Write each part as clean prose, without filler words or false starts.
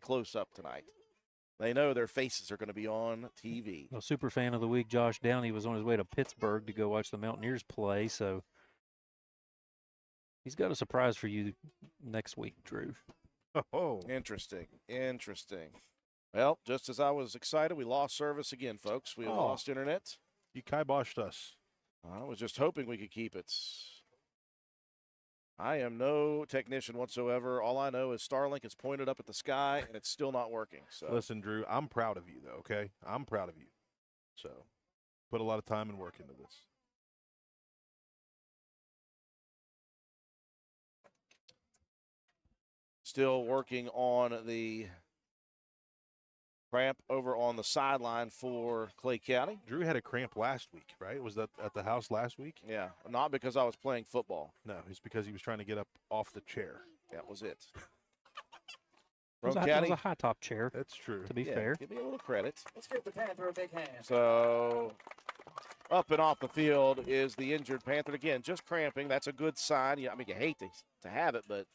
close-up tonight. They know their faces are going to be on TV. Well, super fan of the week, Josh Downey, was on his way to Pittsburgh to go watch the Mountaineers play, so he's got a surprise for you next week, Drew. Oh, interesting. Well, just as I was excited, we lost service again, folks. We lost internet. You kiboshed us. I was just hoping we could keep it. I am no technician whatsoever. All I know is Starlink is pointed up at the sky, and it's still not working. So listen, Drew, I'm proud of you, though, okay? I'm proud of you. So put a lot of time and work into this. Still working on the cramp over on the sideline for Clay County. Drew had a cramp last week, right? Was that at the house last week? Yeah, not because I was playing football. No, it's because he was trying to get up off the chair. That was it. It was a high-top chair. That's true. To be fair. Give me a little credit. Let's give the Panther a big hand. So up and off the field is the injured Panther. Again, just cramping. That's a good sign. Yeah, I mean, you hate to have it, but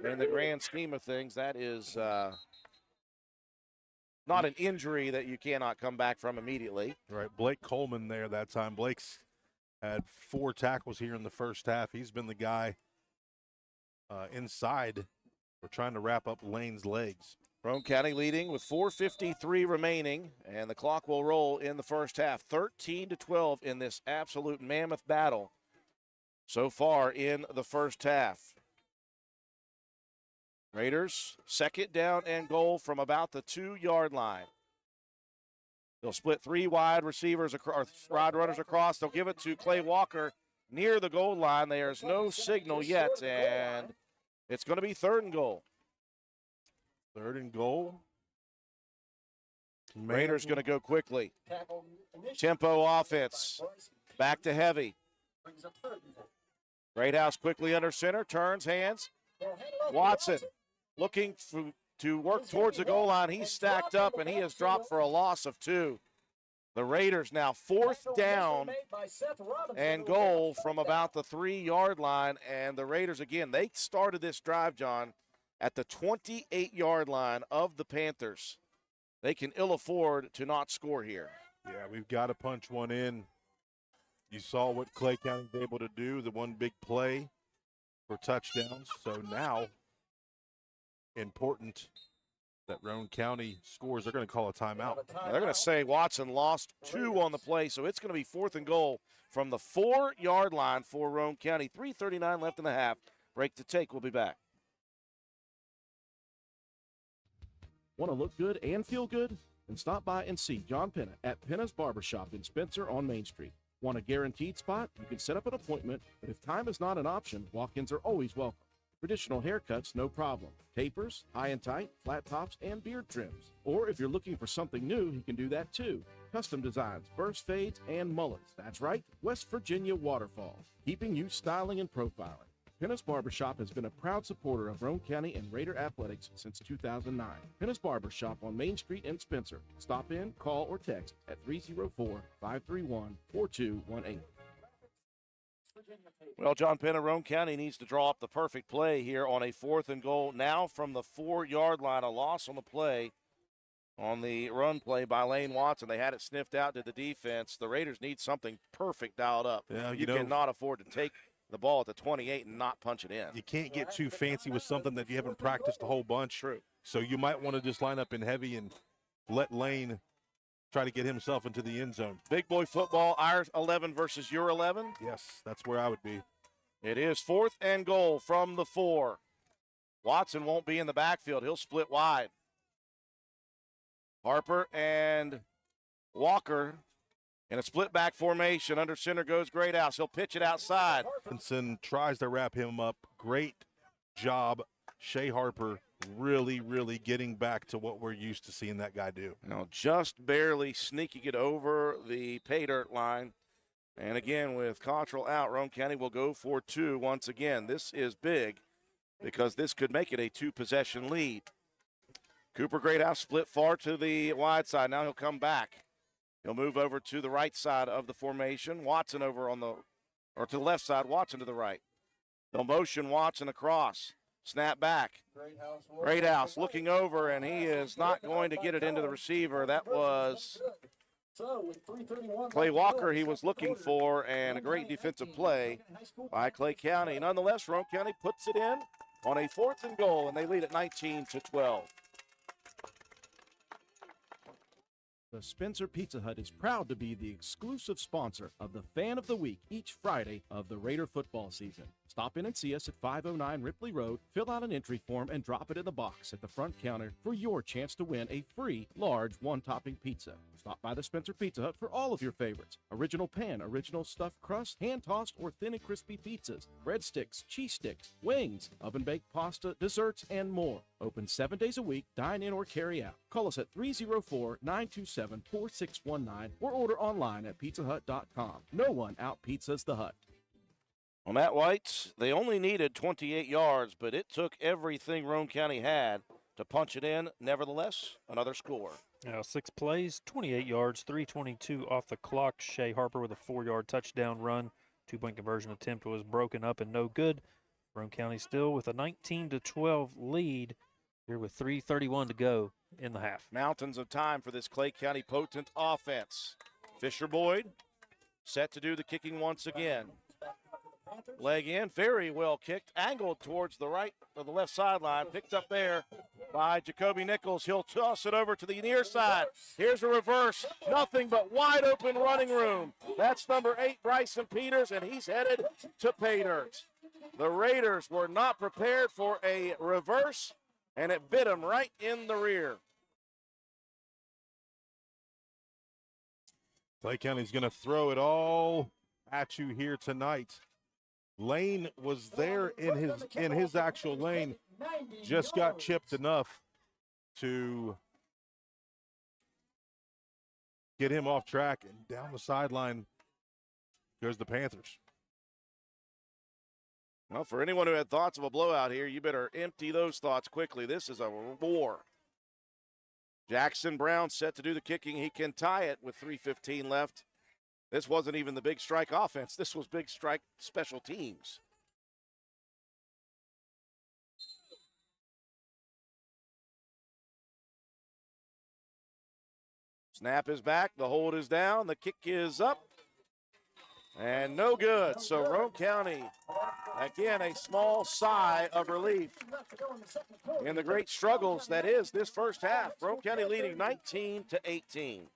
in the grand scheme of things, that is not an injury that you cannot come back from immediately. Right, Blake Coleman there that time. Blake's had 4 tackles here in the first half. He's been the guy inside. We're trying to wrap up Lane's legs. Roane County leading with 4:53 remaining, and the clock will roll in the first half. 13-12 in this absolute mammoth battle so far in the first half. Raiders, 2nd down and goal from about the 2-yard line. They'll split 3 wide receivers or wide runners across. They'll give it to Clay Walker near the goal line. There's no signal yet, and it's going to be 3rd and goal. 3rd and goal. Raiders going to go quickly. Tempo offense. Back to heavy. Greathouse quickly under center. Turns, hands. Watson looking to work towards the goal line. He's stacked up, and he has dropped for a loss of 2. The Raiders now 4th down and goal from about the 3-yard line. And the Raiders, again, they started this drive, John, at the 28-yard line of the Panthers. They can ill afford to not score here. Yeah, we've got to punch one in. You saw what Clay County was able to do, the one big play for touchdowns. So now, important that Roane County scores. They're going to call a timeout. They're going to say Watson lost 2 on the play, so it's going to be 4th and goal from the 4-yard line for Roane County. 3:39 left in the half. Break to take. We'll be back. Want to look good and feel good? Then stop by and see John Penna at Penna's Barbershop in Spencer on Main Street. Want a guaranteed spot? You can set up an appointment, but if time is not an option, walk-ins are always welcome. Traditional haircuts, no problem. Tapers, high and tight, flat tops, and beard trims. Or if you're looking for something new, he can do that too. Custom designs, burst fades, and mullets. That's right, West Virginia waterfall. Keeping you styling and profiling. Penna's Barbershop has been a proud supporter of Roane County and Raider athletics since 2009. Penna's Barbershop on Main Street in Spencer. Stop in, call, or text at 304-531-4218. Well, John Penna, Roane County needs to draw up the perfect play here on a 4th and goal. Now from the 4-yard line, a loss on the play, on the run play by Lane Watson. They had it sniffed out to the defense. The Raiders need something perfect dialed up. Yeah, you cannot afford to take the ball at the 28 and not punch it in. You can't get too fancy with something that you haven't practiced a whole bunch. True. So you might want to just line up in heavy and let Lane try to get himself into the end zone. Big boy football, our 11 versus your 11. Yes, that's where I would be. It is 4th and goal from the 4. Watson won't be in the backfield. He'll split wide. Harper and Walker in a split back formation. Under center goes Greathouse. He'll pitch it outside. Hutchinson tries to wrap him up. Great job. Shea Harper really, really getting back to what we're used to seeing that guy do. Now just barely sneaking it over the pay dirt line. And again, with Cottrell out, Roane County will go for 2 once again. This is big because this could make it a 2-possession lead. Cooper Greathouse split far to the wide side. Now he'll come back. He'll move over to the right side of the formation. Watson over to the left side, Watson to the right. They'll motion Watson across. Snap back. Great house looking over, and he is not going to get it into the receiver. That was Clay Walker he was looking for, and a great defensive play by Clay County. Nonetheless, Roane County puts it in on a 4th and goal, and they lead at 19-12. The Spencer Pizza Hut is proud to be the exclusive sponsor of the Fan of the Week each Friday of the Raider football season. Stop in and see us at 509 Ripley Road, fill out an entry form, and drop it in the box at the front counter for your chance to win a free large one-topping pizza. Stop by the Spencer Pizza Hut for all of your favorites. Original pan, original stuffed crust, hand-tossed or thin and crispy pizzas, breadsticks, cheese sticks, wings, oven-baked pasta, desserts, and more. Open 7 days a week, dine in or carry out. Call us at 304-927-4619 or order online at pizzahut.com. No one out-pizzas the Hut. Well, Matt White, they only needed 28 yards, but it took everything Roane County had to punch it in. Nevertheless, another score. Now 6 plays, 28 yards, 3:22 off the clock. Shea Harper with a 4-yard touchdown run. 2-point conversion attempt was broken up and no good. Roane County still with a 19-12 lead here with 3:31 to go in the half. Mountains of time for this Clay County potent offense. Fisher Boyd set to do the kicking once again. Leg in, very well kicked, angled towards the right of the left sideline, picked up there by Jacoby Nichols. He'll toss it over to the near side. Here's a reverse, nothing but wide open running room. That's number 8, Bryson Peters, and he's headed to pay dirt. The Raiders were not prepared for a reverse, and it bit him right in the rear. Clay County's going to throw it all at you here tonight. Lane was there in his actual lane, just got chipped enough to get him off track, and down the sideline goes the Panthers. Well, for anyone who had thoughts of a blowout here, you better empty those thoughts quickly. This is a war. Jackson Brown set to do the kicking. He can tie it with 3:15 left. This wasn't even the big strike offense. This was big strike special teams. Snap is back. The hold is down. The kick is up. And no good. So Roane County, again, a small sigh of relief in the great struggles that is this first half. Roane County leading 19-18.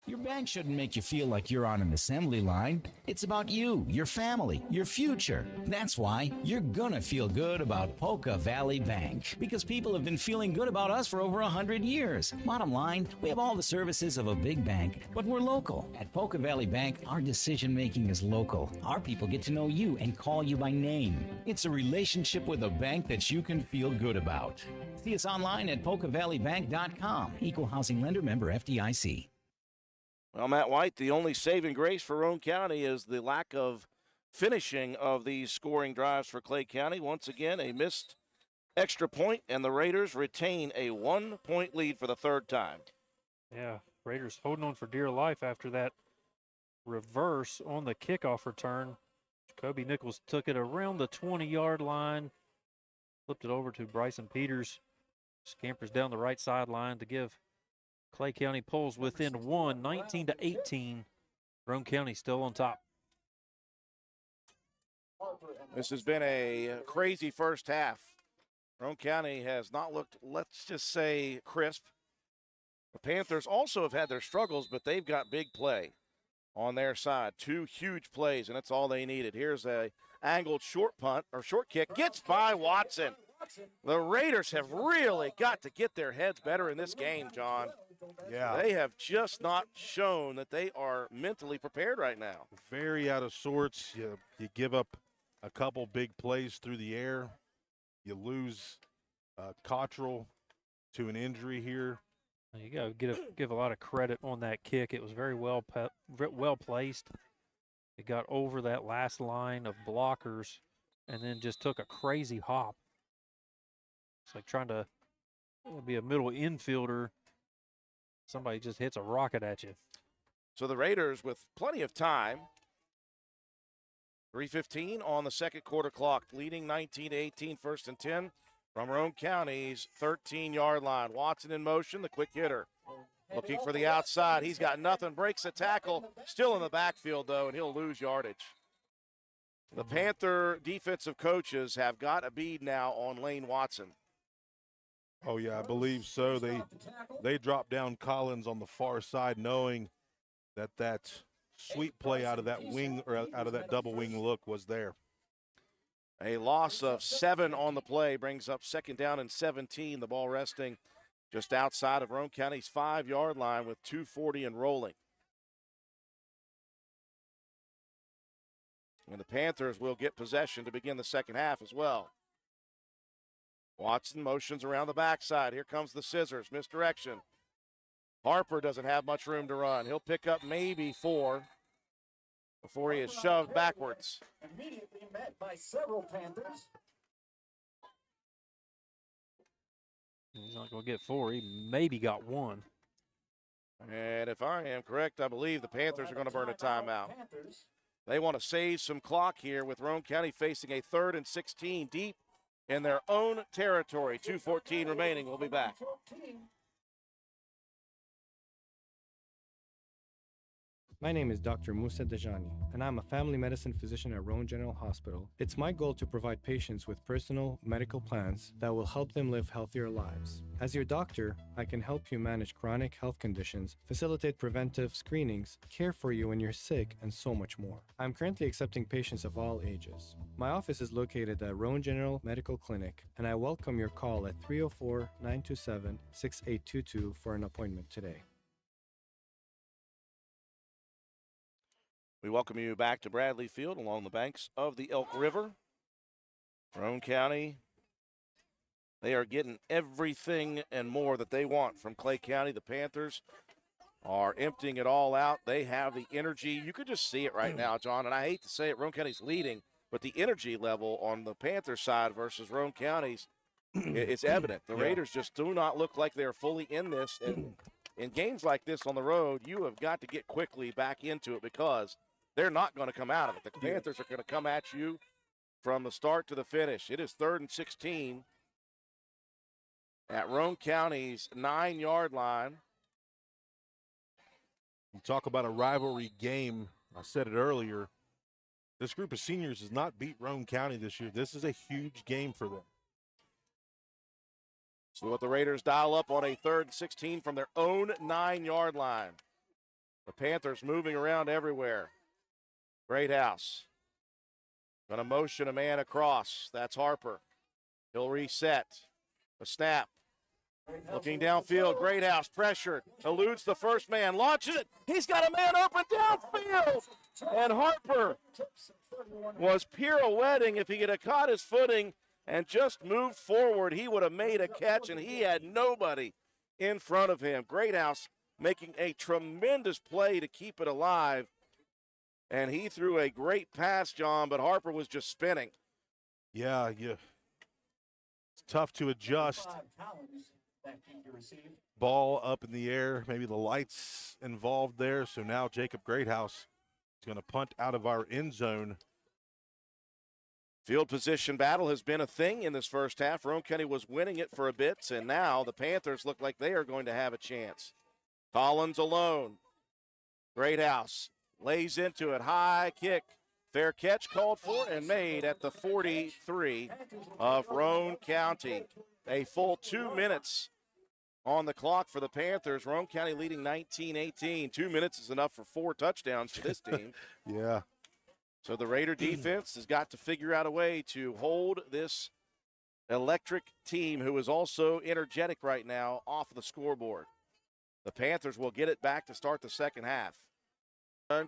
Your bank shouldn't make you feel like you're on an assembly line. It's about you, your family, your future. That's why you're gonna feel good about Polka Valley Bank, because people have been feeling good about us for over 100 years. Bottom line, we have all the services of a big bank, but we're local. At Polka Valley Bank, our decision-making is local. Our people get to know you and call you by name. It's a relationship with a bank that you can feel good about. See us online at polkavalleybank.com. Equal housing lender, member FDIC. Well, Matt White, the only saving grace for Roane County is the lack of finishing of these scoring drives for Clay County. Once again, a missed extra point, and the Raiders retain a 1-point lead for the 3rd time. Yeah, Raiders holding on for dear life after that reverse on the kickoff return. Jacoby Nichols took it around the 20-yard line, flipped it over to Bryson Peters, scampers down the right sideline to give Clay County pulls within 1, 19-18. Roane County still on top. This has been a crazy first half. Roane County has not looked, let's just say, crisp. The Panthers also have had their struggles, but they've got big play on their side. 2 huge plays, and that's all they needed. Here's a angled short punt, or short kick. Gets by Watson. The Raiders have really got to get their heads better in this game, John. Yeah. They have just not shown that they are mentally prepared right now. Very out of sorts. You give up a couple big plays through the air. You lose Cottrell to an injury here. You got to give a lot of credit on that kick. It was very well placed. It got over that last line of blockers and then just took a crazy hop. It's like trying to be a middle infielder. Somebody just hits a rocket at you. So the Raiders, with plenty of time, 3:15 on the second quarter clock, leading 19-18, first and 10 from Roane County's 13-yard line. Watson in motion, the quick hitter. Looking for the outside. He's got nothing, breaks a tackle. Still in the backfield, though, and he'll lose yardage. The Panther defensive coaches have got a bead now on Lane Watson. Oh, yeah, I believe so. They dropped down Collins on the far side, knowing that sweep play out of that wing, or out of that double wing look, was there. A loss of 7 on the play brings up second down and 17. The ball resting just outside of Roane County's 5-yard line with 2:40 and rolling. And the Panthers will get possession to begin the second half as well. Watson motions around the backside. Here comes the scissors. Misdirection. Harper doesn't have much room to run. He'll pick up maybe 4 before he is shoved backwards. Immediately met by several Panthers. He's not going to get 4. He maybe got 1. And if I am correct, I believe the Panthers are going to burn a timeout. They want to save some clock here with Roane County facing a 3rd and 16 deep in their own territory. 2:14 remaining. We'll be back. My name is Dr. Musa Dejani, and I'm a family medicine physician at Roane General Hospital. It's my goal to provide patients with personal medical plans that will help them live healthier lives. As your doctor, I can help you manage chronic health conditions, facilitate preventive screenings, care for you when you're sick, and so much more. I'm currently accepting patients of all ages. My office is located at Roane General Medical Clinic, and I welcome your call at 304-927-6822 for an appointment today. We welcome you back to Bradley Field along the banks of the Elk River. Roane County, they are getting everything and more that they want from Clay County. The Panthers are emptying it all out. They have the energy. You could just see it right now, John, and I hate to say it, Roane County's leading, but the energy level on the Panther side versus Roane County's, it's evident. The Raiders just do not look like they're fully in this. And in games like this on the road, you have got to get quickly back into it because they're not going to come out of it. The Panthers are going to come at you from the start to the finish. It is 3rd and 16 at Roane County's 9-yard line. You talk about a rivalry game. I said it earlier. This group of seniors has not beat Roane County this year. This is a huge game for them. See what the Raiders dial up on a 3rd and 16 from their own 9-yard line. The Panthers moving around everywhere. Greathouse. Going to motion a man across. That's Harper. He'll reset. A snap. Looking downfield. Greathouse pressured. Eludes the first man. Launches it. He's got a man open downfield. And Harper was pirouetting. If he could have caught his footing and just moved forward, he would have made a catch, and he had nobody in front of him. Greathouse making a tremendous play to keep it alive. And he threw a great pass, John, but Harper was just spinning. Yeah. It's tough to adjust. Ball up in the air, maybe the lights involved there. So now Jacob Greathouse is going to punt out of our end zone. Field position battle has been a thing in this first half. Roane County was winning it for a bit, and now the Panthers look like they are going to have a chance. Collins alone. Greathouse lays into it, high kick. Fair catch called for and made at the 43 of Roane County. A full 2 minutes on the clock for the Panthers. Roane County leading 19-18. 2 minutes is enough for 4 touchdowns for this team. Yeah. So the Raider defense has got to figure out a way to hold this electric team, who is also energetic right now, off of the scoreboard. The Panthers will get it back to start the second half.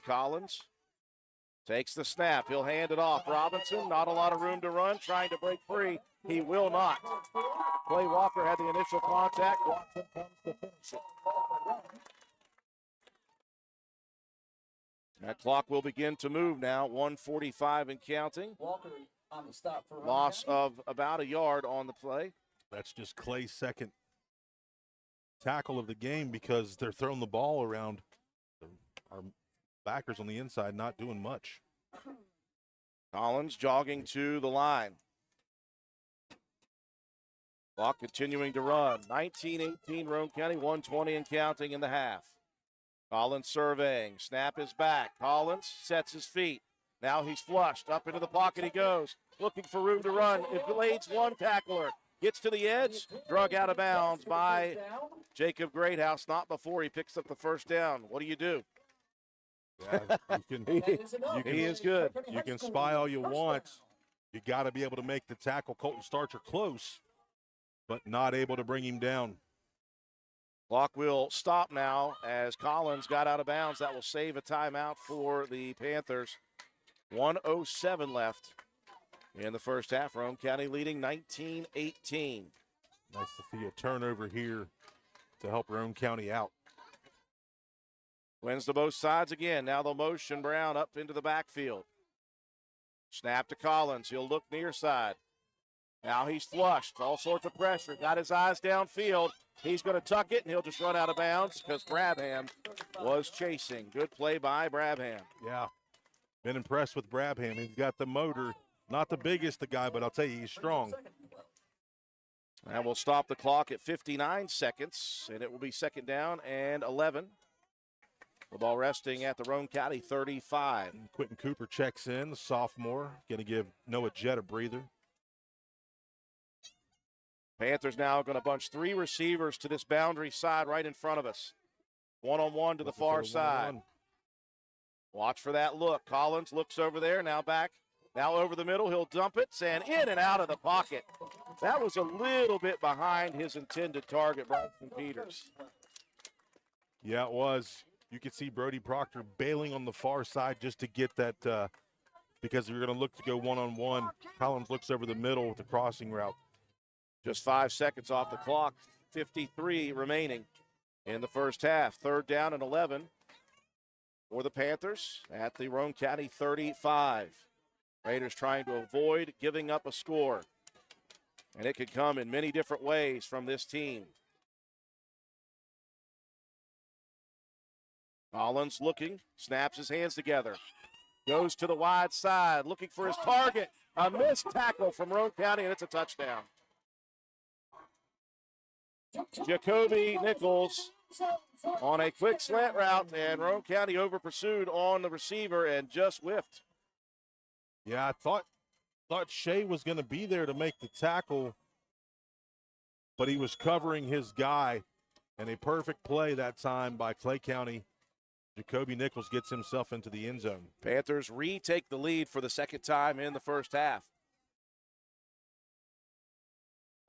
Collins takes the snap. He'll hand it off. Robinson, not a lot of room to run, trying to break free. He will not. Clay Walker had the initial contact. Watson comes to finish it. That clock will begin to move now. 1:45 and counting. Walker on the stop for Loss of about a yard on the play. That's just Clay's second tackle of the game because they're throwing the ball around. Our backers on the inside not doing much. Collins jogging to the line. Clock continuing to run. 19-18, Roane County, 120 and counting in the half. Collins surveying. Snap is back. Collins sets his feet. Now he's flushed. Up into the pocket he goes. Looking for room to run. It blades one tackler. Gets to the edge. Drug out of bounds by Jacob Greathouse. Not before he picks up the first down. What do you do? Yeah, He is good. You can spy all you want. You got to be able to make the tackle. Colton Starcher close, but not able to bring him down. Clock will stop now as Collins got out of bounds. That will save a timeout for the Panthers. 1:07 left in the first half. Roane County leading 19-18. Nice to see a turnover here to help Roane County out. Wins to both sides again. Now they'll motion Brown up into the backfield. Snap to Collins. He'll look near side. Now he's flushed. All sorts of pressure. Got his eyes downfield. He's going to tuck it, and he'll just run out of bounds because Brabham was chasing. Good play by Brabham. Yeah, been impressed with Brabham. He's got the motor. Not the biggest, the guy, but I'll tell you, he's strong. And we'll stop the clock at 59 seconds, and it will be second down and 11. The ball resting at the Roane County 35. Quentin Cooper checks in, the sophomore. Going to give Noah Jett a breather. Panthers now going to bunch three receivers to this boundary side right in front of us. One-on-one to the far side. Watch for that look. Collins looks over there, now back. Now over the middle, he'll dump it, and in and out of the pocket. That was a little bit behind his intended target, Bryson Peters. Yeah, it was. You could see Brody Proctor bailing on the far side just to get that because we're going to look to go one-on-one. Collins looks over the middle with the crossing route. Just 5 seconds off the clock, 53 remaining in the first half. Third down and 11 for the Panthers at the Roane County 35. Raiders trying to avoid giving up a score. And it could come in many different ways from this team. Collins looking, snaps his hands together. Goes to the wide side, looking for his target. A missed tackle from Roane County, and it's a touchdown. Jacoby Nichols on a quick slant route, and Roane County over pursued on the receiver and just whiffed. Yeah, I thought Shea was going to be there to make the tackle, but he was covering his guy, and a perfect play that time by Clay County. Jacoby Nichols gets himself into the end zone. Panthers retake the lead for the second time in the first half.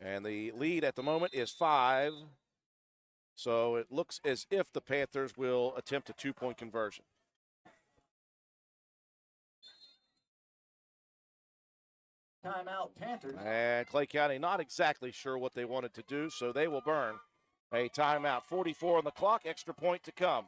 And the lead at the moment is 5. So it looks as if the Panthers will attempt a 2-point conversion. Timeout, Panthers. And Clay County not exactly sure what they wanted to do, so they will burn a timeout. 44 on the clock, extra point to come.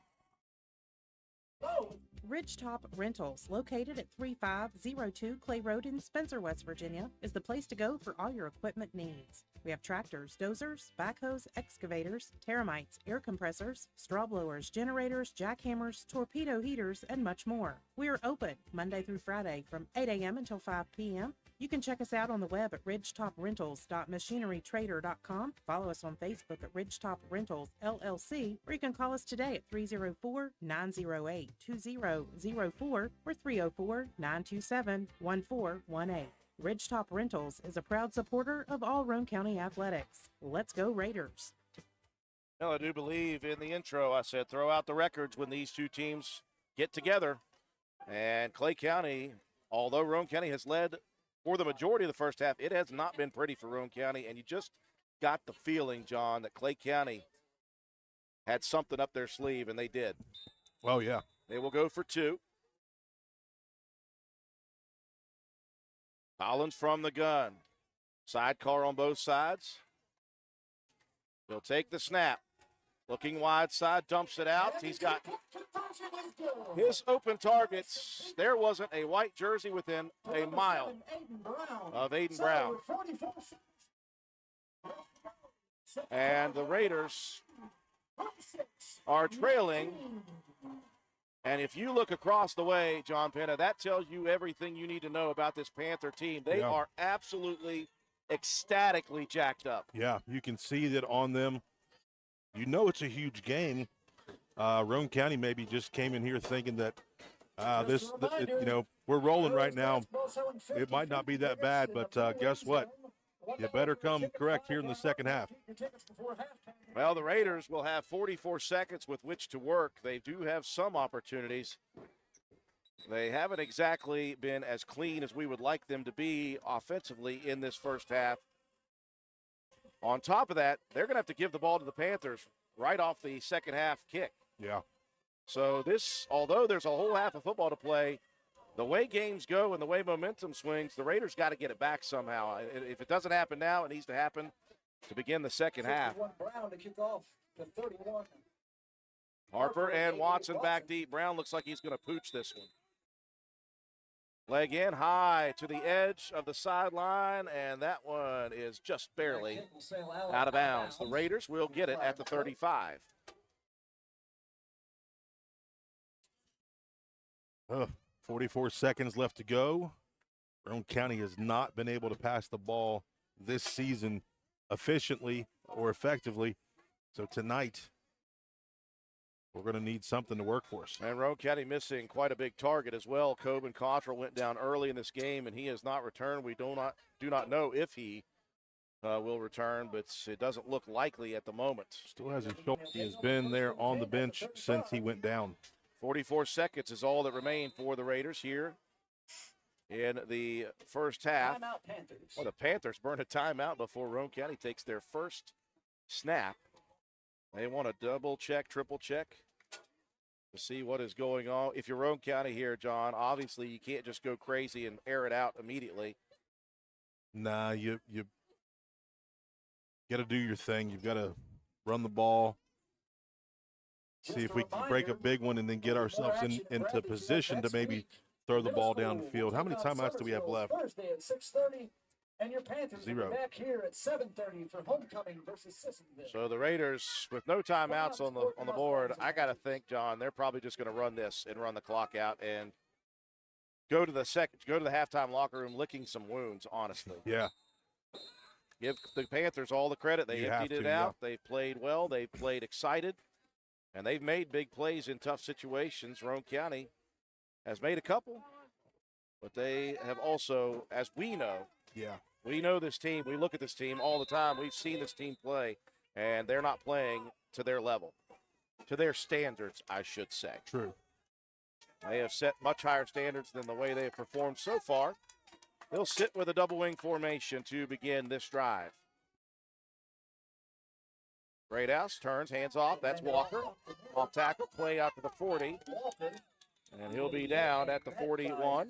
Ridgetop Rentals, located at 3502 Clay Road in Spencer, West Virginia, is the place to go for all your equipment needs. We have tractors, dozers, backhoes, excavators, termites, air compressors, straw blowers, generators, jackhammers, torpedo heaters, and much more. We are open Monday through Friday from 8 a.m. until 5 p.m. You can check us out on the web at ridgetoprentals.machinerytrader.com. Follow us on Facebook at Ridgetop Rentals LLC, or you can call us today at 304-908-2004 or 304-927-1418. Ridgetop Rentals is a proud supporter of all Roane County athletics. Let's go Raiders. Well, I do believe in the intro I said throw out the records when these two teams get together. And Clay County, although Roane County has led for the majority of the first half, it has not been pretty for Roane County, and you just got the feeling, John, that Clay County had something up their sleeve, and they did. Well, yeah. They will go for 2. Collins from the gun. Sidecar on both sides. He'll take the snap. Looking wide side, dumps it out. He's got his open targets. There wasn't a white jersey within a mile of Aiden Brown. And the Raiders are trailing And if you look across the way, John Penna, that tells you everything you need to know about this Panther team. They are absolutely ecstatically jacked up. Yeah, you can see that on them. You know it's a huge game. Roane County maybe just came in here thinking that we're rolling right now. It might not be that bad, but guess what? You better come correct here in the second half. Well, the Raiders will have 44 seconds with which to work. They do have some opportunities. They haven't exactly been as clean as we would like them to be offensively in this first half. On top of that, they're going to have to give the ball to the Panthers right off the second half kick. Yeah. So this, although there's a whole half of football to play, the way games go and the way momentum swings, the Raiders got to get it back somehow. If it doesn't happen now, it needs to happen to begin the second half. Brown to kick off to 31. Harper and Watson back deep. Brown looks like he's going to pooch this one. Leg in high to the edge of the sideline, and that one is just barely out of bounds. The Raiders will get it at the 35. 44 seconds left to go. Roane County has not been able to pass the ball this season efficiently or effectively. So tonight, we're going to need something to work for us. And Roane County missing quite a big target as well. Coben Cottrell went down early in this game, and he has not returned. We do not know if he will return, but it doesn't look likely at the moment. Still hasn't shown. He has been there on the bench since he went down. 44 seconds is all that remained for the Raiders here in the first half. Well, the Panthers burn a timeout before Roane County takes their first snap. They want to double check, triple check to see what is going on. If you're Roane County here, John, obviously you can't just go crazy and air it out immediately. Nah, you got to do your thing. You've got to run the ball. See if we can break a big one and then get ourselves into position to maybe throw the ball down the field. How many timeouts do we have left? Thursday at 6:30, and your Panthers will be back here at 7:30 for homecoming versus Sissonville. So the Raiders, with no timeouts on the board, I got to think, John, they're probably just going to run this and run the clock out and go to the halftime locker room licking some wounds. Honestly, yeah. Give the Panthers all the credit. They emptied it out. Yeah. They played well. They played excited. And they've made big plays in tough situations. Roane County has made a couple, but they have also, as we know, we know this team. We look at this team all the time. We've seen this team play, and they're not playing to their level, to their standards, I should say. True. They have set much higher standards than the way they have performed so far. They'll sit with a double wing formation to begin this drive. Greathouse turns, hands off. That's Walker. Off tackle, play out to the 40. And he'll be down at the 41.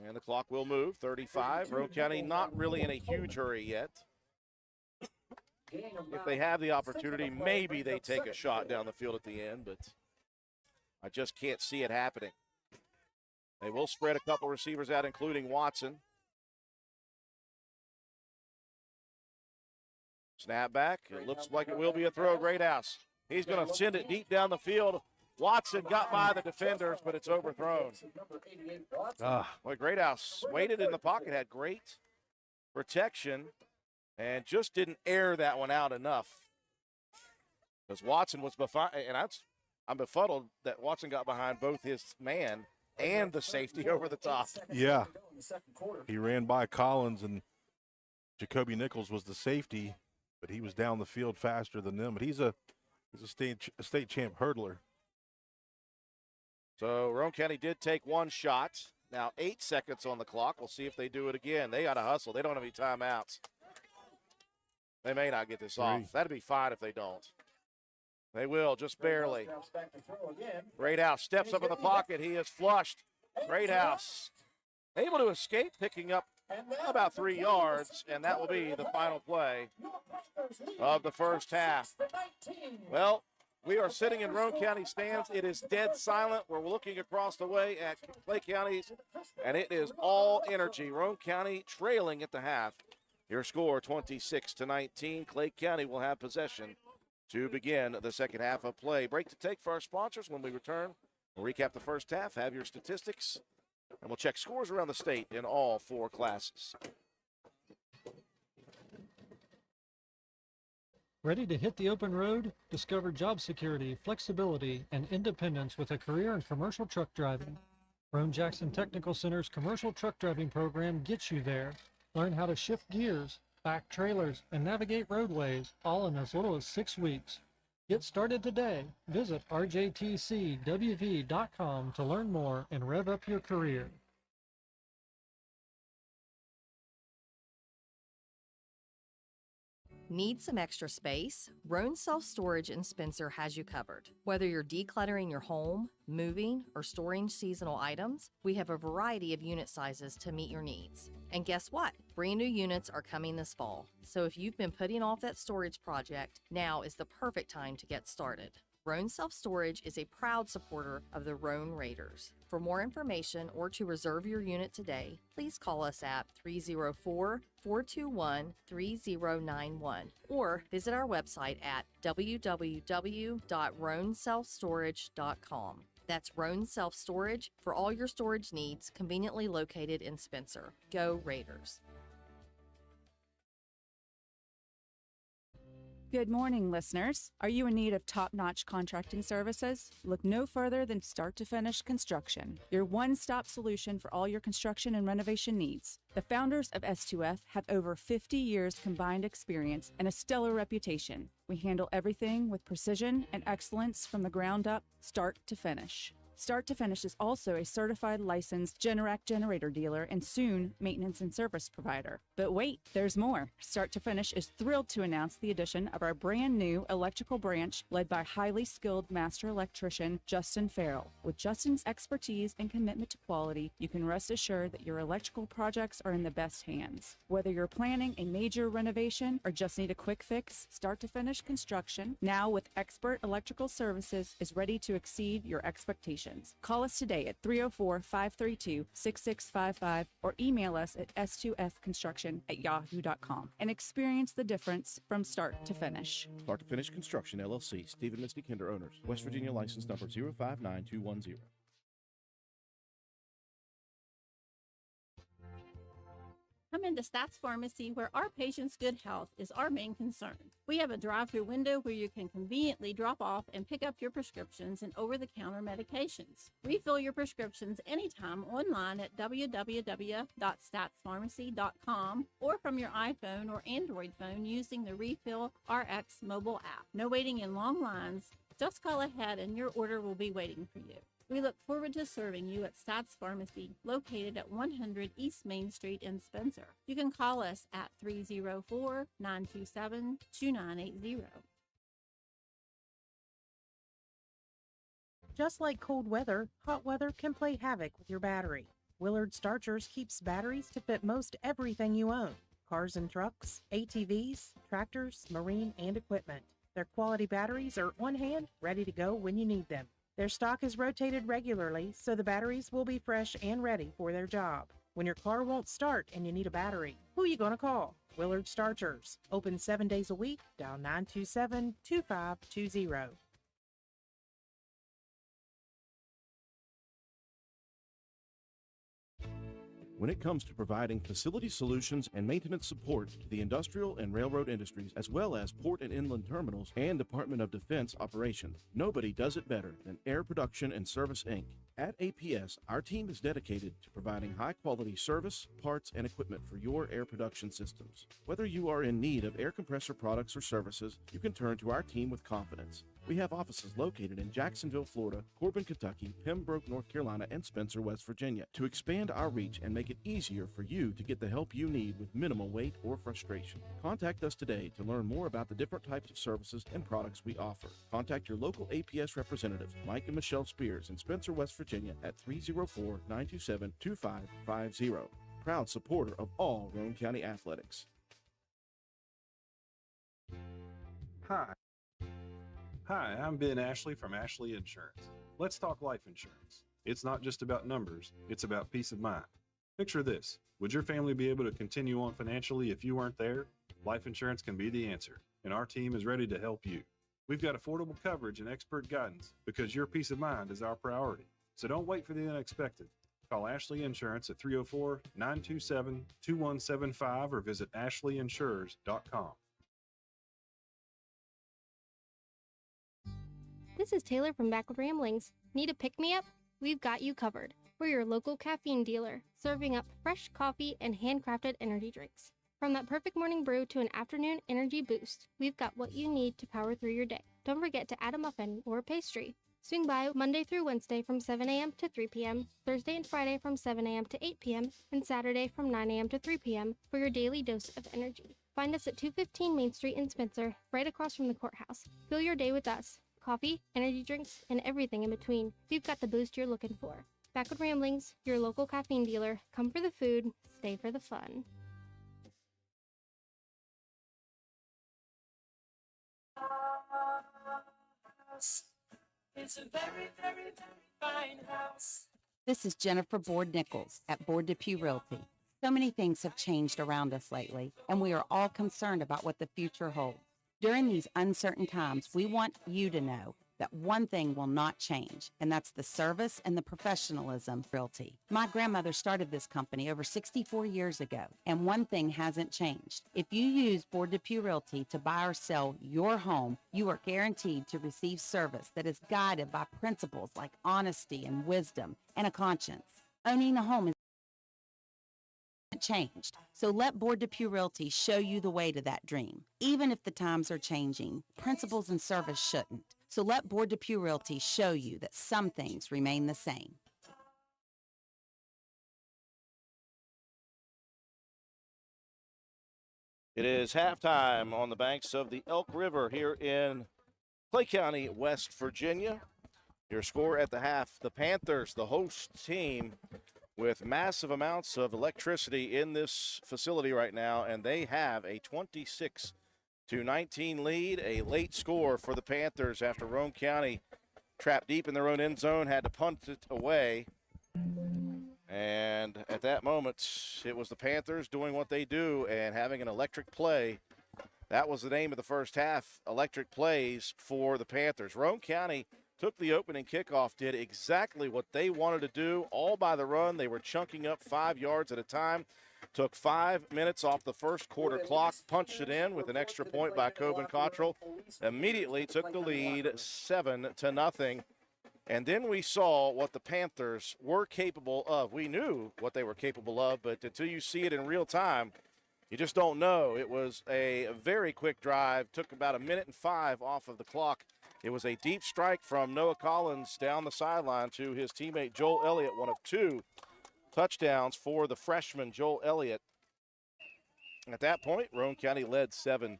And the clock will move. 35. Roane County not really in a huge hurry yet. If they have the opportunity, maybe they take a shot down the field at the end, but I just can't see it happening. They will spread a couple receivers out, including Watson. Snap back. It looks like it will be a throw. Greathouse. He's going to send it deep down the field. Watson got by the defenders, but it's overthrown. Boy, Greathouse waited in the pocket, had great protection, and just didn't air that one out enough. Because Watson was behind, and I'm befuddled that Watson got behind both his man and the safety over the top. Yeah. He ran by Collins, and Jacoby Nichols was the safety, but he was down the field faster than them. But he's a state champ hurdler. So Roane County did take one shot. Now 8 seconds on the clock. We'll see if they do it again. They got to hustle. They don't have any timeouts. They may not get this off. That'd be fine if they don't. They will, just barely. Greathouse steps up in the pocket. He is flushed. Greathouse able to escape, picking up about 3 yards, and that will be the final play of the first half. Well, we are sitting in Roane County stands. It is dead silent. We're looking across the way at Clay County, and it is all energy. Roane County trailing at the half. Your score 26-19. Clay County will have possession to begin the second half of play. Break to take for our sponsors. When we return, we'll recap the first half, have your statistics, and we'll check scores around the state in all 4 classes. Ready to hit the open road? Discover job security, flexibility, and independence with a career in commercial truck driving. Roane Jackson Technical Center's commercial truck driving program gets you there. Learn how to shift gears, back trailers, and navigate roadways, all in as little as 6 weeks. Get started today. Visit rjtcwv.com to learn more and rev up your career. Need some extra space? Roane Self Storage in Spencer has you covered. Whether you're decluttering your home, moving, or storing seasonal items, we have a variety of unit sizes to meet your needs. And guess what? Brand new units are coming this fall. So if you've been putting off that storage project, now is the perfect time to get started. Roane Self Storage is a proud supporter of the Roane Raiders. For more information or to reserve your unit today, please call us at 304-421-3091 or visit our website at www.roaneselfstorage.com. That's Roane Self Storage for all your storage needs, conveniently located in Spencer. Go Raiders! Good morning, listeners. Are you in need of top-notch contracting services? Look no further than Start to Finish Construction, your one-stop solution for all your construction and renovation needs. The founders of S2F have over 50 years combined experience and a stellar reputation. We handle everything with precision and excellence from the ground up, start to finish. Start to Finish is also a certified licensed Generac generator dealer and soon maintenance and service provider. But wait, there's more. Start to Finish is thrilled to announce the addition of our brand new electrical branch led by highly skilled master electrician Justin Farrell. With Justin's expertise and commitment to quality, you can rest assured that your electrical projects are in the best hands. Whether you're planning a major renovation or just need a quick fix, Start to Finish Construction, now with expert electrical services, is ready to exceed your expectations. Call us today at 304-532-6655 or email us at s2fconstruction@yahoo.com and experience the difference from start to finish. Start to Finish Construction, LLC, Stephen Misty Kinder owners, West Virginia license number 059210. Come into Stats Pharmacy, where our patients' good health is our main concern. We have a drive-through window where you can conveniently drop off and pick up your prescriptions and over-the-counter medications. Refill your prescriptions anytime online at www.statspharmacy.com or from your iPhone or Android phone using the Refill RX mobile app. No waiting in long lines. Just call ahead and your order will be waiting for you. We look forward to serving you at Stats Pharmacy, located at 100 East Main Street in Spencer. You can call us at 304-927-2980. Just like cold weather, hot weather can play havoc with your battery. Willard Starchers keeps batteries to fit most everything you own: cars and trucks, ATVs, tractors, marine, and equipment. Their quality batteries are on hand, ready to go when you need them. Their stock is rotated regularly, so the batteries will be fresh and ready for their job. When your car won't start and you need a battery, who are you going to call? Willard Starchers. Open 7 days a week. Dial 927-2520. When it comes to providing facility solutions and maintenance support to the industrial and railroad industries, as well as port and inland terminals and Department of Defense operations, nobody does it better than Air Production and Service, Inc. At APS, our team is dedicated to providing high-quality service, parts, and equipment for your air production systems. Whether you are in need of air compressor products or services, you can turn to our team with confidence. We have offices located in Jacksonville, Florida, Corbin, Kentucky, Pembroke, North Carolina, and Spencer, West Virginia. To expand our reach and make it easier for you to get the help you need with minimal wait or frustration, contact us today to learn more about the different types of services and products we offer. Contact your local APS representatives, Mike and Michelle Spears in Spencer, West Virginia at 304-927-2550. Proud supporter of all Roane County athletics. Hi, I'm Ben Ashley from Ashley Insurance. Let's talk life insurance. It's not just about numbers, it's about peace of mind. Picture this. Would your family be able to continue on financially if you weren't there? Life insurance can be the answer, and our team is ready to help you. We've got affordable coverage and expert guidance because your peace of mind is our priority. So don't wait for the unexpected. Call Ashley Insurance at 304-927-2175 or visit ashleyinsurers.com. This is Taylor from Backward Ramblings. Need a pick-me-up? We've got you covered. We're your local caffeine dealer, serving up fresh coffee and handcrafted energy drinks. From that perfect morning brew to an afternoon energy boost, we've got what you need to power through your day. Don't forget to add a muffin or a pastry. Swing by Monday through Wednesday from 7 a.m. to 3 p.m., Thursday and Friday from 7 a.m. to 8 p.m., and Saturday from 9 a.m. to 3 p.m. for your daily dose of energy. Find us at 215 Main Street in Spencer, right across from the courthouse. Fill your day with us. Coffee, energy drinks, and everything in between. We've got the boost you're looking for. Backward Ramblings, your local caffeine dealer. Come for the food, stay for the fun. It's a very, very, very fine house. This is Jennifer Board Nichols at Board Depew Realty. So many things have changed around us lately, and we are all concerned about what the future holds. During these uncertain times, we want you to know that one thing will not change, and that's the service and the professionalism of Realty. My grandmother started this company over 64 years ago, and one thing hasn't changed. If you use Board Depew Realty to buy or sell your home, you are guaranteed to receive service that is guided by principles like honesty and wisdom and a conscience. Owning a home is changed. So let Board Depew Realty show you the way to that dream. Even if the times are changing, principles and service shouldn't. So let Board Depew Realty show you that some things remain the same. It is halftime on the banks of the Elk River here in Clay County, West Virginia. Your score at the half, the Panthers, the host team, with massive amounts of electricity in this facility right now, and they have a 26-19 lead, a late score for the Panthers after Roane County, trapped deep in their own end zone, had to punt it away. And at that moment, it was the Panthers doing what they do and having an electric play. That was the name of the first half, electric plays for the Panthers. Roane County took the opening kickoff, did exactly what they wanted to do, all by the run. They were chunking up 5 yards at a time. Took 5 minutes off the first quarter clock, punched it in with an extra point by Coben Cottrell. Immediately took the lead 7-0. And then we saw what the Panthers were capable of. We knew what they were capable of, but until you see it in real time, you just don't know. It was a very quick drive, took about 1.5 minutes off of the clock. It was a deep strike from Noah Collins down the sideline to his teammate Joel Elliott, one of 2 touchdowns for the freshman Joel Elliott. At that point, Roane County led 7-6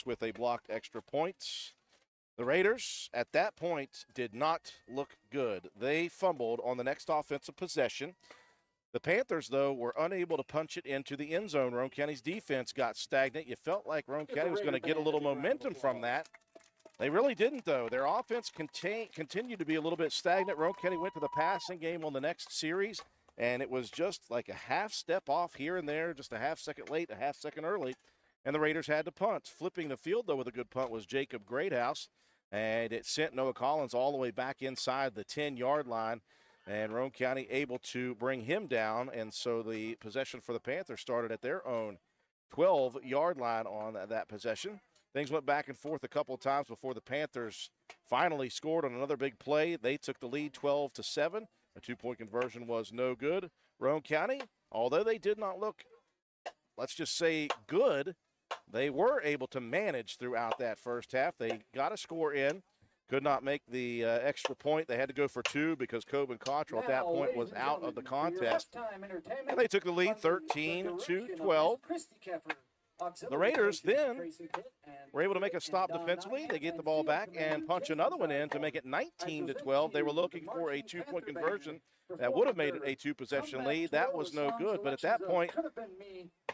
with a blocked extra point. The Raiders, at that point, did not look good. They fumbled on the next offensive possession. The Panthers, though, were unable to punch it into the end zone. Roane County's defense got stagnant. You felt like Roane County was going to get a little momentum from that. They really didn't, though. Their offense continued to be a little bit stagnant. Roane County went to the passing game on the next series, and it was just like a half step off here and there, just a half second late, a half second early, and the Raiders had to punt. Flipping the field, though, with a good punt was Jacob Greathouse, and it sent Noah Collins all the way back inside the 10-yard line, and Roane County able to bring him down, and so the possession for the Panthers started at their own 12-yard line on that possession. Things went back and forth a couple of times before the Panthers finally scored on another big play. They took the lead 12-7. A 2-point conversion was no good. Roane County, although they did not look, let's just say, good, they were able to manage throughout that first half. They got a score in, could not make the extra point. They had to go for 2 because Coben Cottrell at that point was out of the contest. And they took the lead 13-12. The Raiders then were able to make a stop defensively. They get the ball back and punch another one in to make it 19-12. They were looking for a 2-point conversion that would have made it a 2-possession lead. That was no good. But at that point,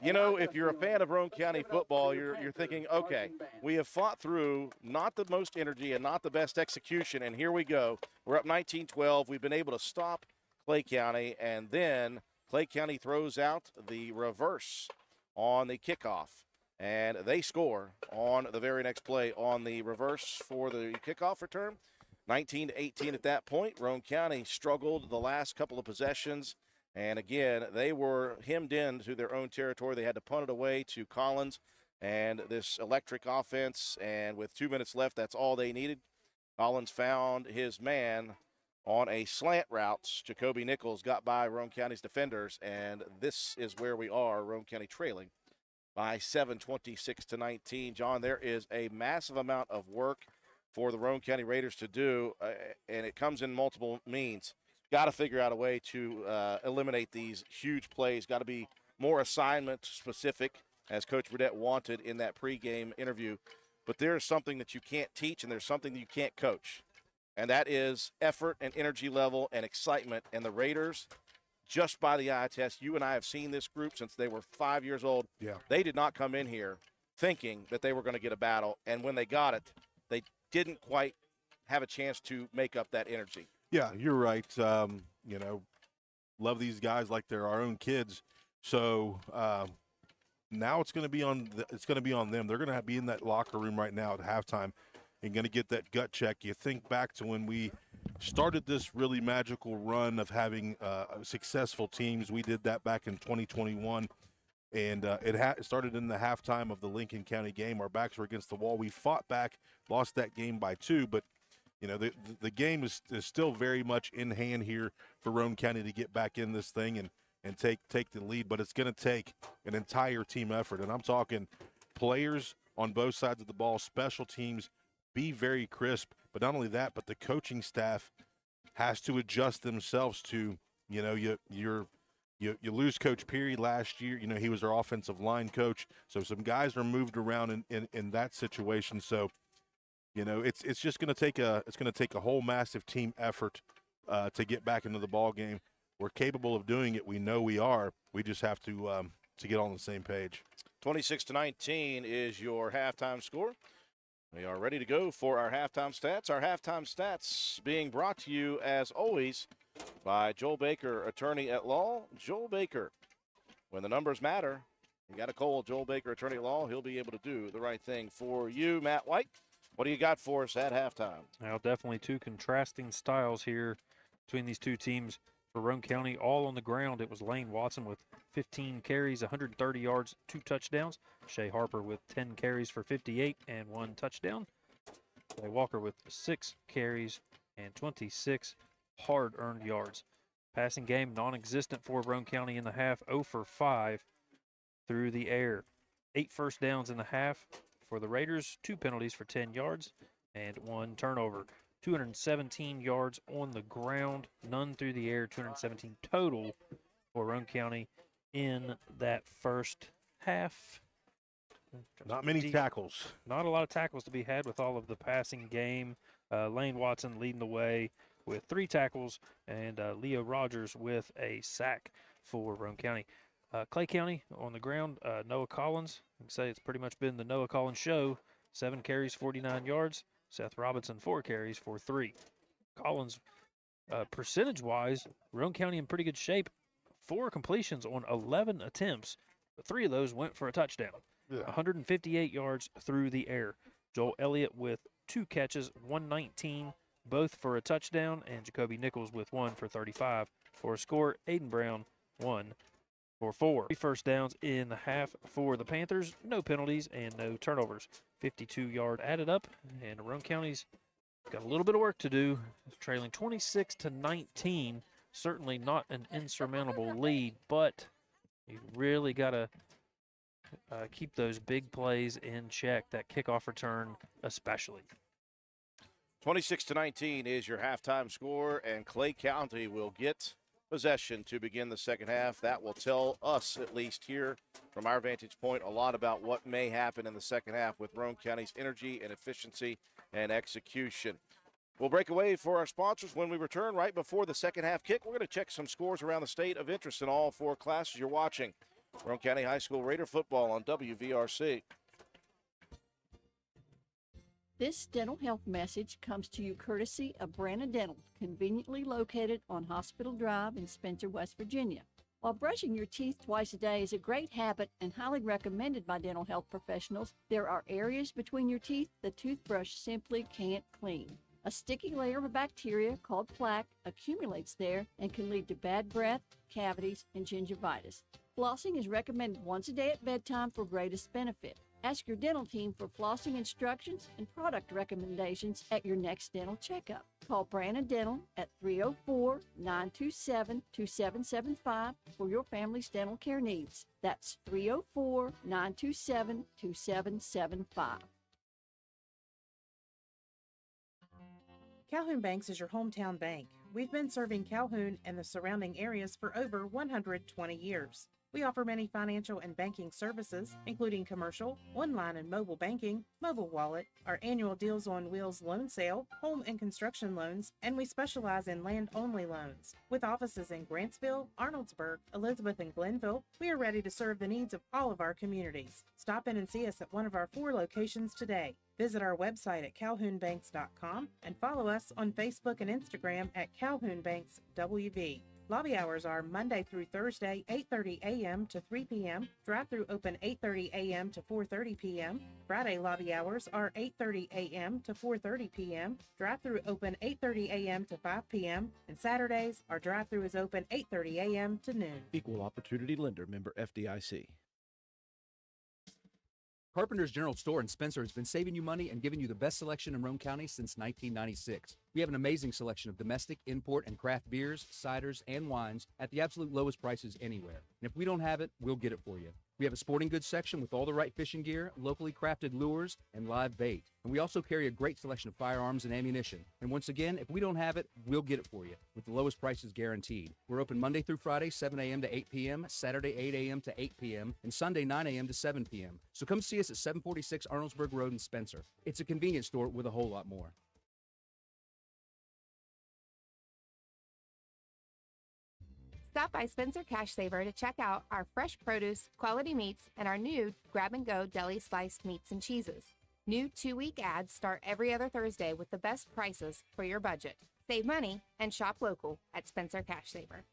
you know, if you're a fan of Roane County football, you're thinking, okay, we have fought through not the most energy and not the best execution, and here we go. We're up 19-12. We've been able to stop Clay County, and then Clay County throws out the reverse on the kickoff. and they score on the very next play on the reverse for the kickoff return. 19-18 at that point. Roane County struggled the last couple of possessions, and again, they were hemmed into their own territory. They had to punt it away to Collins and this electric offense, and with 2 minutes left, that's all they needed. Collins found his man on a slant route. Jacoby Nichols got by Roane County's defenders, and this is where we are, Roane County trailing by 7, 26-19. John, there is a massive amount of work for the Roane County Raiders to do, and it comes in multiple means. Got to figure out a way to eliminate these huge plays. Got to be more assignment specific, as Coach Burdett wanted in that pregame interview. But there's something that you can't teach, and there's something that you can't coach, and that is effort and energy level and excitement. And the Raiders, just by the eye test, you and I have seen this group since they were 5 years old. Yeah. They did not come in here thinking that they were going to get a battle, and when they got it, they didn't quite have a chance to make up that energy. Yeah, you're right. Love these guys like they're our own kids. So now it's going to be on them. They're going to be in that locker room right now at halftime and going to get that gut check. You think back to when we started this really magical run of having successful teams. We did that back in 2021. And it started in the halftime of the Lincoln County game. Our backs were against the wall. We fought back, lost that game by 2, but the game is still very much in hand here for Roane County to get back in this thing and take the lead. But it's going to take an entire team effort, and I'm talking players on both sides of the ball, special teams, be very crisp. But not only that, but the coaching staff has to adjust themselves to You lose Coach Peary last year. He was our offensive line coach. So some guys are moved around in that situation. So, it's just going to take a whole massive team effort to get back into the ball game. We're capable of doing it. We know we are. We just have to get on the same page. 26-19 is your halftime score. We are ready to go for our halftime stats. Our halftime stats being brought to you, as always, by Joel Baker, attorney at law. Joel Baker, when the numbers matter, you got to call Joel Baker, attorney at law. He'll be able to do the right thing for you. Matt White, what do you got for us at halftime? Now, definitely two contrasting styles here between these two teams. For Roane County, all on the ground, it was Lane Watson with 15 carries, 130 yards, 2 touchdowns. Shea Harper with 10 carries for 58 and 1 touchdown. Clay Walker with 6 carries and 26 hard-earned yards. Passing game non-existent for Roane County in the half, 0 for 5 through the air. 8 first downs in the half for the Raiders, 2 penalties for 10 yards and 1 turnover. 217 yards on the ground, none through the air, 217 total for Roane County in that first half. Not many tackles. Not a lot of tackles to be had with all of the passing game. Lane Watson leading the way with 3 tackles, and Leo Rogers with a sack for Roane County. Clay County on the ground, Noah Collins. I can say it's pretty much been the Noah Collins show. 7 carries, 49 yards. Seth Robinson, 4 carries for 3. Collins, percentage-wise, Roane County in pretty good shape. 4 completions on 11 attempts. 3 of those went for a touchdown. Yeah. 158 yards through the air. Joel Elliott with 2 catches, 119, both for a touchdown, and Jacoby Nichols with 1 for 35 for a score. Aiden Brown, 1 for 4. 3 first downs in the half for the Panthers. No penalties and no turnovers. 52 yard added up, and Roane County's got a little bit of work to do. Trailing 26-19. Certainly not an insurmountable lead, but you really got to keep those big plays in check, that kickoff return especially. 26-19 is your halftime score, and Clay County will get possession to begin the second half. That will tell us, at least here from our vantage point, a lot about what may happen in the second half with Roane County's energy and efficiency and execution. We'll break away for our sponsors. When we return right before the second half kick, we're going to check some scores around the state of interest in all 4 classes. You're watching Roane County High School Raider football on WVRC. This dental health message comes to you courtesy of Branna Dental, conveniently located on Hospital Drive in Spencer, West Virginia. While brushing your teeth twice a day is a great habit and highly recommended by dental health professionals, there are areas between your teeth the toothbrush simply can't clean. A sticky layer of bacteria called plaque accumulates there and can lead to bad breath, cavities, and gingivitis. Flossing is recommended once a day at bedtime for greatest benefit. Ask your dental team for flossing instructions and product recommendations at your next dental checkup. Call Brandon Dental at 304-927-2775 for your family's dental care needs. That's 304-927-2775. Calhoun Banks is your hometown bank. We've been serving Calhoun and the surrounding areas for over 120 years. We offer many financial and banking services, including commercial, online and mobile banking, mobile wallet, our annual Deals on Wheels loan sale, home and construction loans, and we specialize in land-only loans. With offices in Grantsville, Arnoldsburg, Elizabeth, and Glenville, we are ready to serve the needs of all of our communities. Stop in and see us at one of our 4 locations today. Visit our website at calhounbanks.com and follow us on Facebook and Instagram at Calhoun Banks WV. Lobby hours are Monday through Thursday, 8:30 a.m. to 3 p.m. Drive-through open 8:30 a.m. to 4:30 p.m. Friday lobby hours are 8:30 a.m. to 4:30 p.m. Drive-through open 8:30 a.m. to 5 p.m. And Saturdays, our drive-through is open 8:30 a.m. to noon. Equal Opportunity Lender, member FDIC. Carpenter's General Store in Spencer has been saving you money and giving you the best selection in Roane County since 1996. We have an amazing selection of domestic, import, and craft beers, ciders, and wines at the absolute lowest prices anywhere. And if we don't have it, we'll get it for you. We have a sporting goods section with all the right fishing gear, locally crafted lures, and live bait. And we also carry a great selection of firearms and ammunition. And once again, if we don't have it, we'll get it for you with the lowest prices guaranteed. We're open Monday through Friday, 7 a.m. to 8 p.m., Saturday, 8 a.m. to 8 p.m., and Sunday, 9 a.m. to 7 p.m. So come see us at 746 Arnoldsburg Road in Spencer. It's a convenience store with a whole lot more. Stop by Spencer Cash Saver to check out our fresh produce, quality meats, and our new grab-and-go deli sliced meats and cheeses. New 2-week ads start every other Thursday with the best prices for your budget. Save money and shop local at Spencer Cash Saver.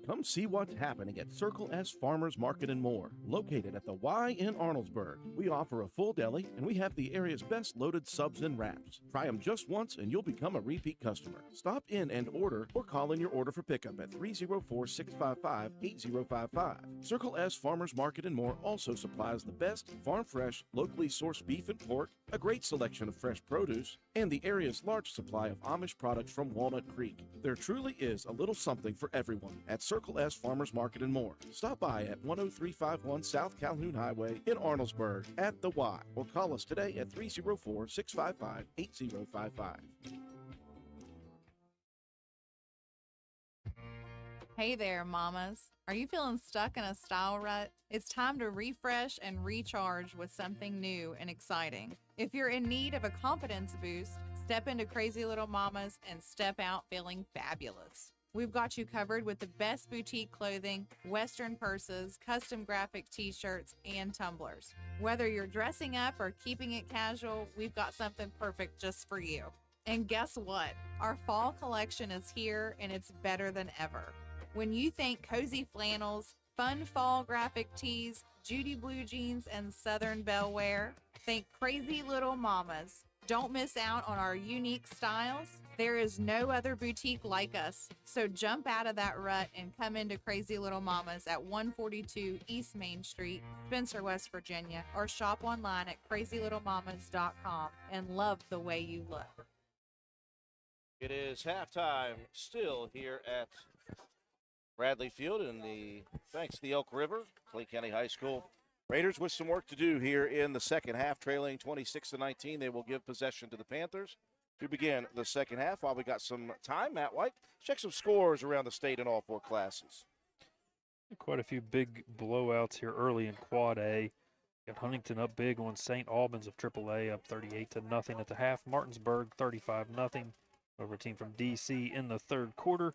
Come see what's happening at Circle S Farmers Market and More, located at the Y in Arnoldsburg. We offer a full deli, and we have the area's best loaded subs and wraps. Try them just once, and you'll become a repeat customer. Stop in and order, or call in your order for pickup at 304-655-8055. Circle S Farmers Market and More also supplies the best farm-fresh, locally sourced beef and pork, a great selection of fresh produce, and the area's large supply of Amish products from Walnut Creek. There truly is a little something for everyone at Circle S Farmers Market and More. Stop by at 10351 South Calhoun Highway in Arnoldsburg at the Y, or call us today at 304-655-8055. Hey there, mamas. Are you feeling stuck in a style rut? It's time to refresh and recharge with something new and exciting. If you're in need of a confidence boost, step into Crazy Little Mamas and step out feeling fabulous. We've got you covered with the best boutique clothing, Western purses, custom graphic t-shirts, and tumblers. Whether you're dressing up or keeping it casual, we've got something perfect just for you. And guess what? Our fall collection is here, and it's better than ever. When you think cozy flannels, fun fall graphic tees, Judy blue jeans, and Southern Belle wear, think Crazy Little Mamas. Don't miss out on our unique styles. There is no other boutique like us. So jump out of that rut and come into Crazy Little Mamas at 142 East Main Street, Spencer, West Virginia, or shop online at crazylittlemamas.com and love the way you look. It is halftime still here at Bradley Field in the thanks to the Elk River, Clay County High School. Raiders with some work to do here in the second half, trailing 26-19. They will give possession to the Panthers to begin the second half. While we got some time, Matt White, check some scores around the state in all 4 classes. Quite a few big blowouts here early in Quad A. Got Huntington up big on St. Albans of AAA, up 38-0 at the half. Martinsburg 35-0 over a team from D.C. in the third quarter.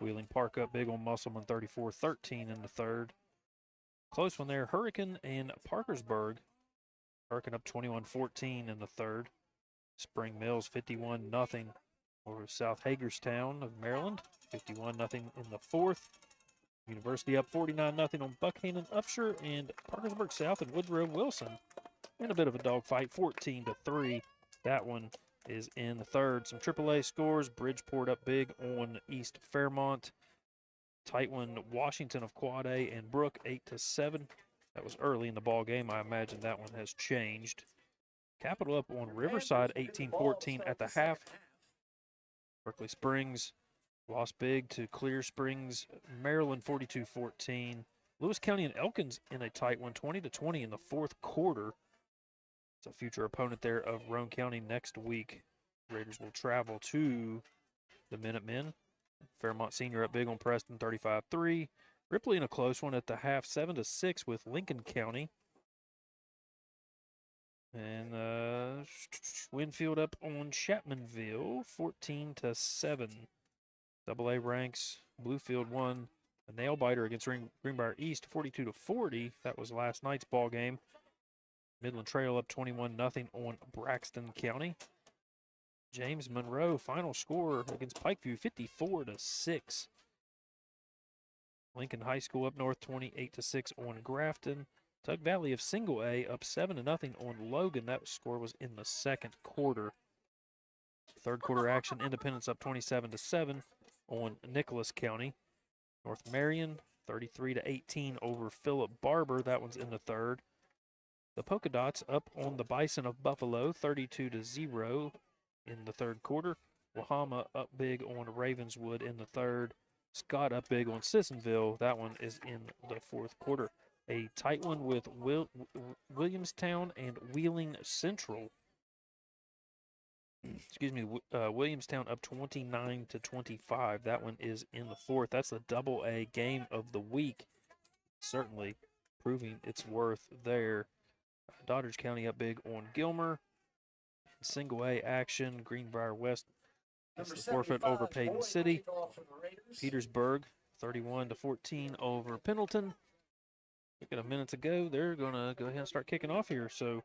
Wheeling Park up big on Musselman 34-13 in the third. Close one there, Hurricane and Parkersburg. Hurricane up 21-14 in the third. Spring Mills 51-0 over South Hagerstown of Maryland, 51-0 in the fourth. University up 49-0 on Buckhannon Upshur, and Parkersburg South and Woodrow Wilson in a bit of a dogfight, 14-3. That one is in the third. Some AAA scores. Bridgeport up big on East Fairmont. Tight one, Washington of Quad A and Brook, 8-7. That was early in the ball game. I imagine that one has changed. Capital up on Riverside, 18-14 at the half. Berkeley Springs lost big to Clear Springs, Maryland, 42-14. Lewis County and Elkins in a tight one, 20-20 in the fourth quarter. It's a future opponent there of Roane County next week. Raiders will travel to the Minutemen. Fairmont Senior up big on Preston, 35-3. Ripley in a close one at the half, 7-6 with Lincoln County. And Winfield up on Chapmanville, 14-7. AA ranks. Bluefield won a nail biter against Greenbrier East, 42-40. That was last night's ball game. Midland Trail up 21-0 on Braxton County. James Monroe final score against Pikeview, 54-6. Lincoln High School up north, 28-6 on Grafton. Tug Valley of Single A up 7-0 on Logan. That score was in the second quarter. Third quarter action, Independence up 27-7 on Nicholas County. North Marion 33-18 over Philip Barber. That one's in the third. The Polka Dots up on the Bison of Buffalo, 32-0 in the third quarter. Wahama up big on Ravenswood in the third. Scott up big on Sissonville. That one is in the fourth quarter. A tight one with Williamstown and Wheeling Central. Excuse me, Williamstown up 29-25. That one is in the fourth. That's the AA game of the week. Certainly proving its worth there. Doddridge County up big on Gilmer. Single A action, Greenbrier West gets the forfeit over Payton City. Petersburg 31-14 over Pendleton. Looking a minute to go, they're going to go ahead and start kicking off here. So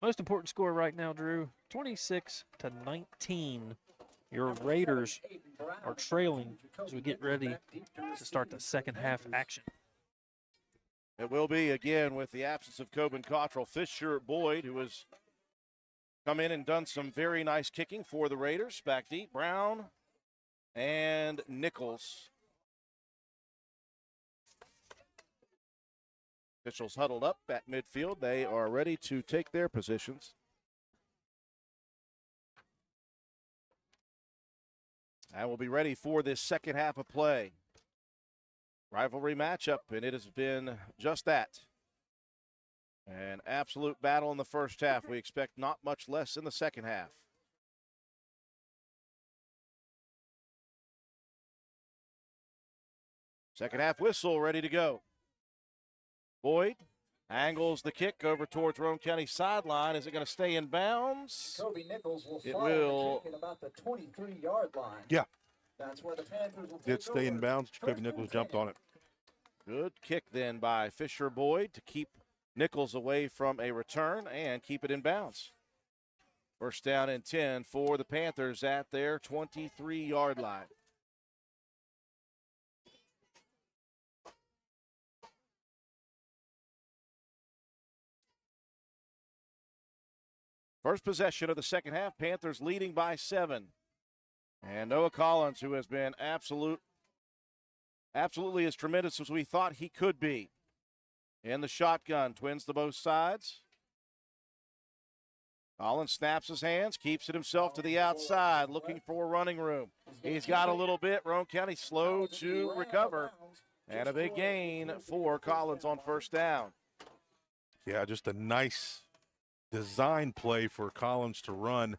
most important score right now, Drew, 26-19. Your Raiders are trailing as we get ready to start the second half action. It will be, again, with the absence of Coben Cottrell. Fisher Boyd, who has come in and done some very nice kicking for the Raiders. Back deep, Brown and Nichols. Officials huddled up at midfield. They are ready to take their positions. And we'll be ready for this second half of play. Rivalry matchup, and it has been just that. An absolute battle in the first half. We expect not much less in the second half. Second half whistle ready to go. Boyd angles the kick over towards Roane County sideline. Is it going to stay in bounds? Kobe Nichols will It fire will. the kick at about the 23-yard line. Yeah. That's where the Panthers will Did take stay in over. bounds. Jacoby Nichols jumped on it. Good kick then by Fisher Boyd to keep Nichols away from a return and keep it in bounds. First down and 10 for the Panthers at their 23-yard line. First possession of the second half, Panthers leading by 7. And Noah Collins, who has been absolutely as tremendous as we thought he could be. In the shotgun, twins to both sides. Collins snaps his hands, keeps it himself to the outside, looking for running room. He's got a little bit. Roane County slow to recover. And a big gain for Collins on first down. Yeah, just a nice design play for Collins to run.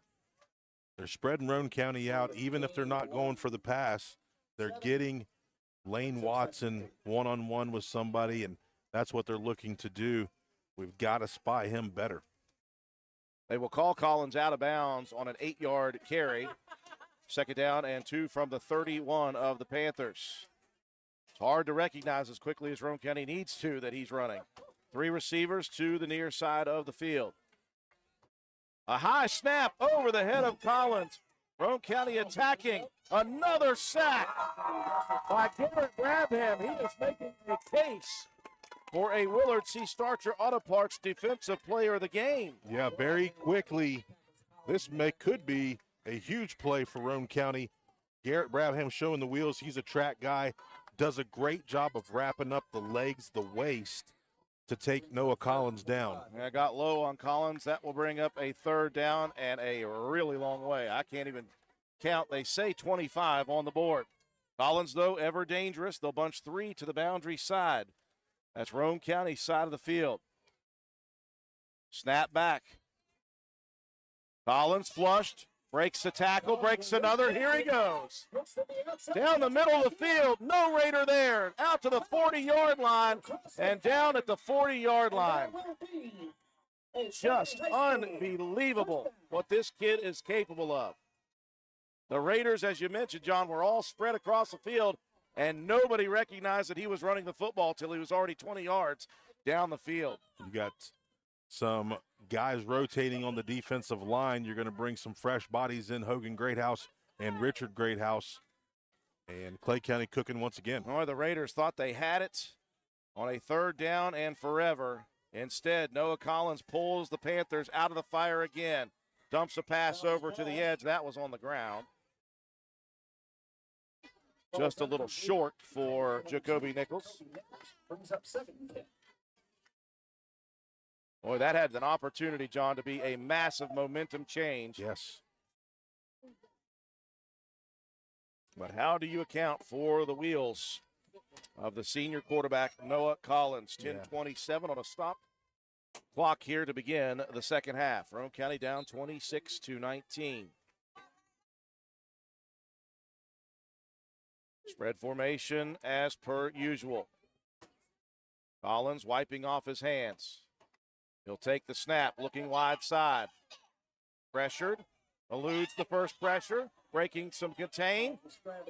They're spreading Roane County out. Even if they're not going for the pass, they're getting Lane Watson one-on-one with somebody, and that's what they're looking to do. We've got to spy him better. They will call Collins out of bounds on an 8-yard carry. Second down and 2 from the 31 of the Panthers. It's hard to recognize as quickly as Roane County needs to that he's running. 3 receivers to the near side of the field. A high snap over the head of Collins. Roane County attacking. Another sack by Garrett Brabham. He is making a case for a Willard C. Starcher Auto Parts Defensive Player of the Game. Yeah, very quickly. This could be a huge play for Roane County. Garrett Brabham showing the wheels. He's a track guy. Does a great job of wrapping up the legs, the waist, to take Noah Collins down. I got low on Collins. That will bring up a third down and a really long way. I can't even count. They say 25 on the board. Collins, though, ever dangerous. They'll bunch 3 to the boundary side. That's Roane County's side of the field. Snap back. Collins flushed. Breaks the tackle, breaks another. Here he goes. Down the middle of the field. No Raider there. Out to the 40-yard line and down at the 40-yard line. Just unbelievable what this kid is capable of. The Raiders, as you mentioned, John, were all spread across the field, and nobody recognized that he was running the football till he was already 20 yards down the field. You got some guys rotating on the defensive line. You're going to bring some fresh bodies in, Hogan Greathouse and Richard Greathouse. And Clay County cooking once again. Boy, the Raiders thought they had it on a third down and forever. Instead, Noah Collins pulls the Panthers out of the fire again. Dumps a pass over to the edge. That was on the ground. Just a little short for Jacoby Nichols. Brings up 2nd. Boy, that had an opportunity, John, to be a massive momentum change. Yes. But how do you account for the wheels of the senior quarterback, Noah Collins? 10:27 on a stop clock here to begin the second half. Roane County down 26-19. Spread formation as per usual. Collins wiping off his hands. He'll take the snap, looking wide side. Pressured, eludes the first pressure, breaking some contain,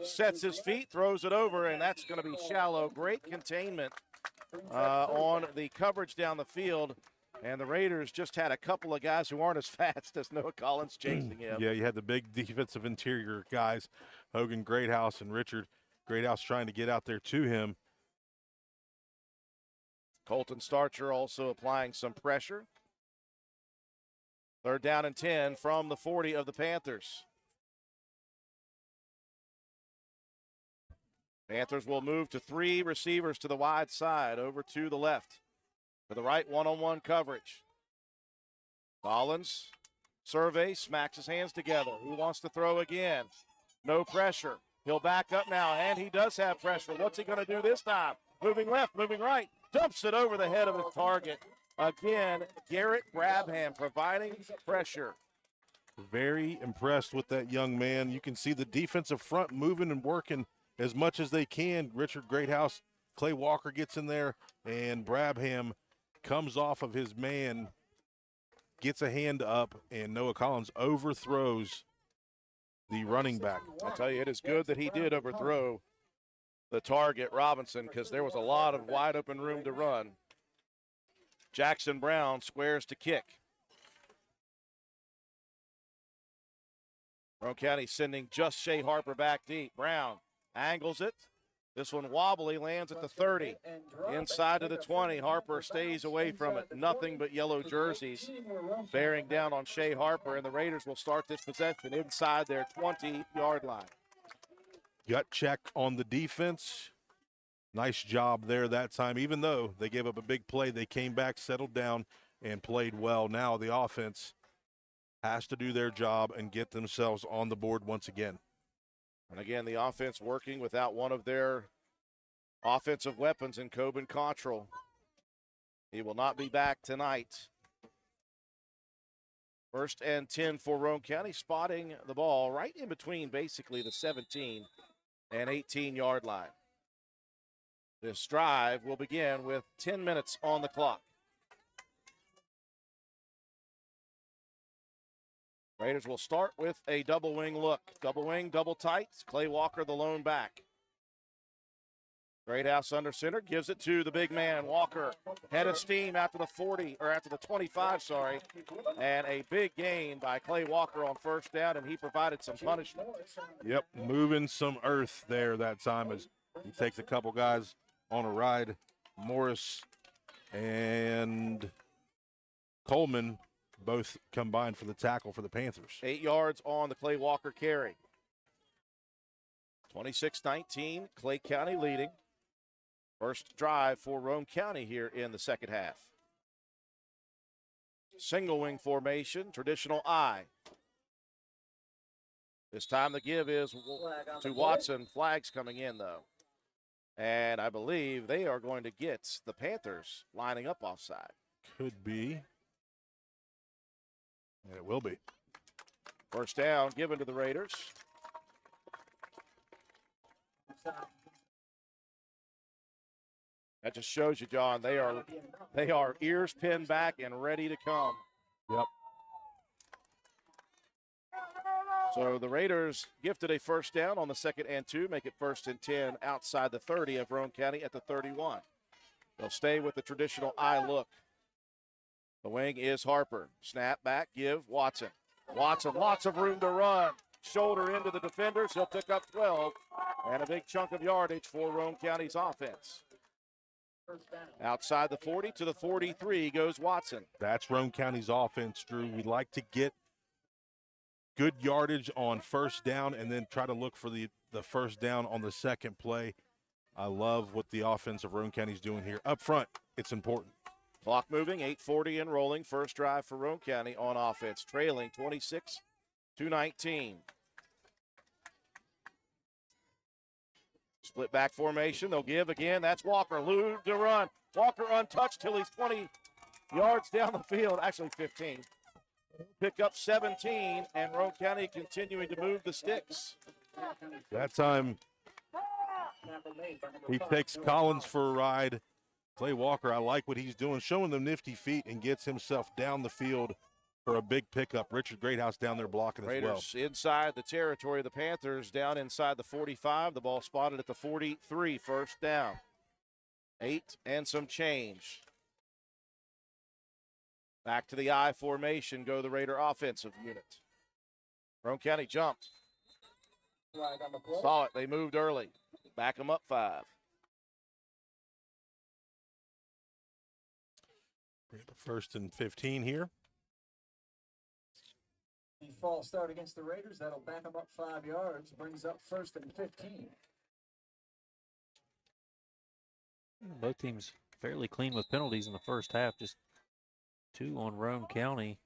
sets his feet, throws it over, and that's going to be shallow. Great containment on the coverage down the field, and the Raiders just had a couple of guys who aren't as fast as Noah Collins chasing him. Yeah, you had the big defensive interior guys, Hogan Greathouse and Richard Greathouse, trying to get out there to him. Colton Starcher also applying some pressure. Third down and 10 from the 40 of the Panthers. Panthers will move to 3 receivers to the wide side, over to the left. To the right, one-on-one coverage. Collins, survey, smacks his hands together. He wants to throw again. No pressure. He'll back up now, and he does have pressure. What's he going to do this time? Moving left, moving right. Dumps it over the head of his target. Again, Garrett Brabham providing pressure. Very impressed with that young man. You can see the defensive front moving and working as much as they can. Richard Greathouse, Clay Walker gets in there, and Brabham comes off of his man, gets a hand up, and Noah Collins overthrows the running back. I'll tell you, it is good that he did overthrow the target, Robinson, because there was a lot of wide open room to run. Jackson Brown squares to kick. Roane County sending just Shea Harper back deep. Brown angles it. This one wobbly, lands at the 30. Inside to the 20. Harper stays away from it. Nothing but yellow jerseys bearing down on Shea Harper, and the Raiders will start this possession inside their 20-yard line. Gut check on the defense. Nice job there that time. Even though they gave up a big play, they came back, settled down, and played well. Now the offense has to do their job and get themselves on the board once again. And again, the offense working without one of their offensive weapons in Coben Cottrell. He will not be back tonight. 1st and 10 for Roane County, spotting the ball right in between basically the 17 and 18-yard line. This drive will begin with 10 minutes on the clock. Raiders will start with a double wing look. Double wing, double tight. Clay Walker, the lone back. Greathouse under center, gives it to the big man, Walker. Head of steam after the 40, or after the 25, sorry. And a big gain by Clay Walker on first down, and he provided some punishment. Yep, moving some earth there that time as he takes a couple guys on a ride. Morris and Coleman both combined for the tackle for the Panthers. 8 yards on the Clay Walker carry. 26-19, Clay County leading. First drive for Roane County here in the second half. Single wing formation, traditional I. This time the give is to Watson. Flags coming in, though. And I believe they are going to get the Panthers lining up offside. Could be. And it will be. First down given to the Raiders. That just shows you, John, they are ears pinned back and ready to come. Yep. So the Raiders gifted a first down on the 2nd and 2, make it 1st and 10 outside the 30 of Roane County at the 31. They'll stay with the traditional I look. The wing is Harper. Snap back, give Watson. Watson, lots of room to run. Shoulder into the defenders. He'll pick up 12 and a big chunk of yardage for Roane County's offense. Outside the 40 to the 43 goes Watson. That's Roane County's offense, Drew. We'd like to get good yardage on first down and then try to look for the first down on the second play. I love what the offense of Roane County is doing here. Up front, it's important. Clock moving, 8:40 and rolling. First drive for Roane County on offense, trailing 26-19. Split back formation. They'll give again. That's Walker. Lou to run. Walker untouched till he's 20 yards down the field. Actually 15. Pick up 17, and Roane County continuing to move the sticks. That time he takes Collins for a ride. Clay Walker, I like what he's doing, showing them nifty feet and gets himself down the field for a big pickup. Richard Greathouse down there blocking as well. Raiders inside the territory of the Panthers, down inside the 45. The ball spotted at the 43, first down. 8 and some change. Back to the I formation, go the Raider offensive unit. Roane County jumped. Saw it, they moved early. Back them up 5. First and 15 here. The false start against the Raiders. That'll back them up 5 yards. Brings up 1st and 15. Both teams fairly clean with penalties in the first half. Just 2 on Roane County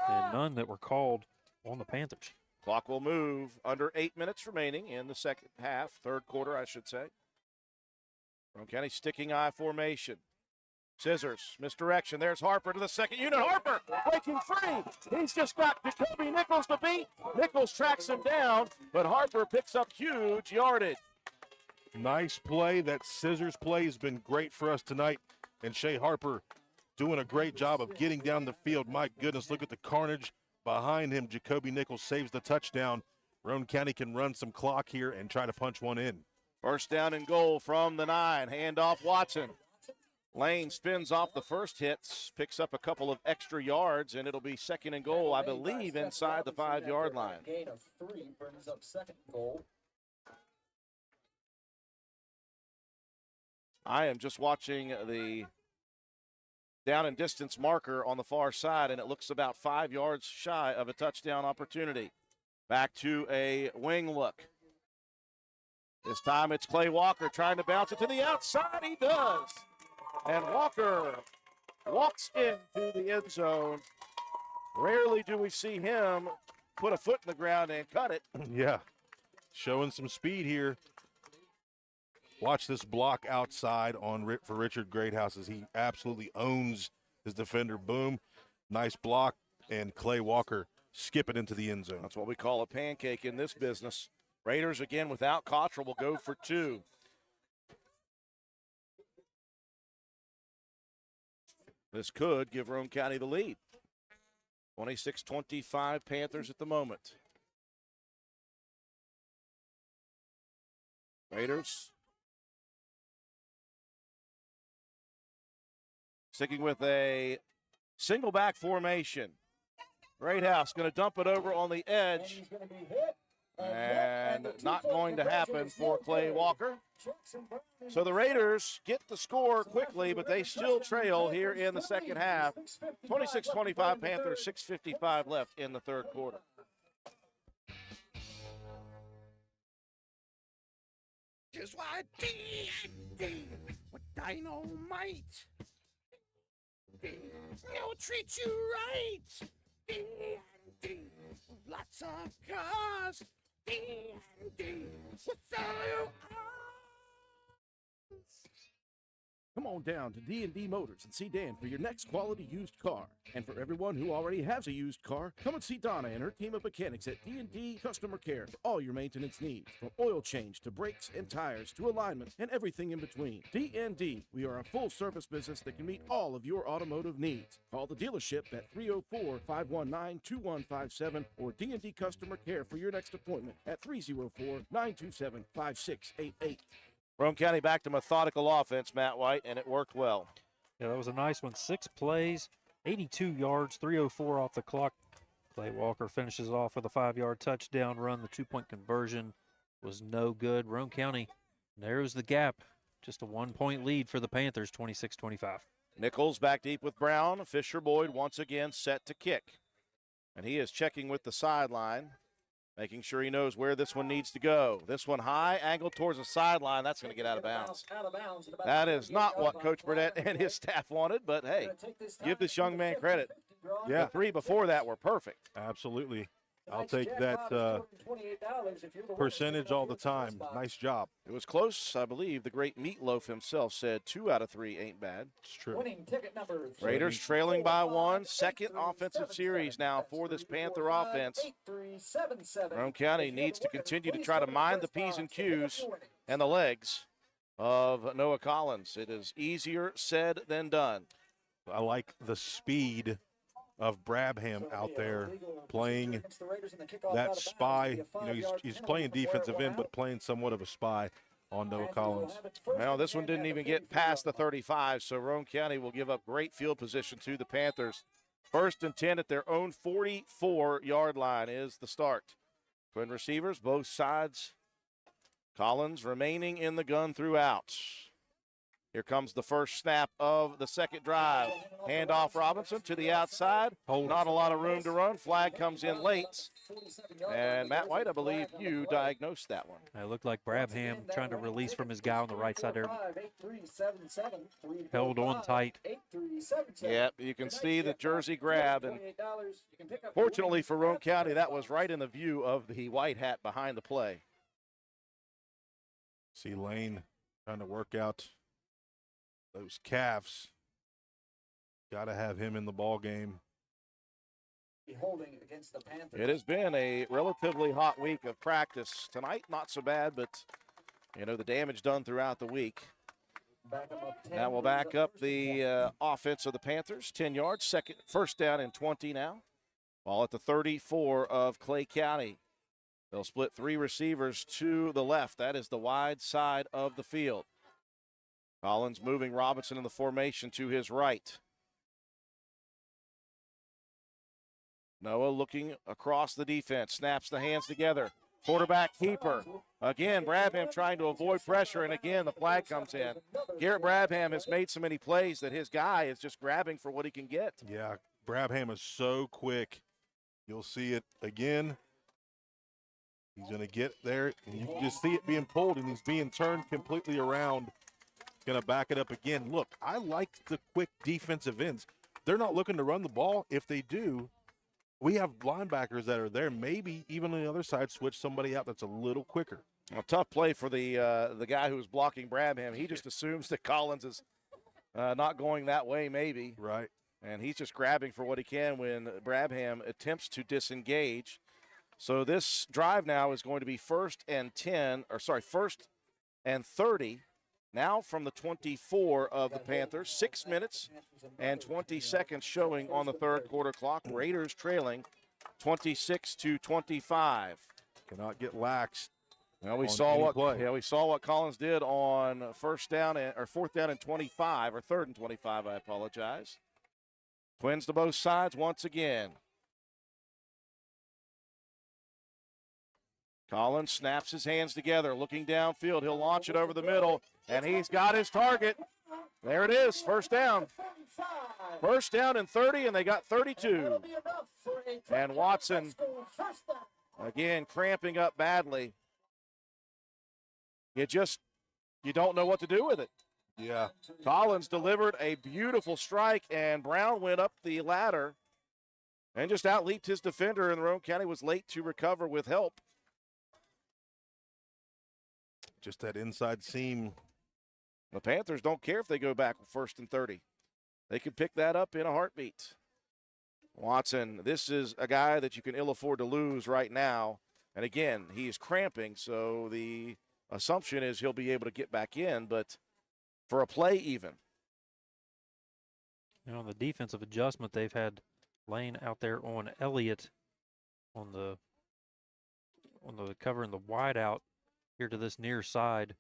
and none that were called on the Panthers. Clock will move. Under 8 minutes remaining in the second half, third quarter, I should say. Roane County sticking I formation. Scissors, misdirection. There's Harper to the second unit. Harper breaking free. He's just got Jacoby Nichols to beat. Nichols tracks him down, but Harper picks up huge yardage. Nice play. That scissors play has been great for us tonight. And Shea Harper doing a great job of getting down the field. My goodness, look at the carnage behind him. Jacoby Nichols saves the touchdown. Roane County can run some clock here and try to punch one in. First down and goal from the 9. Handoff Watson. Lane spins off the first hits, picks up a couple of extra yards, and it'll be 2nd and goal, I believe, inside the 5-yard line. Gain of 3 brings up 2nd goal. I am just watching the down and distance marker on the far side, and it looks about 5 yards shy of a touchdown opportunity. Back to a wing look. This time it's Clay Walker trying to bounce it to the outside. He does. And Walker walks into the end zone. Rarely do we see him put a foot in the ground and cut it. Yeah, showing some speed here. Watch this block outside for Richard Greathouse as he absolutely owns his defender. Boom, nice block, and Clay Walker skipping into the end zone. That's what we call a pancake in this business. Raiders again without Cottrell will go for 2. This could give Roane County the lead. 26-25 Panthers at the moment. Raiders Sticking with a single back formation. Greathouse going to dump it over on the edge. And not going to happen for Clay Walker. So the Raiders get the score quickly, but they still trail here in the second half. 26-25 Panthers, 6:55 left in the third quarter. Just why D&D with dynamite. They'll treat you right. D&D, lots of cars. D&D, with all Come on down to D&D Motors and see Dan for your next quality used car. And for everyone who already has a used car, come and see Donna and her team of mechanics at D&D Customer Care for all your maintenance needs. From oil change to brakes and tires to alignment and everything in between. D&D, we are a full-service business that can meet all of your automotive needs. Call the dealership at 304-519-2157 or D&D Customer Care for your next appointment at 304-927-5688. Roane County back to methodical offense, Matt White, and it worked well. Yeah, that was a nice one. 6 plays, 82 yards, 3:04 off the clock. Clay Walker finishes off with a 5-yard touchdown run. The 2-point conversion was no good. Roane County narrows the gap. Just a 1-point lead for the Panthers, 26-25. Nichols back deep with Brown. Fisher Boyd once again set to kick. And he is checking with the sideline, making sure he knows where this one needs to go. This one high, angled towards the sideline. That's going to get out of bounds. That is not what Coach Burnett and his staff wanted, but hey, give this young man credit. Yeah. The 3 before that were perfect. Absolutely. I'll take that percentage all the time. Nice job. It was close. I believe the great Meatloaf himself said 2 out of 3 ain't bad. It's true. Winning ticket number Raiders trailing by 1. Second offensive series now for this Panther offense. Roane County needs to continue to try to mind the P's and Q's and the legs of Noah Collins. It is easier said than done. I like the speed of Brabham out there playing that spy. You know, he's playing defensive end, but playing somewhat of a spy on Noah Collins. Well, this one didn't even get past the 35, so Roane County will give up great field position to the Panthers. 1st and 10 at their own 44-yard line is the start. Twin receivers, both sides. Collins remaining in the gun throughout. Here comes the first snap of the second drive. Handoff Robinson to the outside. Not a lot of room to run. Flag comes in late. And Matt White, I believe you diagnosed that one. It looked like Brabham trying to release from his guy on the right side there. Held on tight. Yep, you can see the jersey grab. And fortunately for Roane County, that was right in the view of the white hat behind the play. See Lane trying to work out those calves. Got to have him in the ball game. It has been a relatively hot week of practice. Tonight, not so bad, but, you know, the damage done throughout the week. Now we'll back up the offense of the Panthers. 10 yards, first down and 20 now. Ball at the 34 of Clay County. They'll split 3 receivers to the left. That is the wide side of the field. Collins moving Robinson in the formation to his right. Noah looking across the defense, snaps the hands together. Quarterback keeper. Again, Brabham trying to avoid pressure, and again, the flag comes in. Garrett Brabham has made so many plays that his guy is just grabbing for what he can get. Yeah, Brabham is so quick. You'll see it again. He's going to get there, and you can just see it being pulled, and he's being turned completely around. Going to back it up again. Look, I like the quick defensive ends. They're not looking to run the ball. If they do, we have linebackers that are there. Maybe even on the other side, switch somebody out that's a little quicker. A tough play for the guy who was blocking Brabham. He just assumes that Collins is not going that way, maybe. Right. And he's just grabbing for what he can when Brabham attempts to disengage. So this drive now is going to be first and 30. Now from the 24 of the Panthers, 6 minutes and 20 seconds showing on the third quarter clock. Raiders trailing 26-25. Cannot get lax. Well, we on saw any what play. we saw what Collins did on fourth down and 25, or third and 25. I apologize. Twins to both sides once again. Collins snaps his hands together, looking downfield. He'll launch it over the middle, and he's got his target. There it is, first down. First down and 30, and they got 32. And Watson, again, cramping up badly. You don't know what to do with it. Yeah. Collins delivered a beautiful strike, and Brown went up the ladder and just outleaped his defender, and Roane County was late to recover with help. Just that inside seam. The Panthers don't care if they go back first and 30. They can pick that up in a heartbeat. Watson, this is a guy that you can ill afford to lose right now. And again, he's cramping, so the assumption is he'll be able to get back in, but for a play even. The defensive adjustment, they've had Lane out there on Elliott on the covering the wide out here to this near side.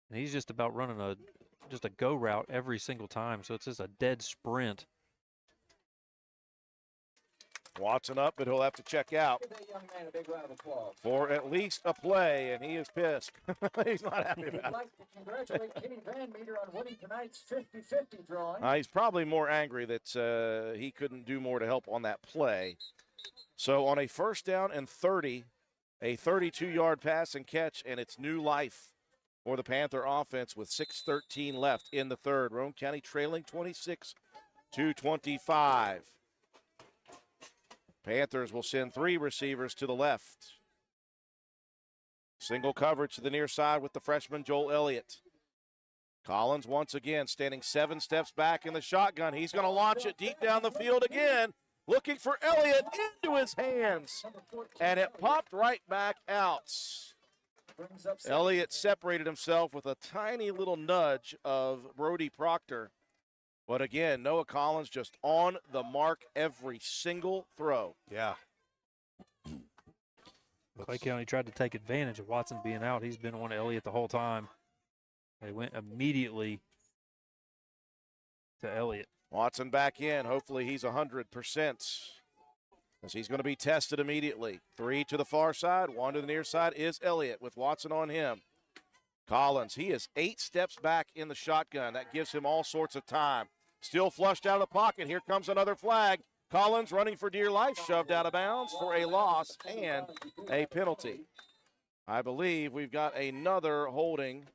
And he's just about running a go route every single time. So it's just a dead sprint. Watson up, but he'll have to check out for at least a play, and he is pissed. He's not happy about it. I'd like to congratulate Kenny Van Meter on winning tonight's 50-50 drawing. He's probably more angry that he couldn't do more to help on that play. So on a first down and 30, a 32-yard pass and catch, and it's new life for the Panther offense with 6:13 left in the third. Roane County trailing 26-25. Panthers will send three receivers to the left. Single coverage to the near side with the freshman Joel Elliott. Collins once again standing 7 steps back in the shotgun. He's going to launch it deep down the field again, looking for Elliott into his hands, and it popped right back out. Elliott separated himself with a tiny little nudge of Brody Proctor. But again, Noah Collins just on the mark every single throw. Yeah. Clay County tried to take advantage of Watson being out. He's been on Elliott the whole time. They went immediately to Elliott. Watson back in. Hopefully he's 100%. As he's going to be tested immediately. 3 to the far side, 1 to the near side is Elliott with Watson on him. Collins, he is 8 steps back in the shotgun. That gives him all sorts of time. Still flushed out of the pocket. Here comes another flag. Collins running for dear life, shoved out of bounds for a loss and a penalty. I believe we've got another holding.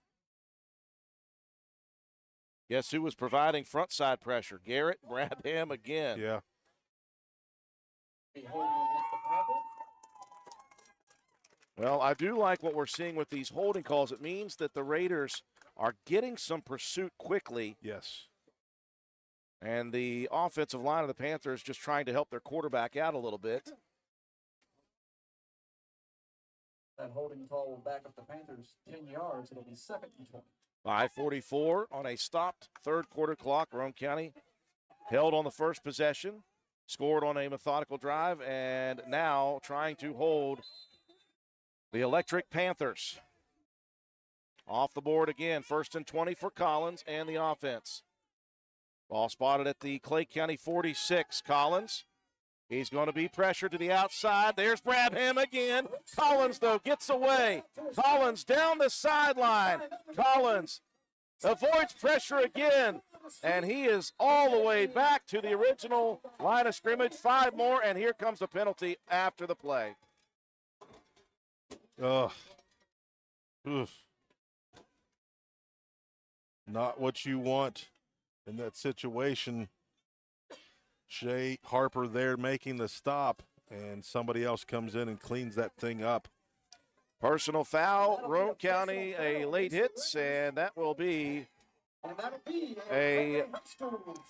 Guess who was providing front side pressure? Garrett Brabham again. Yeah. Well, I do like what we're seeing with these holding calls. It means that the Raiders are getting some pursuit quickly. Yes. And the offensive line of the Panthers just trying to help their quarterback out a little bit. That holding call will back up the Panthers 10 yards. It'll be 2nd and 20. 5:44 on a stopped third quarter clock. Roane County held on the first possession, scored on a methodical drive, and now trying to hold the Electric Panthers. Off the board again, 1st and 20 for Collins and the offense. Ball spotted at the Clay County 46. Collins, he's going to be pressured to the outside. There's Brabham again. Collins, though, gets away. Collins down the sideline. Collins avoids pressure again, and he is all the way back to the original line of scrimmage. 5 more, and here comes the penalty after the play. Ugh. Oof. Not what you want in that situation. Shea Harper there making the stop, and somebody else comes in and cleans that thing up. Personal foul, Roane County, a late hit, and that will be a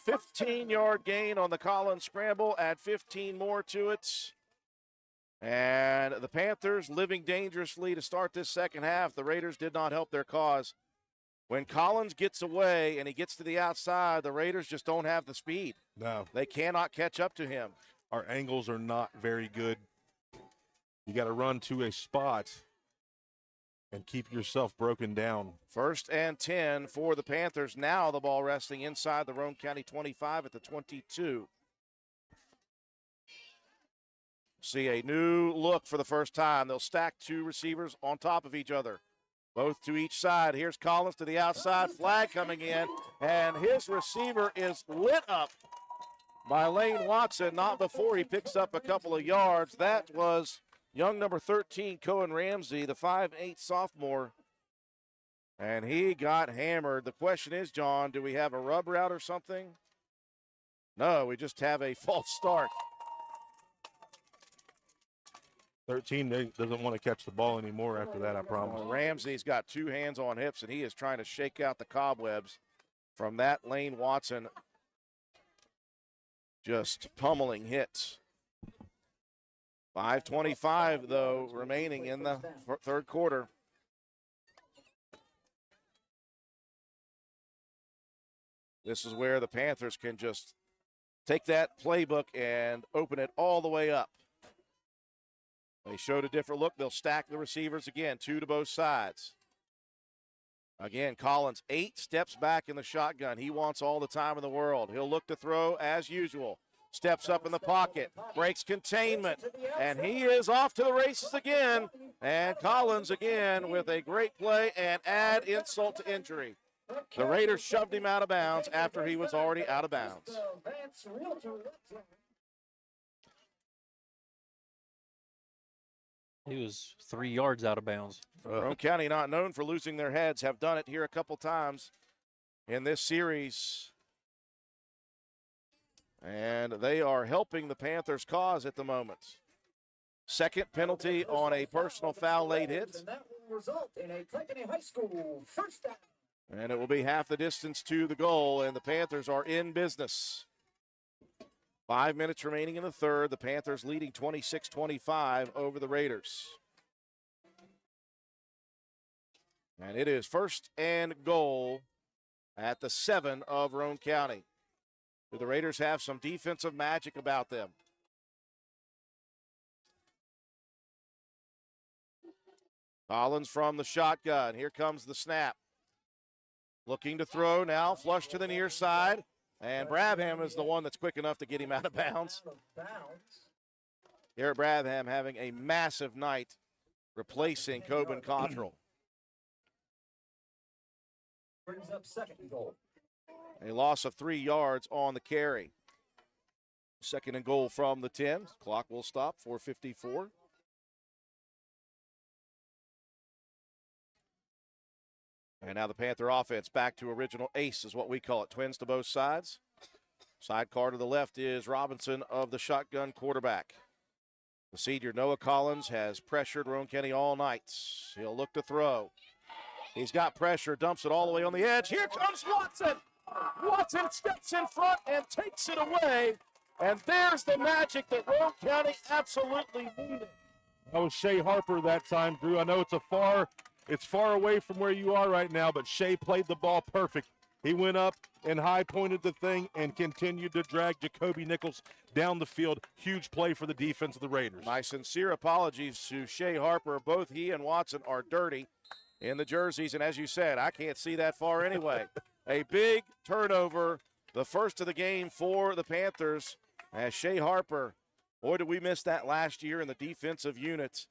15-yard gain on the Collins scramble. Add 15 more to it. And the Panthers living dangerously to start this second half. The Raiders did not help their cause. When Collins gets away and he gets to the outside, the Raiders just don't have the speed. No. They cannot catch up to him. Our angles are not very good. You got to run to a spot and keep yourself broken down. 1st and 10 for the Panthers. Now the ball resting inside the Roane County 25 at the 22. See a new look for the first time. They'll stack 2 receivers on top of each other, both to each side. Here's Collins to the outside, flag coming in, and his receiver is lit up by Lane Watson, not before he picks up a couple of yards. That was young number 13, Cohen Ramsey, the 5'8" sophomore, and he got hammered. The question is, John, do we have a rub route or something? No, we just have a false start. 13 doesn't want to catch the ball anymore after that, I promise. Ramsey's got 2 hands on hips, and he is trying to shake out the cobwebs from that Lane Watson just pummeling hits. 5:25, though, remaining in the third quarter. This is where the Panthers can just take that playbook and open it all the way up. They showed a different look. They'll stack the receivers again, 2 to both sides. Again, Collins 8 steps back in the shotgun. He wants all the time in the world. He'll look to throw as usual. Steps up in the pocket, breaks containment, and he is off to the races again. And Collins again with a great play and add insult to injury. The Raiders shoved him out of bounds after he was already out of bounds. He was 3 yards out of bounds. Roane County, not known for losing their heads, have done it here a couple times in this series. And they are helping the Panthers' cause at the moment. Second penalty on a personal foul late hit. And that will result in a Clay County High School first down. And it will be half the distance to the goal, and the Panthers are in business. 5 minutes remaining in the third. The Panthers leading 26-25 over the Raiders. And it is 1st and goal at the 7 of Roane County. Do the Raiders have some defensive magic about them? Collins from the shotgun. Here comes the snap. Looking to throw now, flush to the near side. And Brabham is the one that's quick enough to get him out of bounds. Garrett Brabham having a massive night replacing Coben Cottrell. Brings up 2nd and goal. A loss of 3 yards on the carry. 2nd and goal from the 10. Clock will stop, 4:54. And now the Panther offense back to original ace is what we call it. Twins to both sides. Sidecar to the left is Robinson of the shotgun quarterback. The senior Noah Collins has pressured Roane County all night. He'll look to throw. He's got pressure, dumps it all the way on the edge. Here comes Watson. Watson steps in front and takes it away. And there's the magic that Roane County absolutely needed. That was Shea Harper that time, Drew. I know it's far away from where you are right now, but Shea played the ball perfect. He went up and high-pointed the thing and continued to drag Jacoby Nichols down the field. Huge play for the defense of the Raiders. My sincere apologies to Shea Harper. Both he and Watson are dirty in the jerseys, and as you said, I can't see that far anyway. A big turnover, the first of the game for the Panthers, as Shea Harper, boy, did we miss that last year in the defensive unit.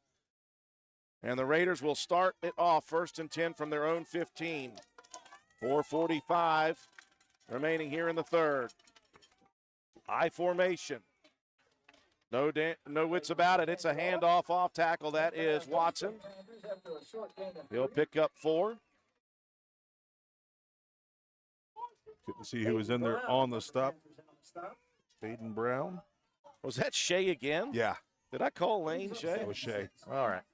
And the Raiders will start it off 1st and 10 from their own 15. 4:45 remaining here in the third. I formation. No wits about it. It's a handoff off tackle. That is Watson. He'll pick up 4. Couldn't see who was in there on the stop. Baden Brown. Was that Shea again? Yeah. Did I call Lane Shea? That was Shea. All right.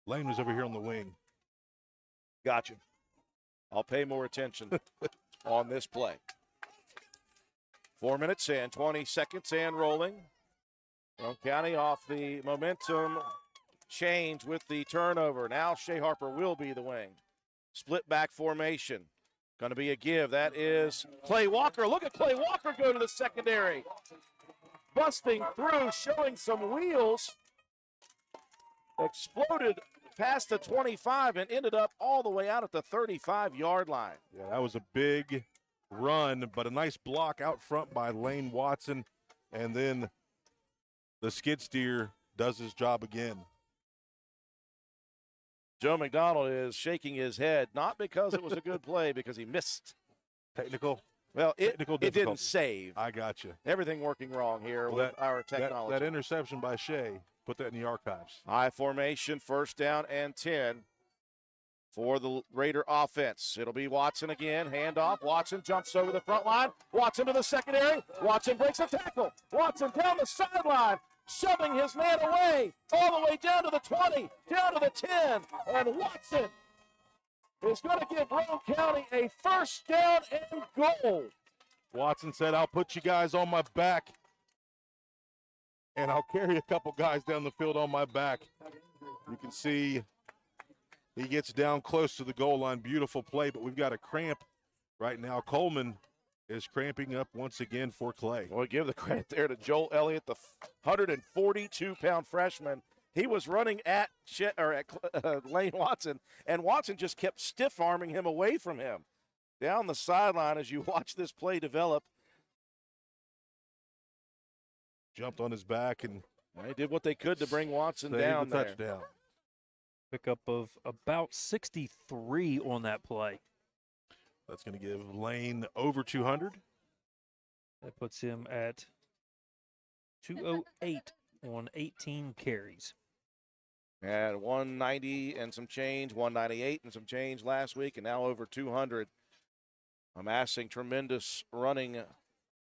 Lane was over here on the wing. Gotcha. I'll pay more attention on this play. 4 minutes in, 20 seconds and rolling. Roane County off the momentum change with the turnover. Now Shea Harper will be the wing. Split back formation. Going to be a give. That is Clay Walker. Look at Clay Walker go to the secondary. Busting through, showing some wheels. Exploded past the 25 and ended up all the way out at the 35-yard line. Yeah, that was a big run, but a nice block out front by Lane Watson. And then the skid steer does his job again. Joe McDonald is shaking his head, not because it was a good play, because he missed. Technical? Well, it difficulty. didn't save. I got you. Everything working wrong here with our technology. That interception by Shea, put that in the archives. High formation, first down and 10 for the Raider offense. It'll be Watson again, handoff. Watson jumps over the front line. Watson to the secondary. Watson breaks a tackle. Watson down the sideline, shoving his man away, all the way down to the 20, down to the 10. And Watson is going to give Roane County a first down and goal. Watson said, I'll put you guys on my back, and I'll carry a couple guys down the field on my back. You can see he gets down close to the goal line. Beautiful play, but we've got a cramp right now. Coleman is cramping up once again for Clay. Well, give the credit there to Joel Elliott, the 142-pound freshman. He was running at Lane Watson, and Watson just kept stiff-arming him away from him. Down the sideline as you watch this play develop. Jumped on his back, and they did what they could to bring Watson down the there. touchdown. Pickup of about 63 on that play. That's going to give Lane over 200. That puts him at 208 on 18 carries. Had 190 and some change, 198 and some change last week, and now over 200. Amassing tremendous running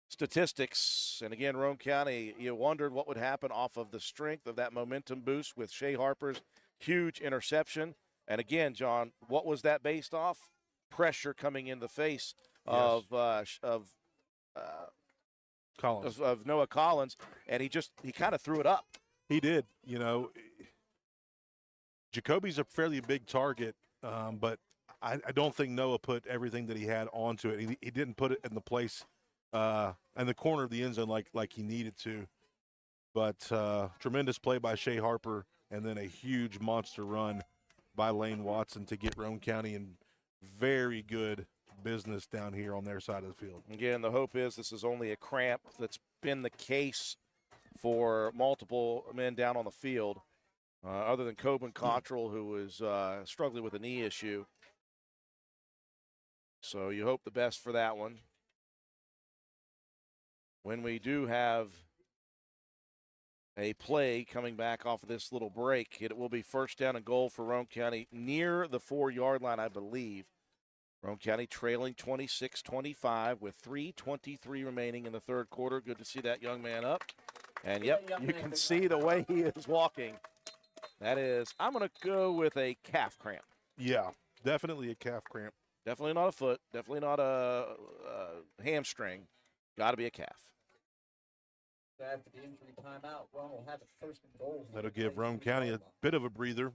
statistics. And again, Roane County, you wondered what would happen off of the strength of that momentum boost with Shea Harper's huge interception. And again, John, what was that based off? Pressure coming in the face of Collins. of Noah Collins, and he kind of threw it up. He did. You know, Jacoby's a fairly big target, but I don't think Noah put everything that he had onto it. He didn't put it in the place in the corner of the end zone like he needed to. But tremendous play by Shea Harper, and then a huge monster run by Lane Watson to get Roane County in very good business down here on their side of the field. Again, the hope is this is only a cramp. That's been the case for multiple men down on the field, other than Coben Cottrell, who was struggling with a knee issue. So you hope the best for that one. When we do have a play coming back off of this little break, it will be first down and goal for Roane County near the 4-yard line, I believe. Roane County trailing 26-25 with 3:23 remaining in the third quarter. Good to see that young man up. And, yep, you can see the way he is walking. That is, I'm going to go with a calf cramp. Yeah, definitely a calf cramp. Definitely not a foot. Definitely not a hamstring. Got to be a calf. After the injury timeout, Roane will have it first and goal. That'll give Roane County a bit of a breather.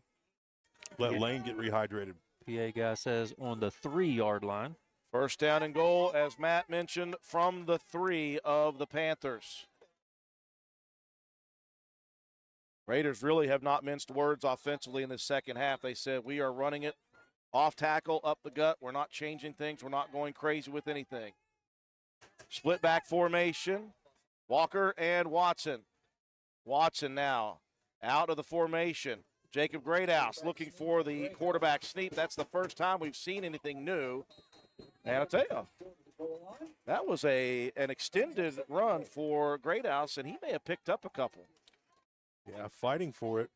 Let Lane get rehydrated. PA guy says on the 3-yard line. First down and goal, as Matt mentioned, from the 3 of the Panthers. Raiders really have not minced words offensively in the second half. They said, we are running it off tackle, up the gut. We're not changing things. We're not going crazy with anything. Split back formation. Walker and Watson. Watson now out of the formation. Jacob Greathouse looking for the quarterback sneak. That's the first time we've seen anything new. And I'll tell you, that was an extended run for Greathouse, and he may have picked up a couple. Yeah, fighting for it.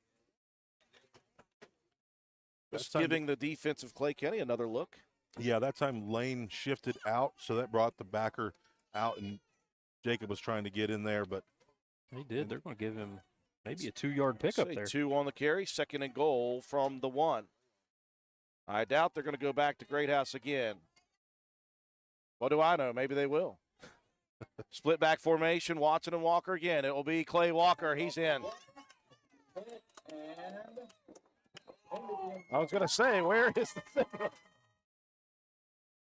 Just giving the defensive Clay Kenny another look. Yeah, that time Lane shifted out, so that brought the backer out, and Jacob was trying to get in there, but he did. They're going to give him maybe a 2-yard pickup there. 2 on the carry, second and goal from the 1. I doubt they're going to go back to Greathouse again. What do I know? Maybe they will. Split back formation, Watson and Walker again. It will be Clay Walker. He's in. I was going to say, where is the thing?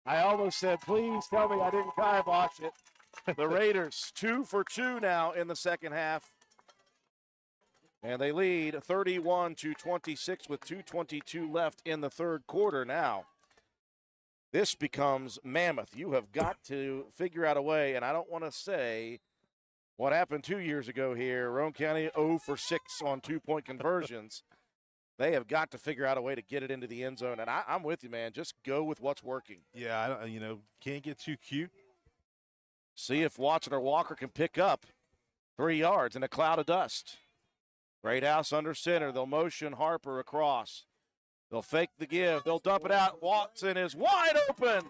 I almost said, please tell me I didn't kibosh it. The Raiders 2 for 2 now in the second half. And they lead 31-26 with 2:22 left in the third quarter now. This becomes mammoth. You have got to figure out a way, and I don't want to say what happened 2 years ago here. Roane County 0 for 6 on two-point conversions. They have got to figure out a way to get it into the end zone, and I'm with you, man. Just go with what's working. Yeah, can't get too cute. See if Watson or Walker can pick up 3 yards in a cloud of dust. Great House under center. They'll motion Harper across. They'll fake the give. They'll dump it out. Watson is wide open.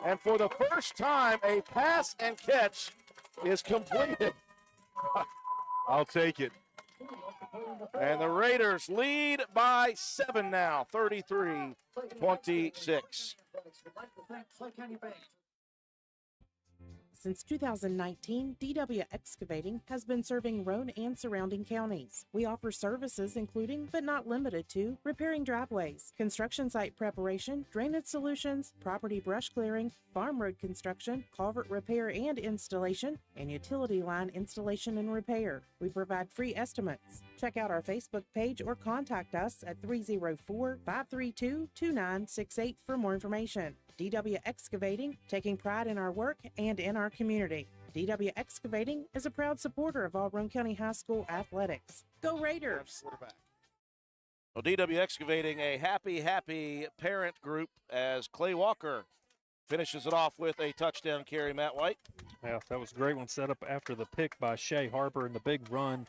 And for the first time, a pass and catch is completed. I'll take it. And the Raiders lead by 7 now, 33-26. Since 2019, DW Excavating has been serving Roane and surrounding counties. We offer services including, but not limited to, repairing driveways, construction site preparation, drainage solutions, property brush clearing, farm road construction, culvert repair and installation, and utility line installation and repair. We provide free estimates. Check out our Facebook page or contact us at 304-532-2968 for more information. DW Excavating, taking pride in our work and in our community. DW Excavating is a proud supporter of all Roane County High School athletics. Go Raiders! Well, DW Excavating, a happy parent group as Clay Walker finishes it off with a touchdown carry, Matt White. Yeah, that was a great one set up after the pick by Shea Harper and the big run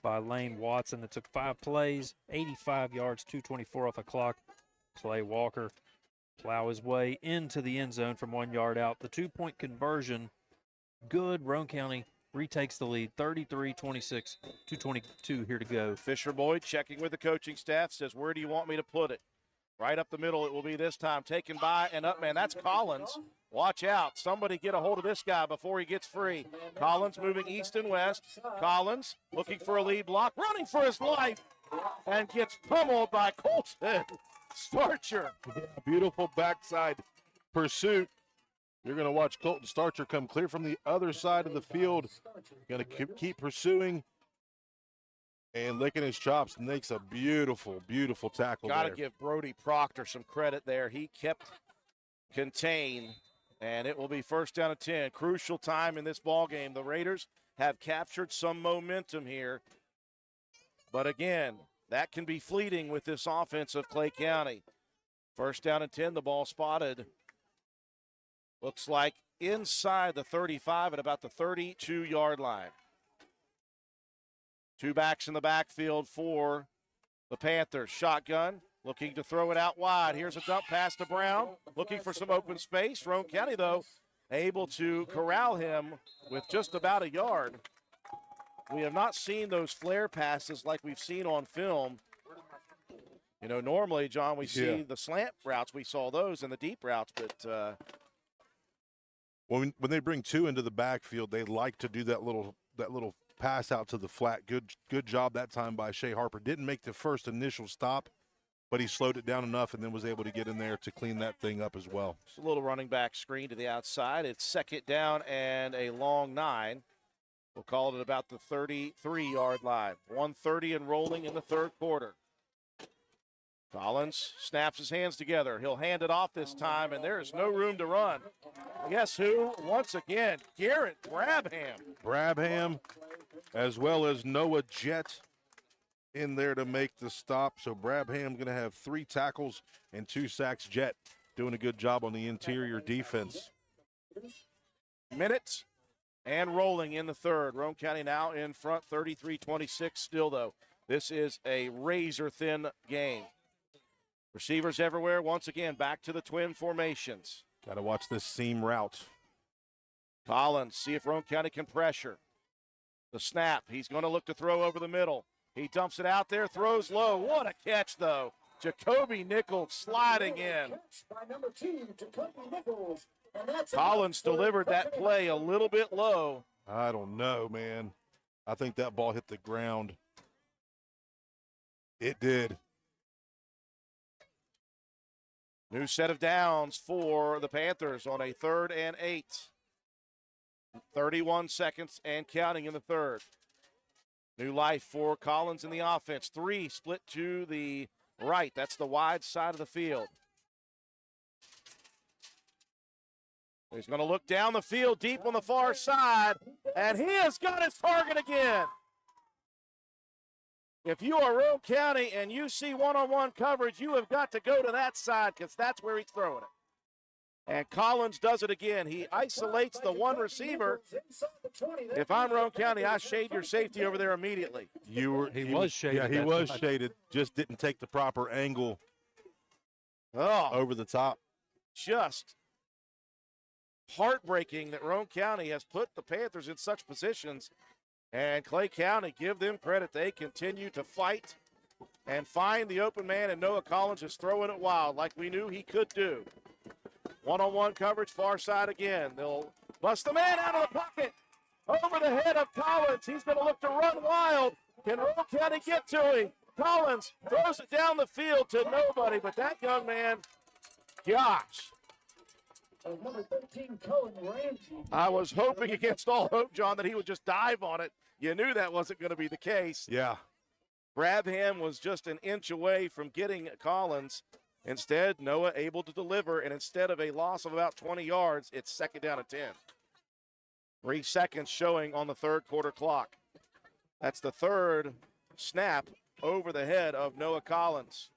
by Lane Watson. It took 5 plays, 85 yards, 2:24 off the clock. Clay Walker plow his way into the end zone from 1 yard out. The 2-point conversion, good. Roane County retakes the lead, 33-26, 2:22 here to go. Fisher Boyd checking with the coaching staff, says, where do you want me to put it? Right up the middle it will be this time. Taken by and up, man, that's Collins. Watch out. Somebody get a hold of this guy before he gets free. Collins moving east and west. Collins looking for a lead block, running for his life, and gets pummeled by Colton Starcher. Yeah, beautiful backside pursuit. You're going to watch Colton Starcher come clear from the other side of the field. Going to keep pursuing and licking his chops. Makes a beautiful tackle. Got to give Brody Proctor some credit there. He kept contained, and it will be first down and 10. Crucial time in this ball game. The Raiders have captured some momentum here, but again, that can be fleeting with this offense of Clay County. First down and 10, the ball spotted. Looks like inside the 35 at about the 32-yard line. 2 backs in the backfield for the Panthers. Shotgun, looking to throw it out wide. Here's a dump pass to Brown, looking for some open space. Roane County, though, able to corral him with just about a yard. We have not seen those flare passes like we've seen on film. You know, normally, John, we see the slant routes. We saw those in the deep routes, but when they bring 2 into the backfield, they like to do that little pass out to the flat. Good job that time by Shea Harper. Didn't make the first initial stop, but he slowed it down enough and then was able to get in there to clean that thing up as well. Just a little running back screen to the outside. It's second down and a long 9. We'll call it about the 33-yard line. 1:30 and rolling in the third quarter. Collins snaps his hands together. He'll hand it off this time, and there is no room to run. Guess who? Once again, Garrett Brabham. Brabham, as well as Noah Jett in there to make the stop. So Brabham going to have 3 tackles and 2 sacks. Jett doing a good job on the interior defense. Minutes and rolling in the third. Roane County now in front, 33-26 still, though. This is a razor-thin game. Receivers everywhere. Once again, back to the twin formations. Got to watch this seam route. Collins, see if Roane County can pressure. The snap. He's going to look to throw over the middle. He dumps it out there, throws low. What a catch, though. Jacoby Nichols sliding in. Collins delivered that play a little bit low. I don't know, man. I think that ball hit the ground. It did. New set of downs for the Panthers on a 3rd and 8. 31 seconds and counting in the third. New life for Collins in the offense. 3 split to the right. That's the wide side of the field. He's going to look down the field deep on the far side, and he has got his target again. If you are Roane County and you see one-on-one coverage, you have got to go to that side because that's where he's throwing it. And Collins does it again. He isolates the one receiver. If I'm Roane County, I shade your safety over there immediately. He was shaded. Yeah, he was shaded. Just didn't take the proper angle over the top. Just heartbreaking that Roane County has put the Panthers in such positions. And Clay County, give them credit. They continue to fight and find the open man, and Noah Collins is throwing it wild like we knew he could do. One-on-one coverage, far side again. They'll bust the man out of the pocket. Over the head of Collins. He's going to look to run wild. Can Roane County get to him? Collins throws it down the field to nobody, but that young man, gosh. Number 13, Cohen Ramsey. I was hoping against all hope, John, that he would just dive on it. You knew that wasn't going to be the case. Yeah. Brabham was just an inch away from getting Collins. Instead, Noah able to deliver, and instead of a loss of about 20 yards, it's second down and 10. 3 seconds showing on the third quarter clock. That's the third snap over the head of Noah Collins.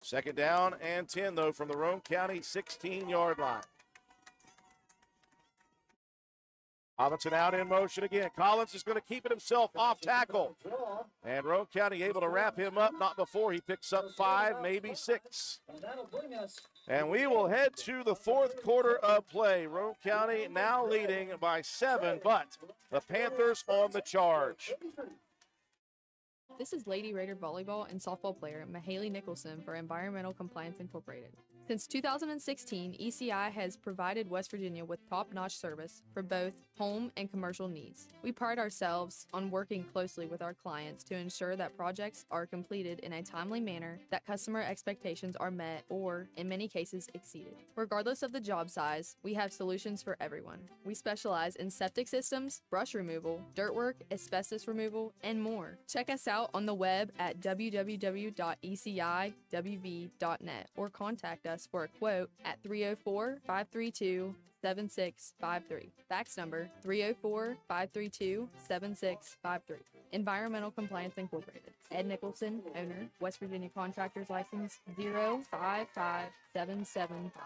Second down and 10, though, from the Roane County 16-yard line. Robinson out in motion again. Collins is going to keep it himself off tackle. And Roane County able to wrap him up, not before he picks up 5, maybe 6. And we will head to the fourth quarter of play. Roane County now leading by 7, but the Panthers on the charge. This is Lady Raider volleyball and softball player Mahaley Nicholson for Environmental Compliance Incorporated. Since 2016, ECI has provided West Virginia with top-notch service for both home and commercial needs. We pride ourselves on working closely with our clients to ensure that projects are completed in a timely manner, that customer expectations are met or, in many cases, exceeded. Regardless of the job size, we have solutions for everyone. We specialize in septic systems, brush removal, dirt work, asbestos removal, and more. Check us out on the web at www.eciwv.net or contact us for a quote at 304-532-7653. Fax number 304-532-7653. Environmental Compliance Incorporated. Ed Nicholson, owner, West Virginia Contractors License 055775.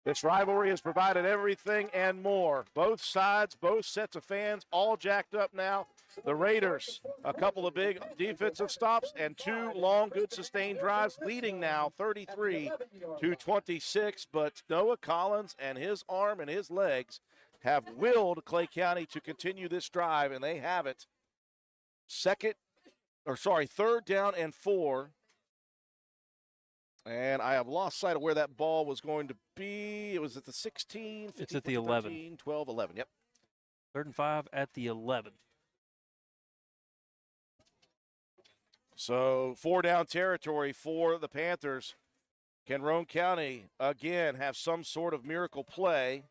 This rivalry has provided everything and more. Both sides, both sets of fans, all jacked up now. The Raiders, a couple of big defensive stops and 2 long, good sustained drives, leading now 33-26. But Noah Collins and his arm and his legs have willed Clay County to continue this drive, and they have it. Third down and 4. And I have lost sight of where that ball was going to be. It was at the 16. It's at the 11. 13, 12, 11. Yep. 3rd and 5 at the 11. So 4-down territory for the Panthers. Can Roane County again have some sort of miracle play?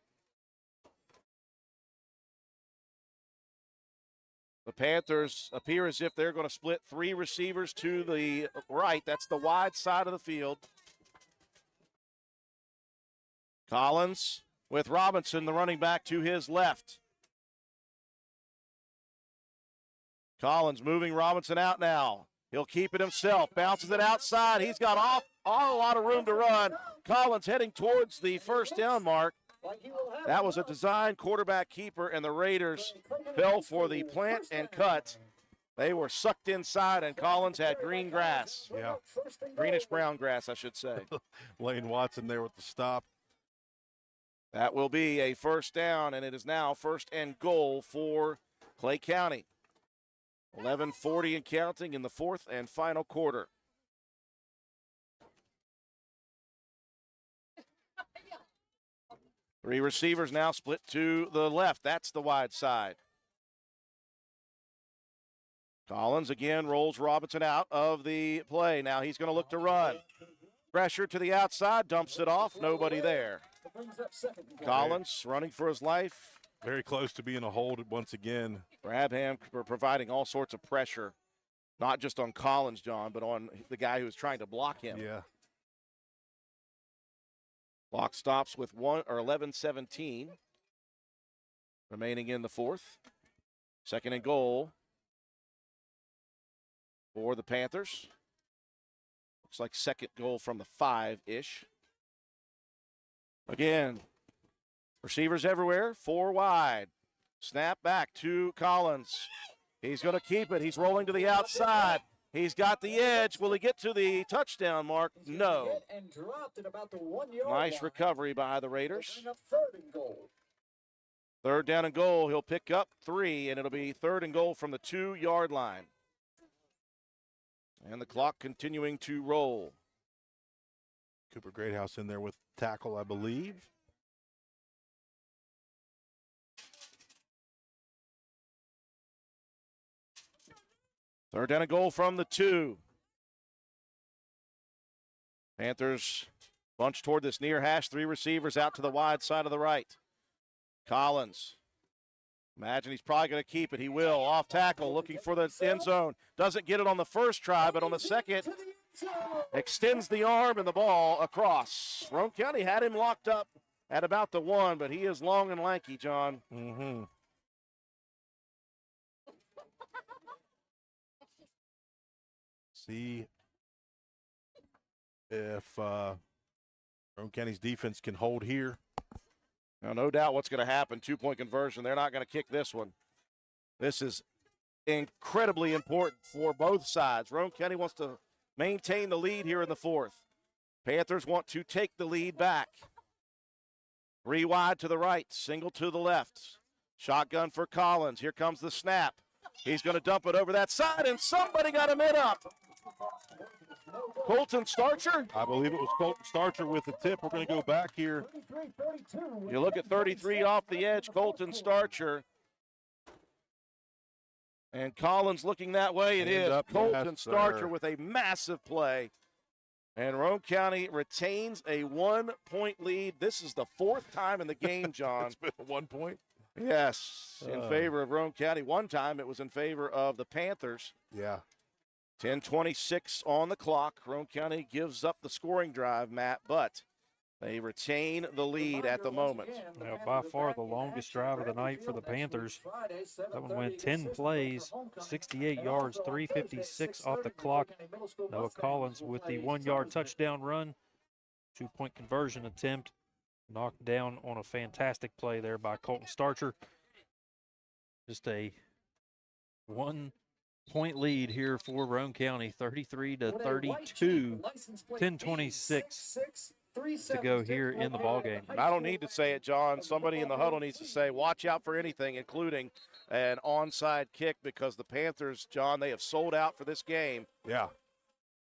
The Panthers appear as if they're going to split 3 receivers to the right. That's the wide side of the field. Collins with Robinson, the running back, to his left. Collins moving Robinson out now. He'll keep it himself. Bounces it outside. He's got a lot of room to run. Collins heading towards the first down mark. That was a design quarterback keeper, and the Raiders fell for the plant and cut. They were sucked inside, and Collins had green grass. Yeah. Greenish-brown grass, I should say. Lane Watson there with the stop. That will be a first down, and it is now 1st and goal for Clay County. 11:40 and counting in the 4th and final quarter. Three receivers now split to the left. That's the wide side. Collins again rolls Robinson out of the play. Now he's going to look to run. Pressure to the outside, dumps it off. Nobody there. Collins running for his life. Very close to being a hold once again. Brabham providing all sorts of pressure, not just on Collins, John, but on the guy who was trying to block him. Yeah. Clock stops with 11:17 remaining in the fourth. Second and goal for the Panthers. Looks like second goal from the 5-ish. Again, receivers everywhere, 4 wide. Snap back to Collins. He's going to keep it. He's rolling to the outside. He's got the edge. Will he get to the touchdown mark? No. Nice recovery by the Raiders. Third down and goal. He'll pick up 3, and it'll be third and goal from the 2-yard line. And the clock continuing to roll. Cooper Greathouse in there with tackle, I believe. Third down and goal from the 2. Panthers bunch toward this near hash. 3 receivers out to the wide side of the right. Collins. Imagine he's probably going to keep it. He will. Off tackle, looking for the end zone. Doesn't get it on the first try, but on the second, extends the arm and the ball across. Roane County had him locked up at about the 1, but he is long and lanky, John. Mm-hmm. See if Roane County's defense can hold here. Now, no doubt what's going to happen. 2-point conversion. They're not going to kick this one. This is incredibly important for both sides. Roane County wants to maintain the lead here in the fourth. Panthers want to take the lead back. 3 wide to the right, single to the left. Shotgun for Collins. Here comes the snap. He's going to dump it over that side, and somebody got him in up. Colton Starcher? I believe it was Colton Starcher with the tip. We're going to go back here. You look at 33 off the edge, Colton Starcher. And Collins looking that way. It is Colton Starcher with a massive play. And Roane County retains a 1-point lead. This is the 4th time in the game, John. It's been 1 point? Yes, in favor of Roane County. One time it was in favor of the Panthers. Yeah. 10:26 on the clock. Roane County gives up the scoring drive, Matt, but they retain the lead at the moment. Now, by far the longest drive of the night for the Panthers. That one went 10 plays, 68 yards, 3:56 off the clock. Noah Collins with the 1-yard touchdown run. 2-point conversion attempt. Knocked down on a fantastic play there by Colton Starcher. Just a 1-point lead here for Roane County, 33-32, 10:26 to go here in the ballgame. I don't need to say it, John. Somebody in the huddle needs to say, watch out for anything, including an onside kick, because the Panthers, John, they have sold out for this game. Yeah.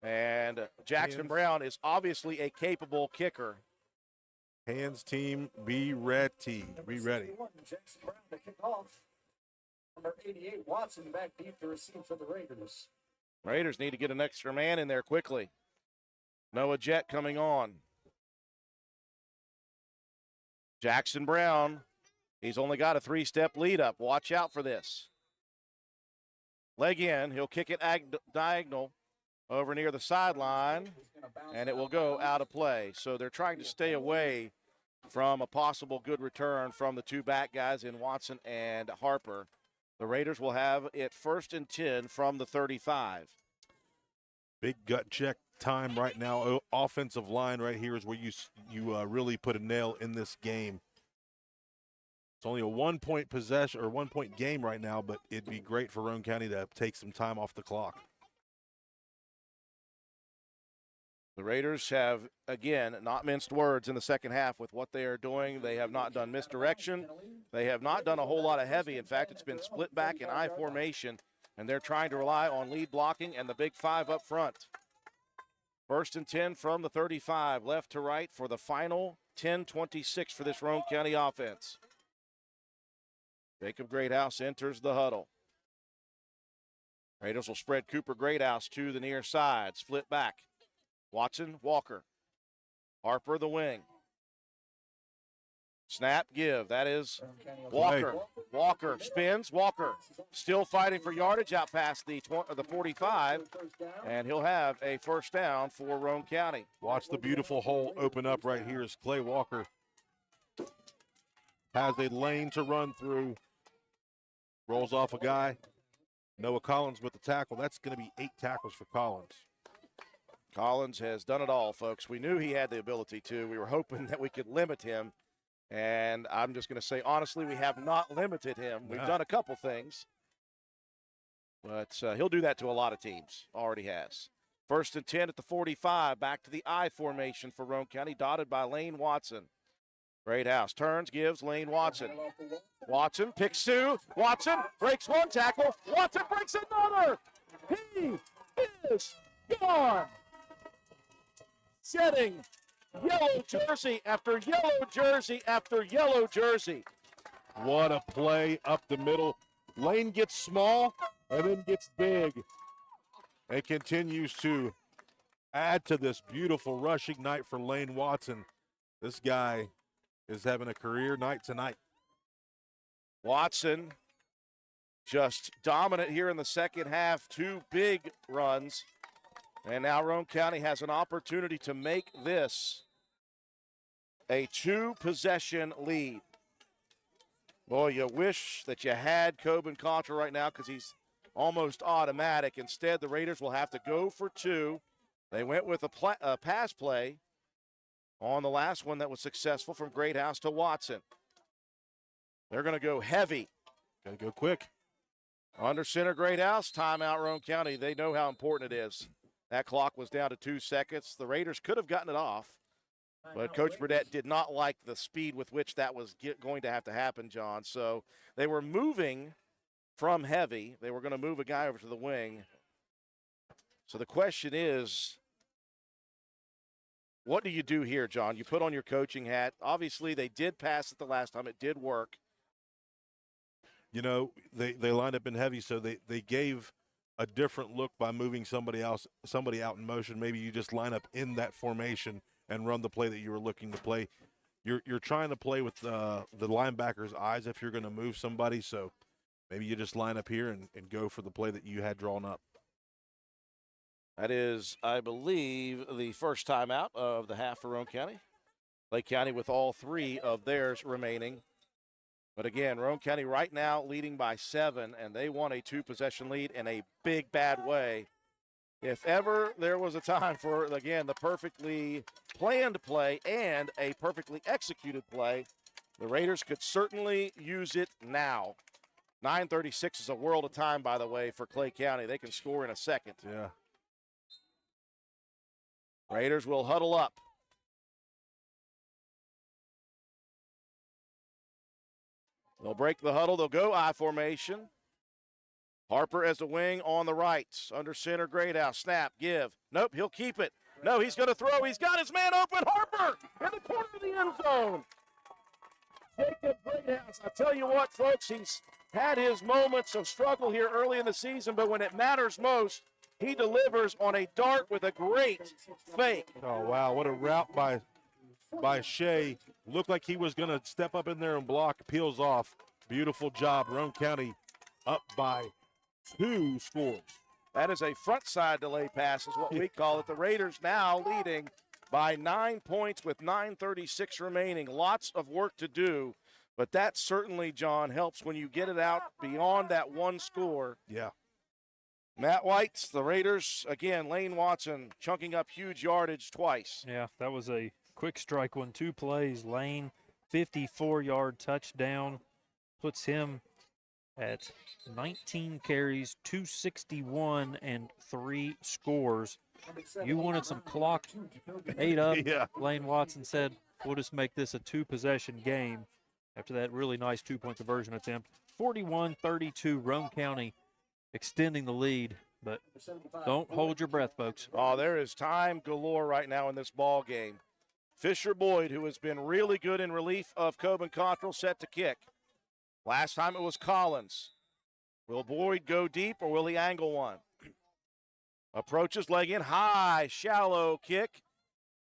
And Jackson Brown is obviously a capable kicker. Hands team, be ready. Be ready. Jackson Brown to kick off. Number 88, Watson back deep to receive for the Raiders. Raiders need to get an extra man in there quickly. Noah Jett coming on. Jackson Brown, he's only got a 3-step lead up. Watch out for this. Leg in, he'll kick it diagonal over near the sideline, and it will go out of play. So they're trying to stay away from a possible good return from the 2 back guys in Watson and Harper. The Raiders will have it 1st and 10 from the 35. Big gut check time right now. Offensive line right here is where you really put a nail in this game. It's only a 1-point possession or 1-point game right now, but it'd be great for Roane County to take some time off the clock. The Raiders have, again, not minced words in the second half with what they are doing. They have not done misdirection. They have not done a whole lot of heavy. In fact, it's been split back in I formation, and they're trying to rely on lead blocking and the big 5 up front. 1st and 10 from the 35, left to right for the final 10:26 for this Roane County offense. Jacob Greathouse enters the huddle. Raiders will spread Cooper Greathouse to the near side, split back. Watson, Walker. Harper, the wing. Snap, give. That is Walker. Walker spins. Walker still fighting for yardage out past the 45, and he'll have a first down for Roane County. Watch the beautiful hole open up right here as Clay Walker has a lane to run through. Rolls off a guy. Noah Collins with the tackle. That's going to be 8 tackles for Collins. Collins has done it all, folks. We knew he had the ability to. We were hoping that we could limit him. And I'm just going to say, honestly, we have not limited him. We've done a couple things. But he'll do that to a lot of teams. Already has. 1st and 10 at the 45. Back to the I formation for Roane County, dotted by Lane Watson. Greathouse turns, gives Lane Watson. Watson picks 2. Watson breaks 1 tackle. Watson breaks another. He is gone. Setting yellow jersey after yellow jersey after yellow jersey. What a play up the middle. Lane gets small and then gets big and continues to add to this beautiful rushing night for Lane Watson. This guy is having a career night tonight. Watson just dominant here in the second half. 2 big runs. And now Roane County has an opportunity to make this a 2-possession lead. Boy, you wish that you had Coben Contra right now because he's almost automatic. Instead, the Raiders will have to go for 2. They went with a pass play on the last one that was successful from Greathouse to Watson. They're going to go heavy. Got to go quick. Under center, Greathouse. Timeout, Roane County. They know how important it is. That clock was down to 2 seconds. The Raiders could have gotten it off, but Coach Burdett did not like the speed with which that was going to have to happen, John. So they were moving from heavy. They were going to move a guy over to the wing. So the question is, what do you do here, John? You put on your coaching hat. Obviously, they did pass it the last time. It did work. You know, they lined up in heavy, so they gave a different look by moving somebody out in motion. Maybe you just line up in that formation and run the play that you were looking to play. You're trying to play with the linebacker's eyes if you're going to move somebody, so maybe you just line up here and go for the play that you had drawn up. That is, I believe, the first timeout of the half for Roane County. Lake County with all 3 of theirs remaining. But again, Roane County right now leading by 7, and they want a 2-possession lead in a big, bad way. If ever there was a time for, again, the perfectly planned play and a perfectly executed play, the Raiders could certainly use it now. 9:36 is a world of time, by the way, for Clay County. They can score in a second. Yeah. Raiders will huddle up. They'll break the huddle. They'll go I formation. Harper as the wing on the right. Under center, Greathouse. Snap, give. Nope, he'll keep it. No, he's going to throw. He's got his man open. Harper in the corner of the end zone. Jacob Greathouse. I tell you what, folks, he's had his moments of struggle here early in the season, but when it matters most, he delivers on a dart with a great fake. Oh, wow, what a route by Shea. Looked like he was going to step up in there and block. Peels off. Beautiful job. Roane County up by 2 scores. That is a front side delay pass is what we call it. The Raiders now leading by 9 points with 9:36 remaining. Lots of work to do, but that certainly, John, helps when you get it out beyond that 1 score. Yeah. Matt White, the Raiders, again, Lane Watson chunking up huge yardage twice. Yeah, that was a quick strike 1, 2 plays. Lane, 54-yard touchdown, puts him at 19 carries, 261, and 3 scores. You wanted some clock ate up. Yeah. Lane Watson said, we'll just make this a 2-possession game after that really nice 2-point conversion attempt. 41-32, Roane County extending the lead, but don't hold your breath, folks. Oh, there is time galore right now in this ball game. Fisher Boyd, who has been really good in relief of Coben Cottrell, set to kick. Last time it was Collins. Will Boyd go deep or will he angle one? Approaches, leg in, high, shallow kick.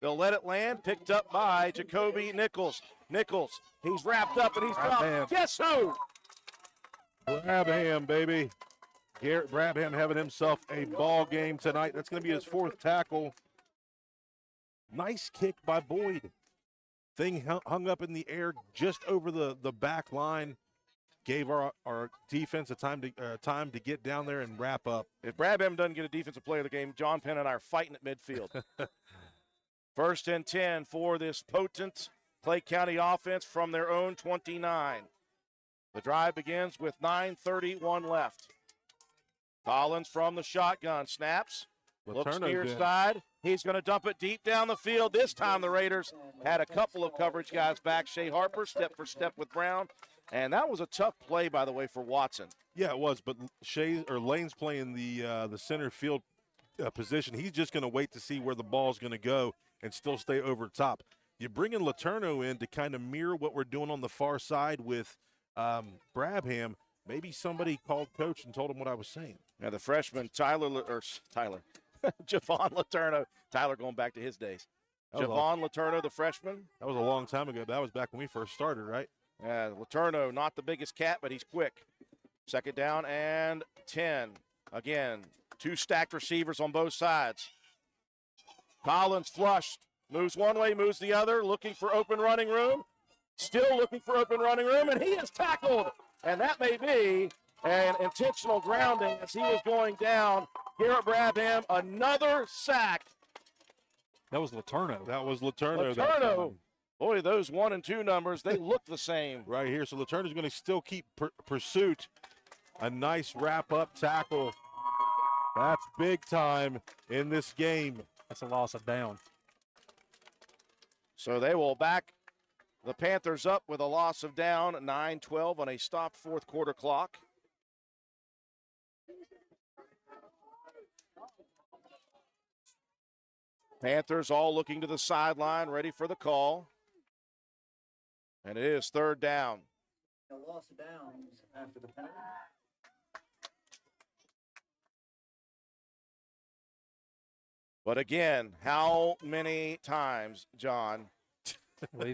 They'll let it land, picked up by Jacoby Nichols. Nichols, he's wrapped up and he's dropped. Brabham. Guess who? Brabham, baby. Garrett Brabham having himself a ball game tonight. That's going to be his 4th tackle. Nice kick by Boyd. Thing hung up in the air just over the back line. Gave our defense a time to get down there and wrap up. If Brabham doesn't get a defensive player of the game, John Penn and I are fighting at midfield. 1st and 10 for this potent Clay County offense from their own 29. The drive begins with 9:31 left. Collins from the shotgun, snaps, looks near side. He's going to dump it deep down the field. This time the Raiders had a couple of coverage guys back. Shea Harper step for step with Brown. And that was a tough play, by the way, for Watson. Yeah, it was, but Lane's playing the center field position. He's just going to wait to see where the ball's going to go and still stay over top. You bring in Letourneau in to kind of mirror what we're doing on the far side with Brabham. Maybe somebody called coach and told him what I was saying. Yeah, the freshman, Javon Letourneau. Tyler going back to his days. Javon Letourneau, the freshman. That was a long time ago. That was back when we first started, right? Yeah, Letourneau, not the biggest cat, but he's quick. 2nd down and 10. Again, 2 stacked receivers on both sides. Collins flushed. Moves one way, moves the other, looking for open running room. Still looking for open running room, and he is tackled. And that may be an intentional grounding as he was going down. Garrett Brabham, another sack. That was Letourneau. That was Letourneau. Letourneau. Boy, those 1 and 2 numbers, they look the same. Right here. So Letourneau's going to still keep pursuit. A nice wrap-up tackle. That's big time in this game. That's a loss of down. So they will back the Panthers up with a loss of down, 9-12 on a stopped 4th quarter clock. Panthers all looking to the sideline, ready for the call. And it is 3rd down. A loss of downs after the penalty. But again, how many times, John,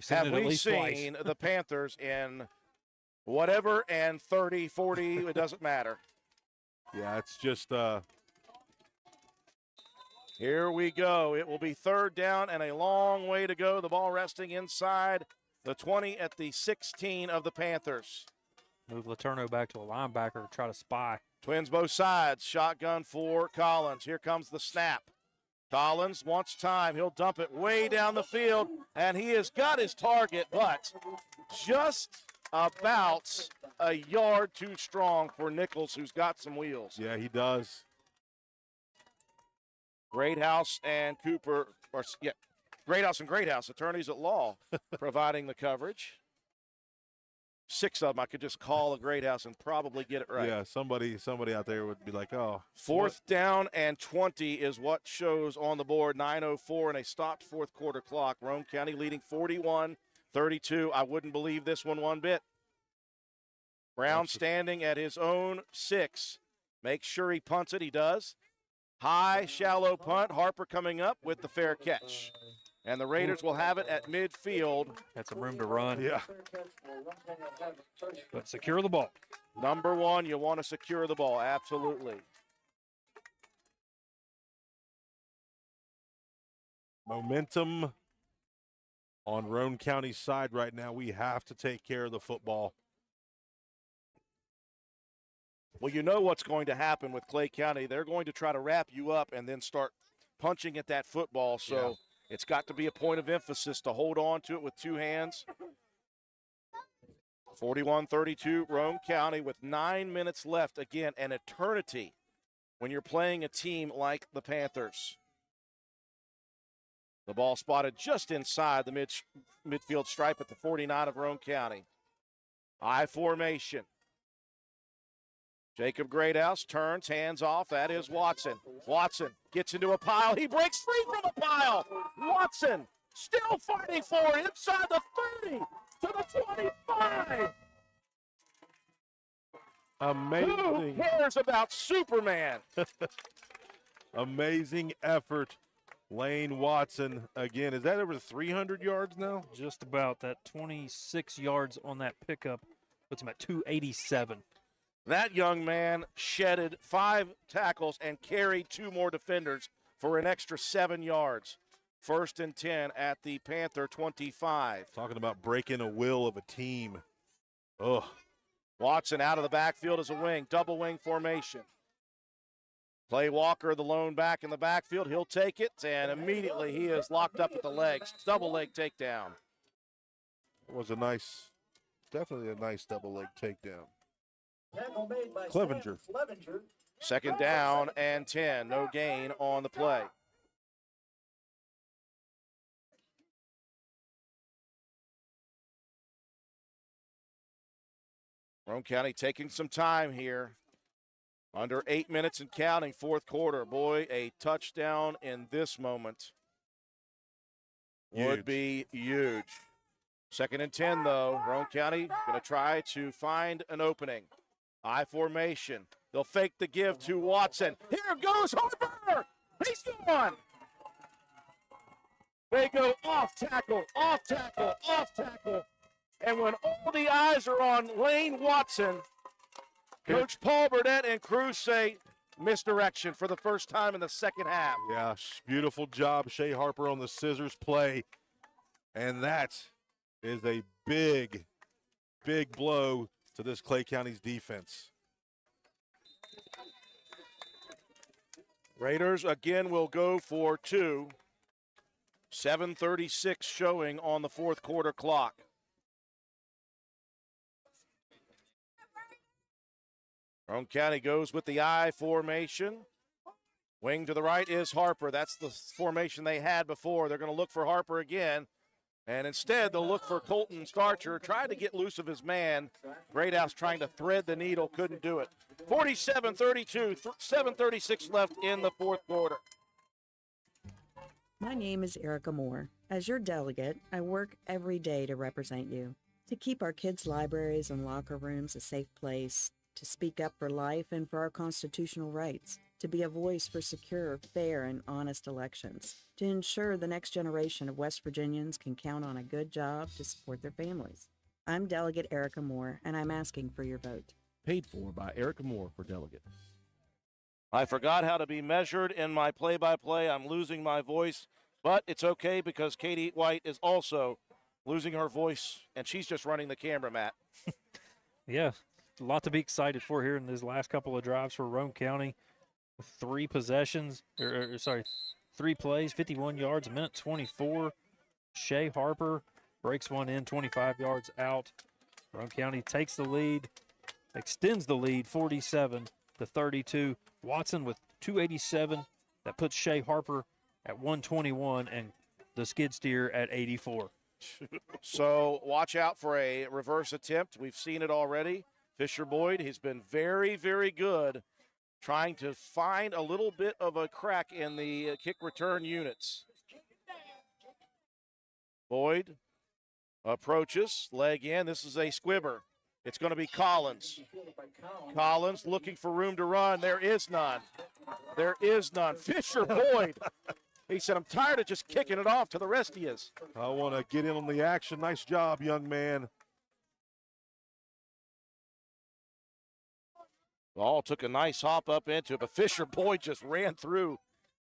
have we seen the Panthers in whatever and 30, 40, it doesn't matter. Yeah, it's just Here we go. It will be 3rd down and a long way to go. The ball resting inside the 20 at the 16 of the Panthers. Move Letourneau back to a linebacker to try to spy. Twins both sides. Shotgun for Collins. Here comes the snap. Collins wants time. He'll dump it way down the field, and he has got his target, but just about a yard too strong for Nichols, who's got some wheels. Yeah, he does. Greathouse and Cooper, Greathouse and Greathouse, attorneys at law, providing the coverage. 6 of them, I could just call a Greathouse and probably get it right. Yeah, somebody out there would be like, oh. 4th down and 20 is what shows on the board. 9:04 and a stopped 4th quarter clock. Roane County leading 41-32. I wouldn't believe this one bit. Brown standing at his own 6. Make sure he punts it. He does. High, shallow punt. Harper coming up with the fair catch. And the Raiders will have it at midfield. Had some room to run. Yeah. But secure the ball. Number 1, you want to secure the ball. Absolutely. Momentum on Roane County's side right now. We have to take care of the football. Well, you know what's going to happen with Clay County. They're going to try to wrap you up and then start punching at that football. So it's got to be a point of emphasis to hold on to it with 2 hands. 41-32, Roane County with 9 minutes left. Again, an eternity when you're playing a team like the Panthers. The ball spotted just inside the midfield stripe at the 49 of Roane County. I formation. Jacob Greathouse turns, hands off. That is Watson. Watson gets into a pile. He breaks free from a pile. Watson still fighting for it inside the 30 to the 25. Amazing. Who cares about Superman? Amazing effort Lane Watson again. Is that over 300 yards now? Just about. That 26 yards on that pickup puts him at 287. That young man shedded 5 tackles and carried 2 more defenders for an extra 7 yards. 1st and 10 at the Panther 25. Talking about breaking a will of a team. Ugh. Watson out of the backfield as a wing, double wing formation. Clay Walker, the lone back in the backfield. He'll take it, and immediately he is locked up at the legs. Double leg takedown. It was definitely a nice double leg takedown. Tackle made by Clevenger. Clevenger. 2nd down and 10. No gain on the play. Roane County taking some time here. Under 8 minutes and counting, 4th quarter. Boy, a touchdown in this moment would be huge. 2nd and 10, though. Roane County going to try to find an opening. I formation. They'll fake the give to Watson. Here goes Harper. He's gone. They go off tackle, off tackle, off tackle. And when all the eyes are on Lane Watson, Coach Paul Burdett and crew say misdirection for the first time in the second half. Yeah, beautiful job, Shea Harper on the scissors play. And that is a big, big blow to this Clay County's defense. Raiders again will go for 2. 7:36 showing on the 4th quarter clock. Roane County goes with the I formation. Wing to the right is Harper. That's the formation they had before. They're going to look for Harper again. And instead, they'll look for Colton Starcher, trying to get loose of his man. Greathouse trying to thread the needle, couldn't do it. 47-32, 7:36 left in the 4th quarter. My name is Erica Moore. As your delegate, I work every day to represent you, to keep our kids' libraries and locker rooms a safe place, to speak up for life and for our constitutional rights, to be a voice for secure, fair, and honest elections, to ensure the next generation of West Virginians can count on a good job to support their families. I'm Delegate Erica Moore, and I'm asking for your vote. Paid for by Erica Moore for delegate. I forgot how to be measured in my play-by-play. I'm losing my voice, but it's okay because Katie White is also losing her voice, and she's just running the camera, Matt. Yeah, a lot to be excited for here in these last couple of drives for Roane County. 3 possessions, 3 plays, 51 yards, a minute 24. Shea Harper breaks one in, 25 yards out. Roane County takes the lead, extends the lead, 47-32. Watson with 287. That puts Shea Harper at 121 and the skid steer at 84. So watch out for a reverse attempt. We've seen it already. Fisher Boyd has been very, very good trying to find a little bit of a crack in the kick return units. Boyd approaches, leg in. This is a squibber. It's going to be Collins. Collins looking for room to run. There is none. There is none. Fisher Boyd. He said, I'm tired of just kicking it off to the rest of you. I want to get in on the action. Nice job, young man. All took a nice hop up into it, but Fisher Boyd just ran through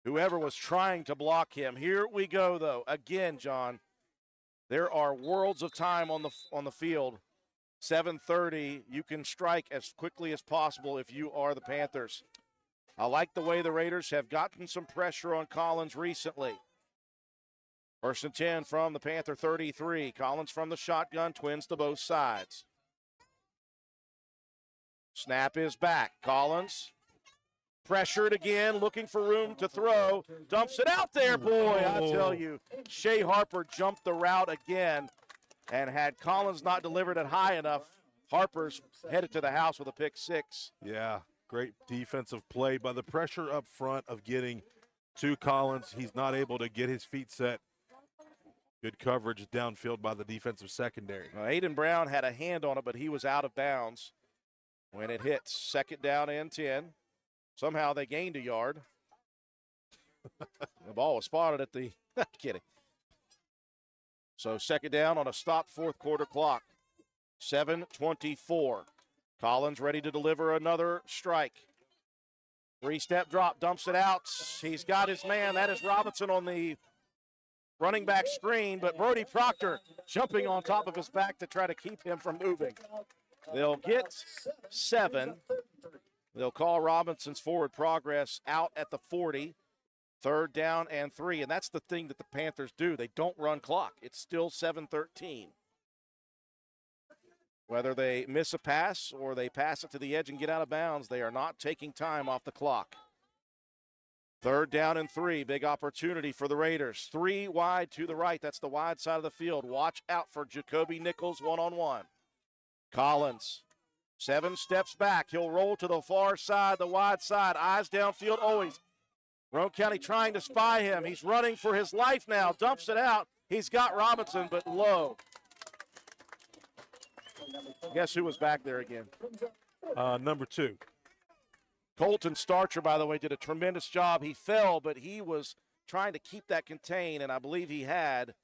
whoever was trying to block him. Here we go, though. Again, John, there are worlds of time on the field. 7:30, you can strike as quickly as possible if you are the Panthers. I like the way the Raiders have gotten some pressure on Collins recently. 1st and 10 from the Panther 33. Collins from the shotgun, twins to both sides. Snap is back. Collins pressured again, looking for room to throw. Dumps it out there, boy. I tell you, Shea Harper jumped the route again. And had Collins not delivered it high enough, Harper's headed to the house with a pick 6. Yeah, great defensive play by the pressure up front of getting to Collins. He's not able to get his feet set. Good coverage downfield by the defensive secondary. Aiden Brown had a hand on it, but he was out of bounds when it hits. 2nd down and 10. Somehow they gained a yard. The ball was spotted at the kidding. So second down on a stopped fourth quarter clock. 7:24. Collins ready to deliver another strike. Three-step drop, dumps it out. He's got his man. That is Robinson on the running back screen, but Brody Proctor jumping on top of his back to try to keep him from moving. They'll get 7. They'll call Robinson's forward progress out at the 40. Third down and 3, and that's the thing that the Panthers do. They don't run clock. It's still 7:13. Whether they miss a pass or they pass it to the edge and get out of bounds, they are not taking time off the clock. Third down and 3, big opportunity for the Raiders. 3 wide to the right. That's the wide side of the field. Watch out for Jacoby Nichols one-on-one. Collins, 7 steps back. He'll roll to the far side, the wide side. Eyes downfield always. Roane County trying to spy him. He's running for his life now. Dumps it out. He's got Robinson, but low. Guess who was back there again? Number 2. Colton Starcher, by the way, did a tremendous job. He fell, but he was trying to keep that contained, and I believe he had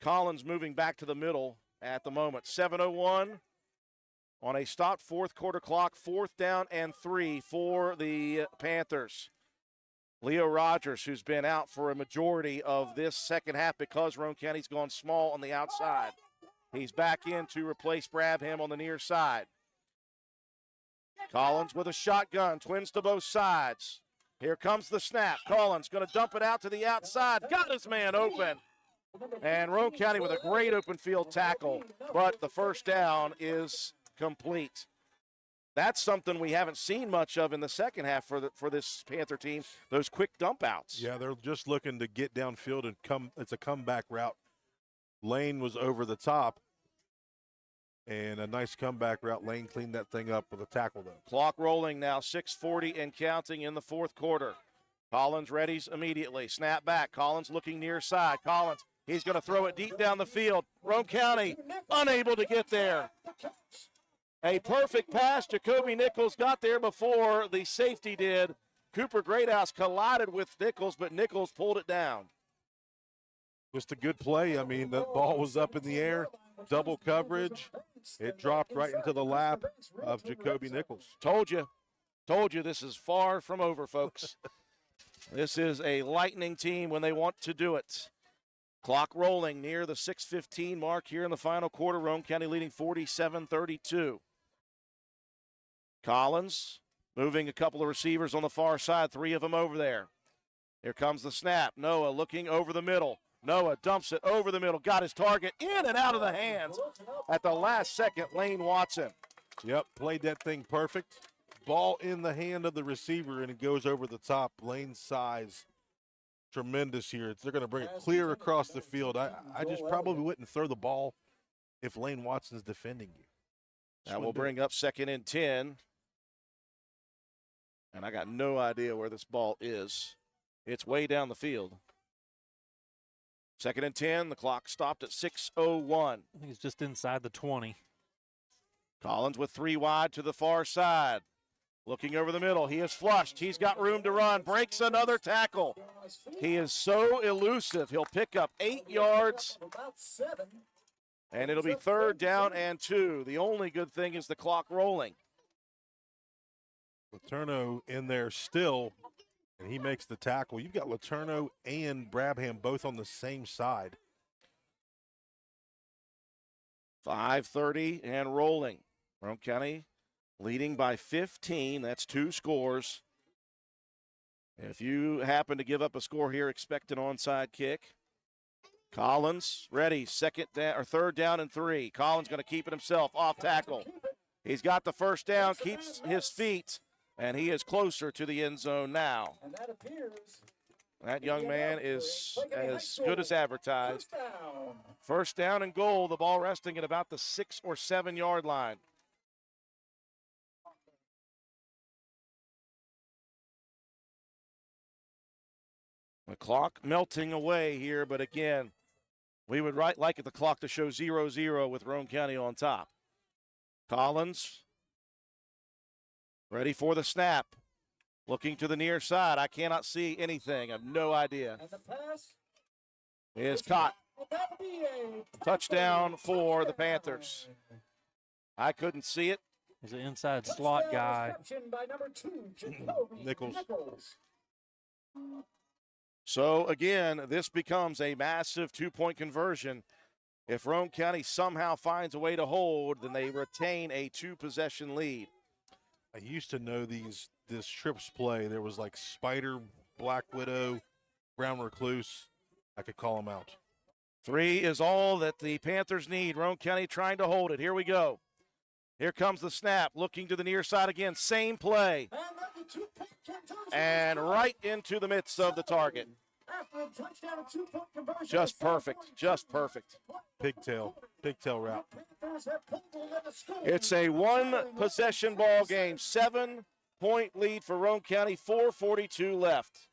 Collins moving back to the middle at the moment. 7:01 on a stopped fourth quarter clock. 4th down and 3 for the Panthers. Leo Rogers, who's been out for a majority of this second half because Roane County's gone small on the outside. He's back in to replace Brabham on the near side. Collins with a shotgun, twins to both sides. Here comes the snap. Collins going to dump it out to the outside. Got his man open. And Roane County with a great open field tackle, but the first down is complete. That's something we haven't seen much of in the second half for this Panther team, those quick dump outs. Yeah, they're just looking to get downfield and come. It's a comeback route. Lane was over the top, and a nice comeback route. Lane cleaned that thing up with a tackle, though. Clock rolling now, 6:40 and counting in the fourth quarter. Collins readies immediately. Snap back. Collins looking near side. Collins, he's going to throw it deep down the field. Roane County unable to get there. A perfect pass. Jacoby Nichols got there before the safety did. Cooper Greathouse collided with Nichols, but Nichols pulled it down. Just a good play. I mean, the ball was up in the air, double coverage. It dropped right into the lap of Jacoby Nichols. Told you this is far from over, folks. This is a lightning team when they want to do it. Clock rolling near the 6:15 mark here in the final quarter. Roane County leading 47-32. Collins moving a couple of receivers on the far side, 3 of them over there. Here comes the snap. Noah looking over the middle. Noah dumps it over the middle, got his target in and out of the hands at the last second. Lane Watson. Yep, played that thing perfect. Ball in the hand of the receiver, and it goes over the top. Lane's size, tremendous here. They're going to bring it clear across the field. I just probably wouldn't throw the ball if Lane Watson's defending you. That will bring up 2nd and 10. And I got no idea where this ball is. It's way down the field. 2nd and 10. The clock stopped at 6:01. I think it's just inside the 20. Collins with 3 wide to the far side. Looking over the middle. He is flushed. He's got room to run. Breaks another tackle. He is so elusive. He'll pick up 8 yards. And it'll be 3rd down and 2. The only good thing is the clock rolling. Letourneau in there still, and he makes the tackle. You've got Letourneau and Brabham both on the same side. 5:30 and rolling. Roane County leading by 15. That's 2 scores. If you happen to give up a score here, expect an onside kick. Collins ready. 3rd down and 3. Collins going to keep it himself. Off tackle. He's got the first down, keeps his feet, and he is closer to the end zone now. And that appears that young man is as good as advertised. First down and goal. The ball resting at about the 6 or 7 yard line. The clock melting away here, but again, we would like the clock to show 0-0 with Roane County on top. Collins ready for the snap. Looking to the near side. I cannot see anything. I have no idea. And the pass Is caught. that'll be a Touchdown for the Panthers. I couldn't see it. He's an inside slot guy. reception by number 2, Jacoby Nichols. So, again, this becomes a massive two-point conversion. If Roane County somehow finds a way to hold, then they retain a two-possession lead. I used to know this trips play. There was like Spider, Black Widow, Brown Recluse. I could call them out. 3 is all that the Panthers need. Roane County trying to hold it. Here we go. Here comes the snap. Looking to the near side again. Same play. And right into the midst of the target. After a touchdown and 2-point conversion. Just perfect. Just perfect. Pigtail route. It's a one-possession ball game. 7-point lead for Roane County. 4:42 left.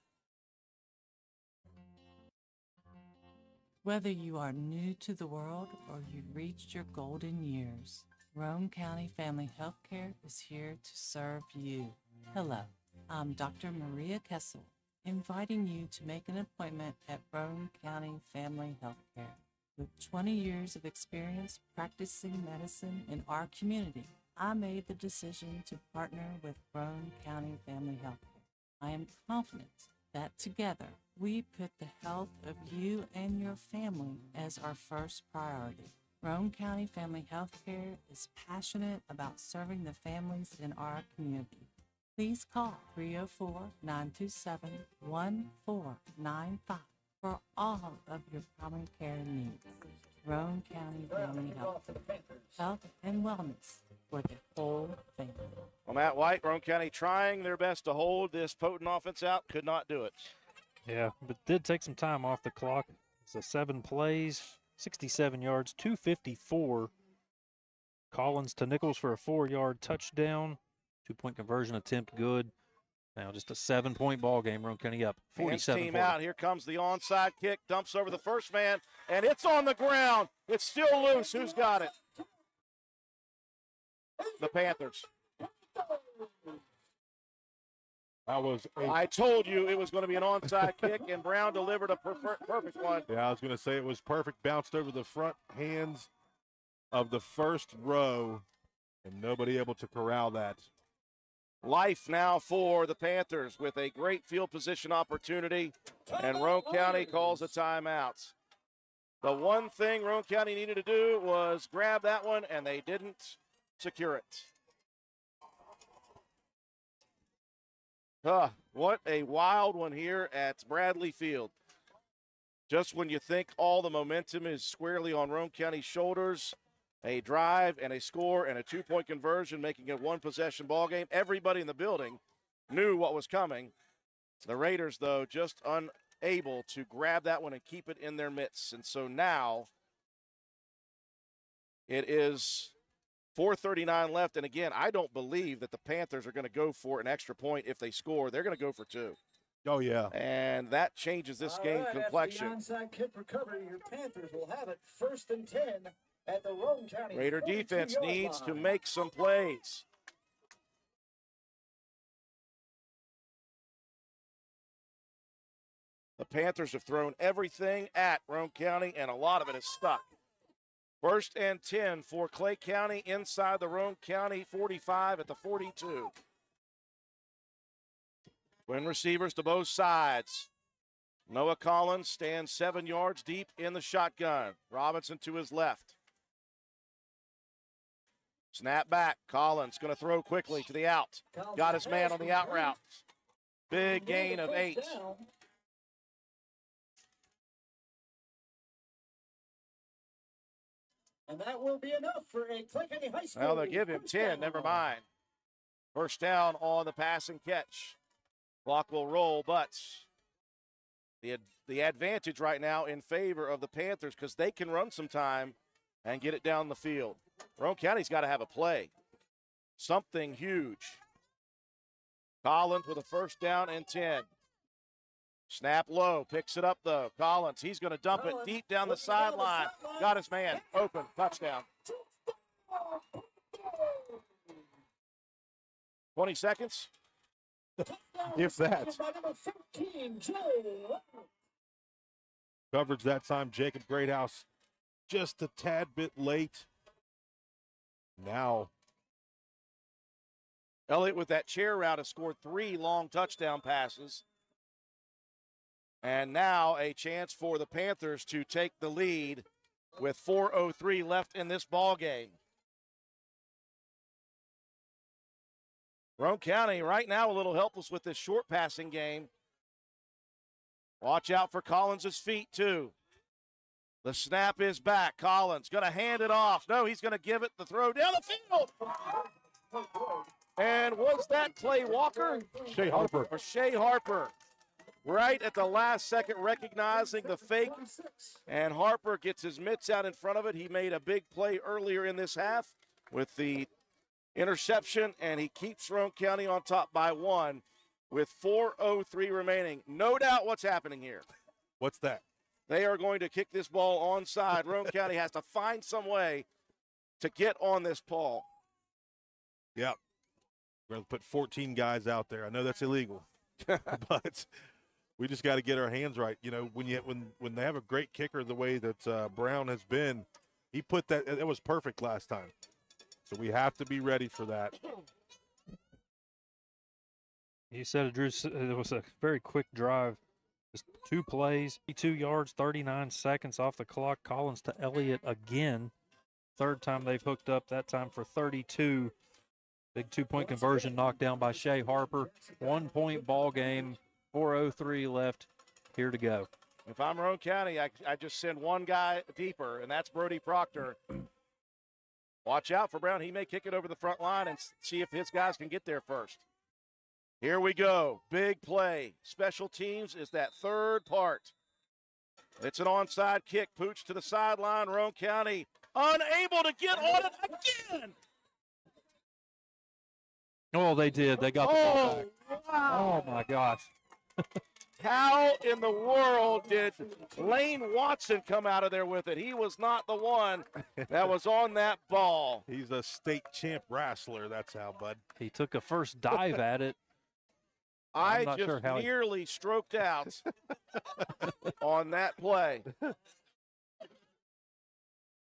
Whether you are new to the world or you've reached your golden years, Roane County Family Healthcare is here to serve you. Hello, I'm Dr. Maria Kessel, inviting you to make an appointment at Roane County Family Healthcare. With 20 years of experience practicing medicine in our community, I made the decision to partner with Roane County Family Healthcare. I am confident that together we put the health of you and your family as our first priority. Roane County Family Healthcare is passionate about serving the families in our community. Please call 304-927-1495 for all of your primary care needs. Roane County Family Health, health and wellness for the whole family. Well, Matt White, Roane County trying their best to hold this potent offense out. Could not do it. Yeah, but did take some time off the clock. It's a 7 plays, 67 yards, 254. Collins to Nichols for a 4-yard touchdown. 2-point conversion attempt good. Now just a 7-point ball game. Roane County up 47. Team out. Here comes the onside kick. Dumps over the first man, and it's on the ground. It's still loose. Who's got it? The Panthers. I told you it was going to be an onside kick, and Brown delivered a perfect one. Yeah, I was going to say it was perfect. Bounced over the front hands of the first row, and nobody able to corral that. Life now for the Panthers with a great field position opportunity, and Roane County calls a timeout. The one thing Roane County needed to do was grab that one, and they didn't secure it. What a wild one here at Bradley Field. Just when you think all the momentum is squarely on Roane County's shoulders, a drive and a score and a 2-point conversion, making it a one-possession ball game. Everybody in the building knew what was coming. The Raiders, though, just unable to grab that one and keep it in their midst. And so now it is 4:39 left. And again, I don't believe that the Panthers are going to go for an extra point if they score. They're going to go for 2. Oh, yeah. And that changes this game complexion. After the onside kick recovery, your Panthers will have it 1st and 10 at the Roane County. Raider defense needs to make some plays. The Panthers have thrown everything at Roane County, and a lot of it is stuck. 1st and 10 for Clay County inside the Roane County 45 at the 42. Twin receivers to both sides. Noah Collins stands 7 yards deep in the shotgun. Robinson to his left. Snap back. Collins going to throw quickly to the out. Got his man on the out route. Big gain of 8. And that will be enough for a Clay County High School. Well, they'll give him 10. Never mind. First down on the pass and catch. Clock will roll, but the advantage right now in favor of the Panthers because they can run some time and get it down the field. Roane County's got to have a play. Something huge. Collins with a first down and 10. Snap low, picks it up though. Collins, he's going to dump it deep down the sideline. Got his man open, touchdown. 20 seconds. if that. By number 13, Joe. Coverage that time, Jacob Greathouse just a tad bit late. Now, Elliott with that chair route has scored 3 long touchdown passes. And now a chance for the Panthers to take the lead with 4:03 left in this ball game. Roane County right now a little helpless with this short passing game. Watch out for Collins' feet too. The snap is back. Collins going to hand it off. No, he's going to give it the throw down the field. And was that Clay Walker? Shea Harper. Or Shea Harper. Right at the last second, recognizing the fake, and Harper gets his mitts out in front of it. He made a big play earlier in this half with the interception, and he keeps Roane County on top by 1 with 4:03 remaining. No doubt what's happening here. What's that? They are going to kick this ball onside. Roane County has to find some way to get on this ball. Yep. We're going to put 14 guys out there. I know that's illegal, but we just got to get our hands right. You know, when they have a great kicker the way that Brown has been, he put that – it was perfect last time. So we have to be ready for that. You said it, Drew. It was a very quick drive. Just 2 plays, 2 yards, 39 seconds off the clock. Collins to Elliott again. 3rd time they've hooked up, that time for 32. Big 2-point conversion knocked down by Shea Harper. 1-point ball game, 4:03 left. Here to go. If I'm Roane County, I just send one guy deeper, and that's Brody Proctor. Watch out for Brown. He may kick it over the front line and see if his guys can get there first. Here we go. Big play. Special teams is that 3rd part. It's an onside kick. Pooch to the sideline. Roane County unable to get on it again. Oh, they did. They got the ball back. Wow. Oh, my gosh. How in the world did Lane Watson come out of there with it? He was not the one that was on that ball. He's a state champ wrestler. That's how, bud. He took a first dive at it. I just nearly stroked out on that play.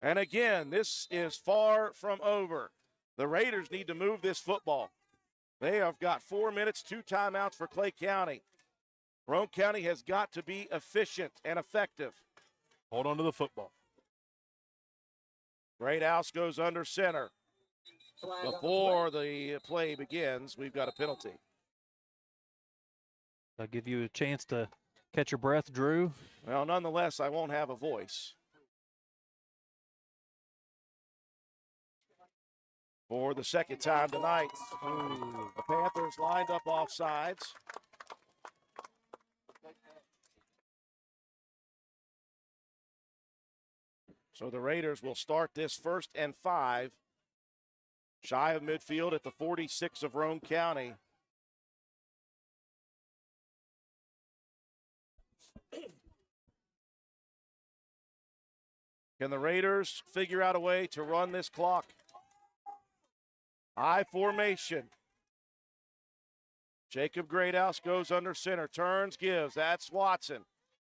And again, this is far from over. The Raiders need to move this football. They have got 4 minutes, 2 timeouts for Clay County. Roane County has got to be efficient and effective. Hold on to the football. Greathouse goes under center. Before the play begins, we've got a penalty. I'll give you a chance to catch your breath, Drew. Well, nonetheless, I won't have a voice. For the 2nd time tonight, the Panthers lined up off sides. So the Raiders will start this 1st and 5, shy of midfield at the 46 of Roane County. Can the Raiders figure out a way to run this clock? I formation. Jacob Greathouse goes under center, turns, gives. That's Watson.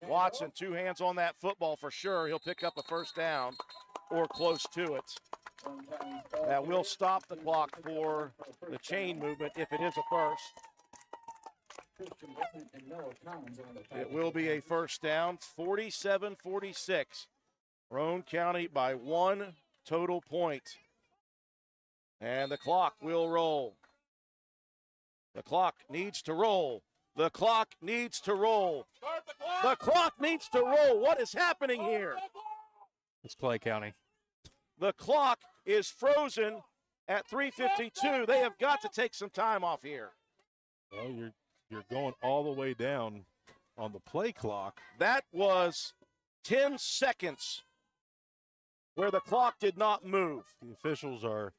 Watson, 2 hands on that football for sure. He'll pick up a first down or close to it. That will stop the clock for the chain movement if it is a first. It will be a first down, 47-46. Roane County by 1 total point. And the clock will roll. The clock needs to roll. The clock needs to roll. The clock needs to roll. What is happening here? It's Clay County. The clock is frozen at 3:52. They have got to take some time off here. Well, you're going all the way down on the play clock. That was 10 seconds where the clock did not move. The officials are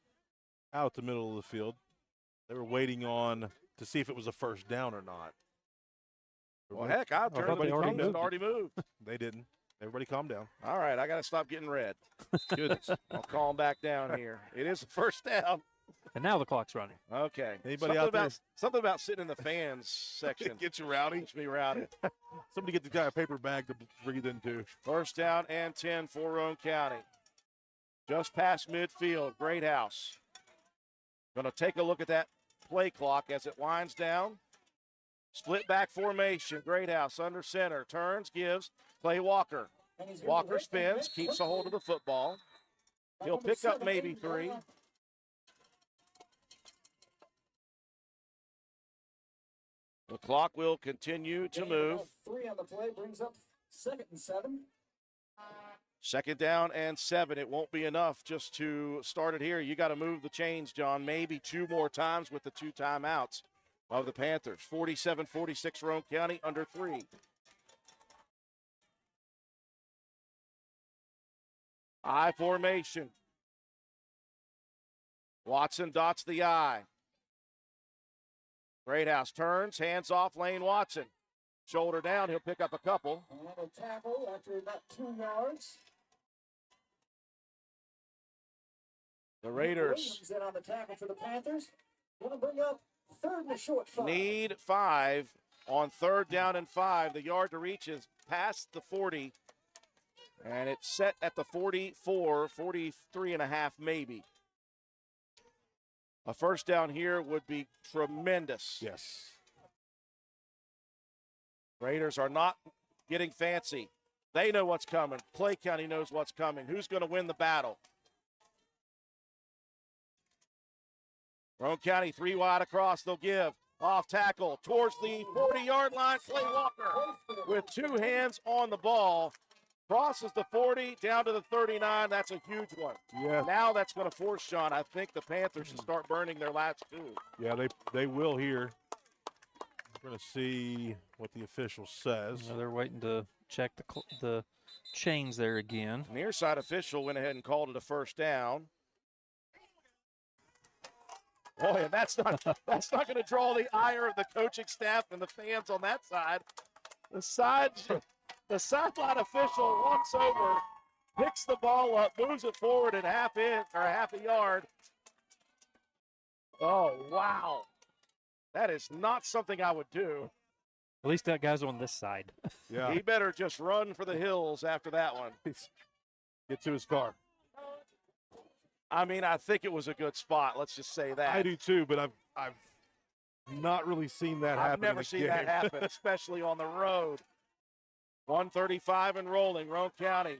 out the middle of the field. They were waiting on to see if it was a first down or not. Well, heck, I turned the thumbs and already moved. They didn't. Everybody calm down. All right, I got to stop getting red. Goodness. I'll calm back down here. It is a first down. And now the clock's running. Okay. Anybody out there? Something about sitting in the fans section. Get you rowdy. Gets me rowdy. Somebody get the guy a paper bag to breathe into. First down and 10 for Roane County. Just past midfield. Great house. Going to take a look at that play clock as it winds down. Split back formation. Great house under center. Turns, gives. Play Walker. Walker spins, keeps a hold of the football. He'll pick up maybe 3. The clock will continue to move. 3 on the play brings up 2nd and 7. Second down and 7. It won't be enough just to start it here. You got to move the chains, John. Maybe 2 more times with the 2 timeouts of the Panthers. 47-46 Roane County under 3. I formation. Watson dots the I. Greathouse turns, hands off, Lane Watson. Shoulder down, he'll pick up a couple. And a tackle after about 2 yards. The Raiders Williams in on the tackle for the Panthers. Going to bring up 3rd and a short 5. need 5 on 3rd down and 5. The yard to reach is past the 40. And it's set at the 44, 43 and a half maybe. A first down here would be tremendous. Yes. Raiders are not getting fancy. They know what's coming. Clay County knows what's coming. Who's going to win the battle? Roane County 3 wide across. They'll give. Off tackle towards the 40-yard line. Clay Walker with 2 hands on the ball. Crosses the 40 down to the 39. That's a huge one. Yeah. Now that's going to force, Sean, I think the Panthers to start burning their last 2. Yeah, they will here. We're going to see what the official says. They're waiting to check the chains there again. Near side official went ahead and called it a first down. Boy, and that's not going to draw the ire of the coaching staff and the fans on that side. The sideline official walks over, picks the ball up, moves it forward at half a yard. Oh, wow. That is not something I would do. At least that guy's on this side. Yeah. He better just run for the hills after that one. Get to his car. I mean, I think it was a good spot. Let's just say that. I do too, but I've not really seen that happen. I've never seen that happen, especially on the road. 135 and rolling. Roane County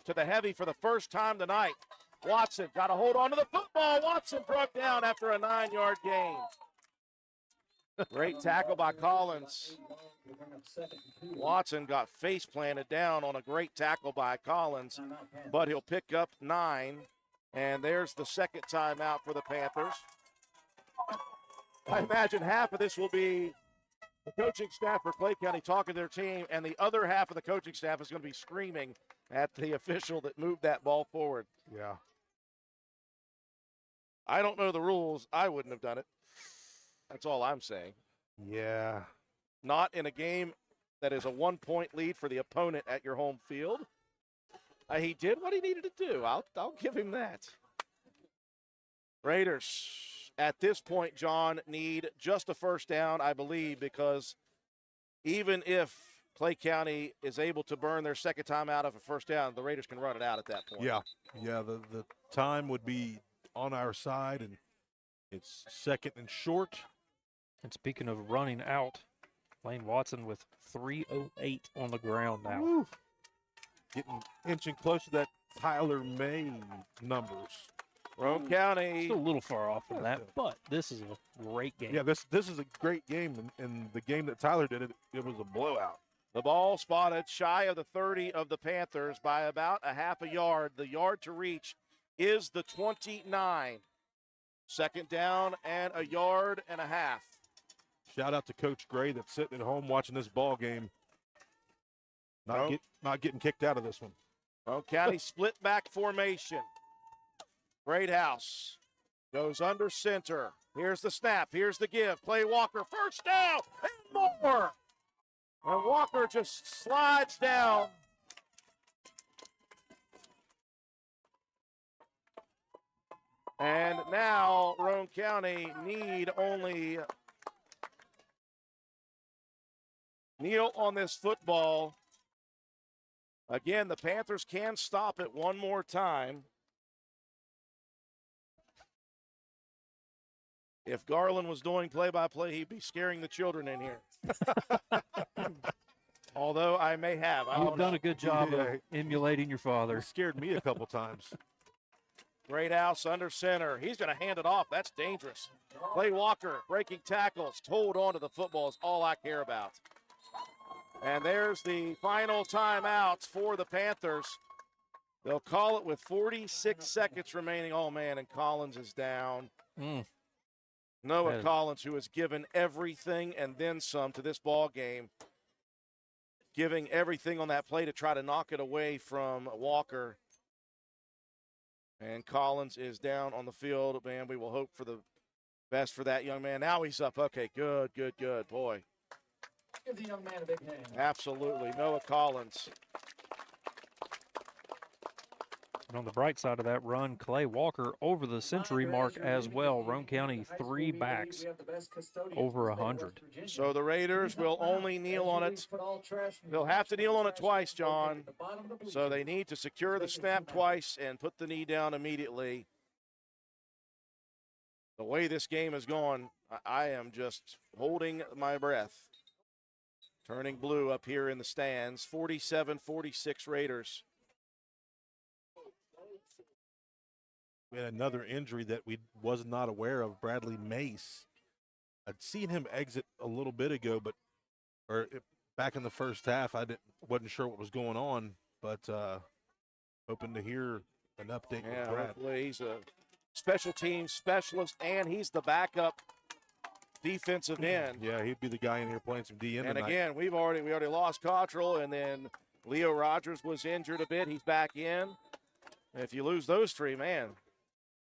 to the heavy for the first time tonight. Watson got a hold on to the football. Watson brought down after a 9-yard gain. Great tackle by Collins. Watson got face planted down on a great tackle by Collins, but he'll pick up 9. And there's the second timeout for the Panthers. I imagine half of this will be the coaching staff for Clay County talking to their team, and the other half of the coaching staff is going to be screaming at the official that moved that ball forward. Yeah. I don't know the rules. I wouldn't have done it. That's all I'm saying. Yeah. Not in a game that is a 1-point lead for the opponent at your home field. He did what he needed to do. I'll give him that. Raiders, at this point, John, need just a first down, I believe, because even if Clay County is able to burn their second time out of a first down, the Raiders can run it out at that point. Yeah. The time would be on our side, and it's 2nd and short. And speaking of running out, Lane Watson with 3:08 on the ground now. Woo. Inching close to that Tyler May numbers. Roane County. Still a little far off from that, but this is a great game. Yeah, this is a great game, and the game that Tyler did, it was a blowout. The ball spotted shy of the 30 of the Panthers by about a half a yard. The yard to reach is the 29. Second down and a yard and a half. Shout out to Coach Gray that's sitting at home watching this ball game. Not getting kicked out of this one. Roane County split back formation. Great house. Goes under center. Here's the snap. Here's the give. Play Walker. First down and more. And Walker just slides down. And now Roane County need only kneel on this football. Again, the Panthers can stop it one more time. If Garland was doing play-by-play, he'd be scaring the children in here. Although I may have. You've done a good job of emulating your father. He scared me a couple times. Great house under center. He's going to hand it off. That's dangerous. Clay Walker breaking tackles. Hold on to the football is all I care about. And there's the final timeouts for the Panthers. They'll call it with 46 seconds remaining. Oh, man, and Collins is down. Noah Collins, who has given everything and then some to this ball game, giving everything on that play to try to knock it away from Walker. And Collins is down on the field. Man, we will hope for the best for that young man. Now he's up. Okay, good. Boy. Give the young man a big hand. Absolutely. Noah Collins. And on the bright side of that run, Clay Walker over the century mark as well. Roane County 3 backs over 100. So the Raiders will only kneel on it. They'll have to kneel on it twice, John. So they need to secure the snap twice and put the knee down immediately. The way this game is going, I am just holding my breath. Turning blue up here in the stands. 47-46 Raiders. We had another injury that we was not aware of, Bradley Mace. I'd seen him exit a little bit ago, back in the first half, wasn't sure what was going on, but hoping to hear an update with Brad. Hopefully he's a special teams specialist, and he's the backup defensive end. Yeah, he'd be the guy in here playing some DN And tonight. again, we already lost Cottrell, and then Leo Rogers was injured a bit. He's back in. And if you lose those three, man,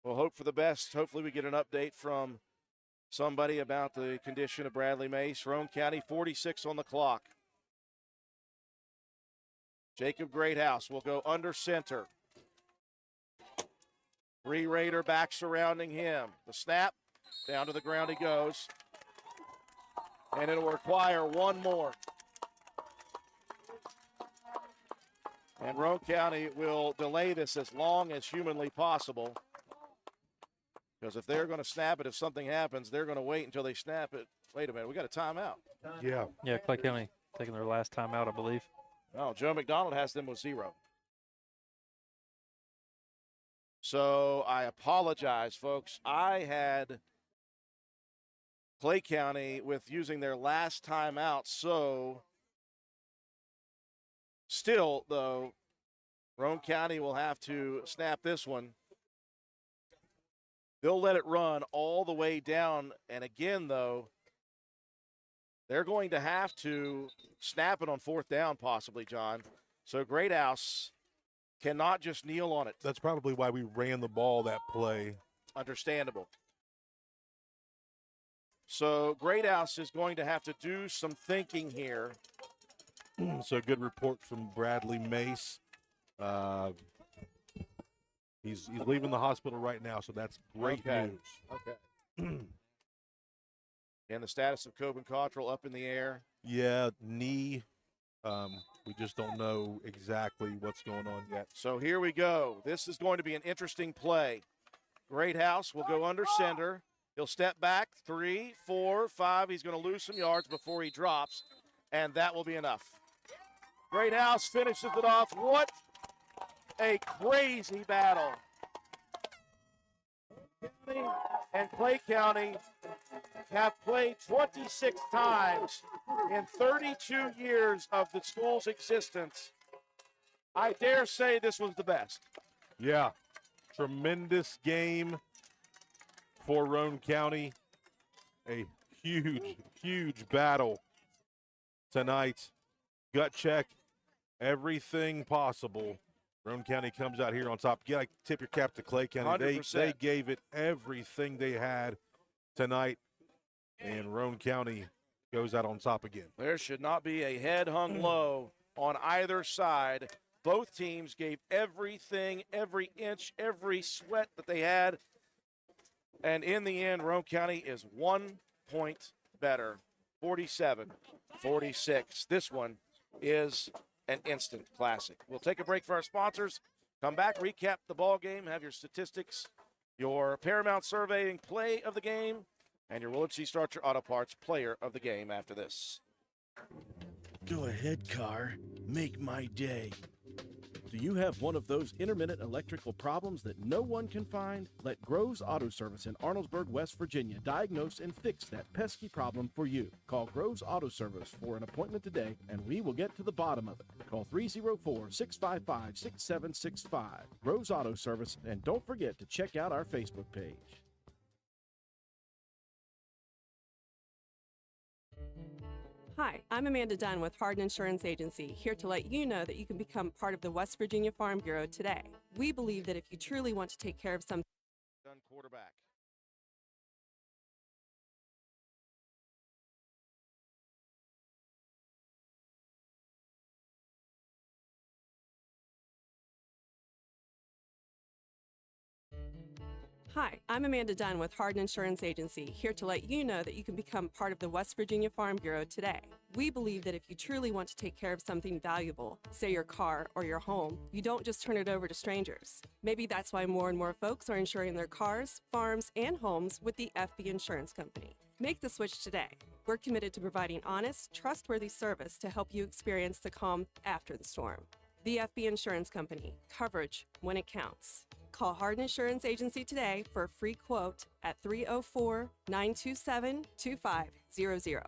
we'll hope for the best. Hopefully we get an update from somebody about the condition of Bradley Mace. Roane County, 46 on the clock. Jacob Greathouse will go under center. 3 Raider backs surrounding him. The snap, down to the ground he goes. And it'll require one more. And Roane County will delay this as long as humanly possible. Because if they're going to snap it, if something happens, they're going to wait until they snap it. Wait a minute, we got a timeout. Yeah, Clay County taking their last timeout, I believe. Oh, Joe McDonald has them with 0. So I apologize, folks. I had Clay County with using their last timeout. So still, though, Roane County will have to snap this one. They'll let it run all the way down. And again, though, they're going to have to snap it on 4th down possibly, John. So Greathouse cannot just kneel on it. That's probably why we ran the ball that play. Understandable. So Greathouse is going to have to do some thinking here. So a good report from Bradley Mace. He's leaving the hospital right now, so that's great news. Okay. And the status of Coben Cottrell up in the air. Yeah, knee. We just don't know exactly what's going on yet. So here we go. This is going to be an interesting play. Greathouse will go under center. He'll step back 3, 4, 5. He's going to lose some yards before he drops, and that will be enough. Greathouse finishes it off. What a crazy battle. And Clay County have played 26 times in 32 years of the school's existence. I dare say this was the best. Yeah, tremendous game for Roane County. A huge battle tonight. Gut check, everything possible. Roane County comes out here on top. You got to tip your cap to Clay County. They gave it everything they had tonight, and Roane County goes out on top again. There should not be a head hung low on either side. Both teams gave everything, every inch, every sweat that they had And in the end, Roane County is 1 point better, 47-46. This one is an instant classic. We'll take a break for our sponsors. Come back, recap the ball game, have your statistics, your Paramount Surveying play of the game, and your Willard C. Starcher Auto Parts player of the game after this. Go ahead, car. Make my day. Do you have one of those intermittent electrical problems that no one can find? Let Groves Auto Service in Arnoldesburg, West Virginia diagnose and fix that pesky problem for you. Call Groves Auto Service for an appointment today, and we will get to the bottom of it. Call 304-655-6765. Groves Auto Service, and don't forget to check out our Facebook page. Hi, I'm Amanda Dunn with Hardin Insurance Agency, here to let you know that you can become part of the West Virginia Farm Bureau today. We believe that if you truly want to take care of some Dunn quarterback. Hi, I'm Amanda Dunn with Hardin Insurance Agency, here to let you know that you can become part of the West Virginia Farm Bureau today. We believe that if you truly want to take care of something valuable, say your car or your home, you don't just turn it over to strangers. Maybe that's why more and more folks are insuring their cars, farms, and homes with the FB Insurance Company. Make the switch today. We're committed to providing honest, trustworthy service to help you experience the calm after the storm. The FB Insurance Company. Coverage when it counts. Call Hardin Insurance Agency today for a free quote at 304-927-2500.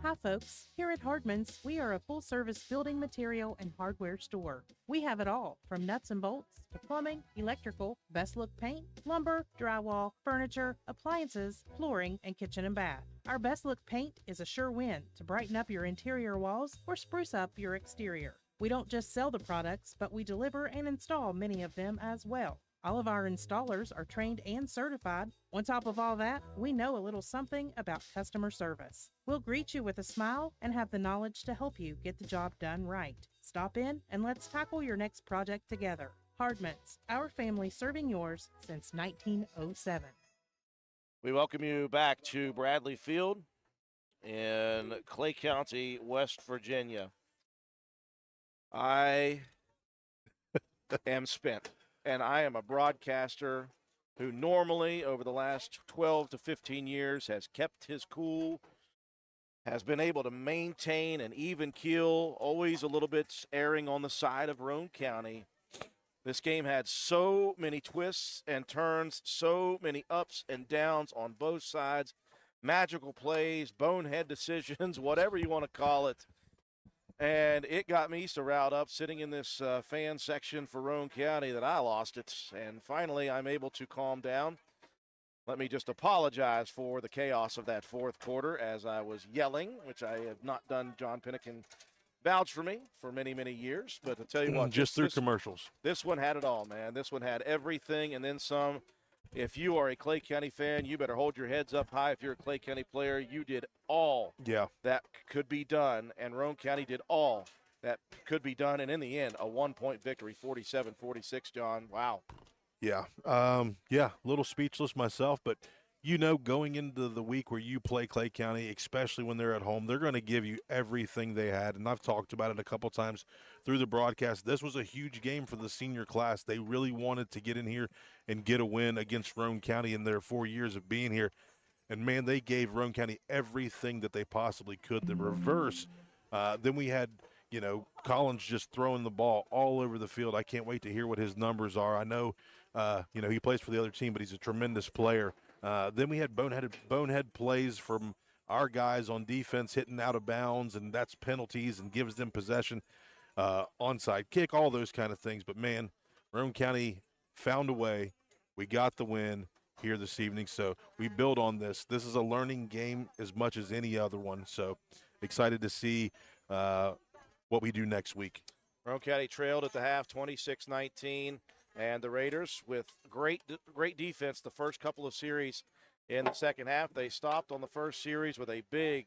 Hi folks, here at Hardman's, we are a full-service building material and hardware store. We have it all, from nuts and bolts to plumbing, electrical, best look paint, lumber, drywall, furniture, appliances, flooring, and kitchen and bath. Our best look paint is a sure win to brighten up your interior walls or spruce up your exterior. We don't just sell the products, but we deliver and install many of them as well. All of our installers are trained and certified. On top of all that, we know a little something about customer service. We'll greet you with a smile and have the knowledge to help you get the job done right. Stop in and let's tackle your next project together. Hardman's, our family serving yours since 1907. We welcome you back to Bradley Field in Clay County, West Virginia. I am spent, and I am a broadcaster who normally over the last 12 to 15 years has kept his cool, has been able to maintain an even keel, always a little bit erring on the side of Roane County. This game had so many twists and turns, so many ups and downs on both sides, magical plays, bonehead decisions, whatever you want to call it. And it got me so riled up sitting in this fan section for Roane County that I lost it. And finally, I'm able to calm down. Let me just apologize for the chaos of that fourth quarter as I was yelling, which I have not done. John Pinnican vouched for me for many, many years. But I'll tell you what. Just through commercials. This one had it all, man. This one had everything and then some. If you are a Clay County fan, you better hold your heads up high. If you're a Clay County player, you did all that could be done, and Roane County did all that could be done. And in the end, a 1-point victory, 47-46, John. Wow. Yeah. A little speechless myself, but going into the week where you play Clay County, especially when they're at home, they're going to give you everything they had. And I've talked about it a couple times through the broadcast. This was a huge game for the senior class. They really wanted to get in here and get a win against Roane County in their 4 years of being here. And, man, they gave Roane County everything that they possibly could. The reverse, then we had, Collins just throwing the ball all over the field. I can't wait to hear what his numbers are. I know, he plays for the other team, but he's a tremendous player. Then we had bonehead plays from our guys on defense hitting out of bounds, and that's penalties and gives them possession, onside kick, all those kind of things. But, man, Roane County found a way. We got the win here this evening, so we build on this. This is a learning game as much as any other one, so excited to see what we do next week. Roane County trailed at the half, 26-19. And the Raiders, with great defense the first couple of series in the second half, they stopped on the first series with a big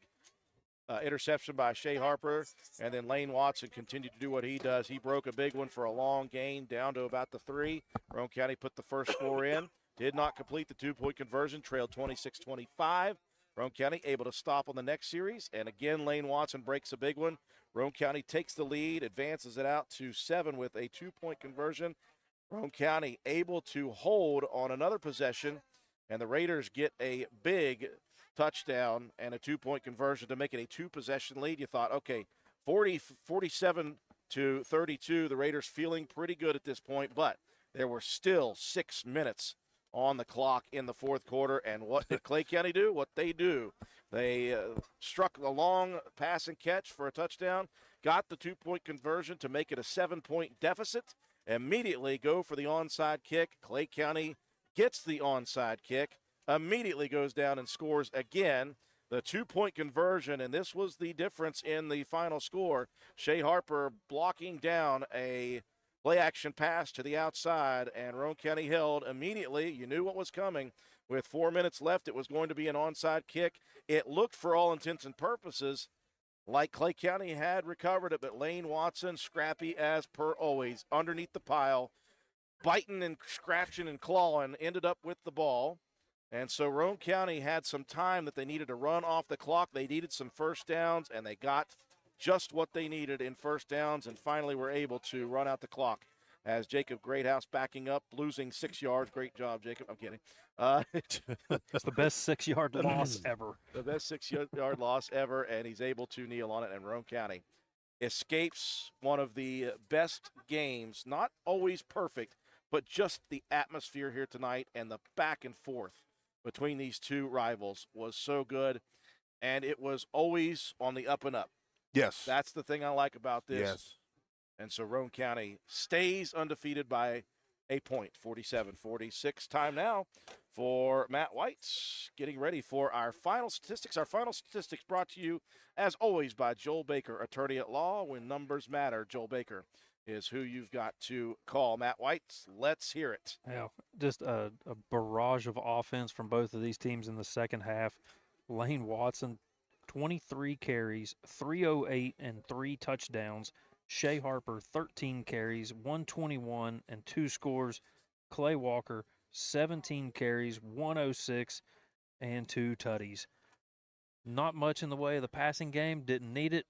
interception by Shea Harper, and then Lane Watson continued to do what he does. He broke a big one for a long gain down to about the 3. Roane County put the first score in. Did not complete the 2-point conversion, trailed 26-25. Roane County able to stop on the next series, and again, Lane Watson breaks a big one. Roane County takes the lead, advances it out to 7 with a 2-point conversion. Roane County able to hold on another possession, and the Raiders get a big touchdown and a 2-point conversion to make it a 2-possession lead. You thought, okay, 47-32, the Raiders feeling pretty good at this point, but there were still 6 minutes on the clock in the fourth quarter, and what did Clay County do? What they do. They struck a long pass and catch for a touchdown, got the 2-point conversion to make it a 7-point deficit, immediately go for the onside kick. Clay County gets the onside kick, immediately goes down and scores again. The 2-point conversion, and this was the difference in the final score. Shea Harper blocking down a play-action pass to the outside, and Roane County held immediately. You knew what was coming. With 4 minutes left, it was going to be an onside kick. It looked, for all intents and purposes, like Clay County had recovered it, but Lane Watson, scrappy as per always, underneath the pile, biting and scratching and clawing, ended up with the ball. And so Roane County had some time that they needed to run off the clock. They needed some first downs, and they got just what they needed in first downs, and finally were able to run out the clock as Jacob Greathouse backing up, losing 6 yards. Great job, Jacob. I'm kidding. It's the best 6-yard loss ever. The best 6-yard loss ever, and he's able to kneel on it, and Roane County escapes one of the best games, not always perfect, but just the atmosphere here tonight and the back and forth between these two rivals was so good, and it was always on the up and up. Yes. That's the thing I like about this. Yes. And so Roane County stays undefeated by a point, 47-46. Time now for Matt White, getting ready for our final statistics. Our final statistics brought to you, as always, by Joel Baker, attorney at law. When numbers matter, Joel Baker is who you've got to call. Matt White, let's hear it. Yeah, just a barrage of offense from both of these teams in the second half. Lane Watson, 23 carries, 308 and 3 touchdowns. Shea Harper, 13 carries, 121 and 2 scores. Clay Walker, 17 carries, 106 and 2 tutties. Not much in the way of the passing game, didn't need it.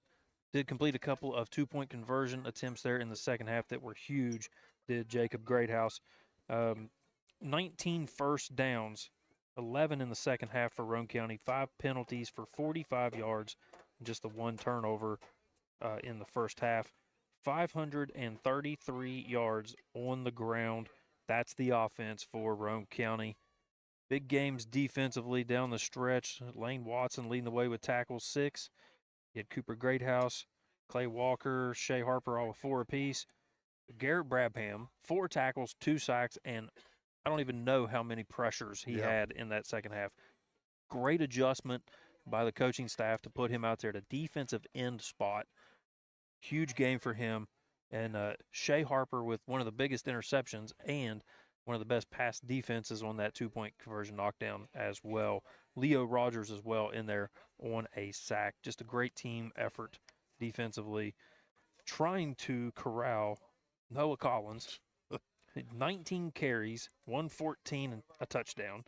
Did complete a couple of 2-point conversion attempts there in the second half that were huge, did Jacob Greathouse. 19 first downs, 11 in the second half for Roane County, 5 penalties for 45 yards, and just the 1 turnover in the first half. 533 yards on the ground. That's the offense for Roane County. Big games defensively down the stretch. Lane Watson leading the way with tackles, 6. You had Cooper Greathouse, Clay Walker, Shea Harper, all with 4 apiece. Garrett Brabham, 4 tackles, 2 sacks, and I don't even know how many pressures he had in that second half. Great adjustment by the coaching staff to put him out there at a defensive end spot. Huge game for him. And Shea Harper with one of the biggest interceptions and one of the best pass defenses on that 2-point conversion knockdown as well. Leo Rogers as well in there on a sack. Just a great team effort defensively. Trying to corral Noah Collins. 19 carries, 114 and a touchdown.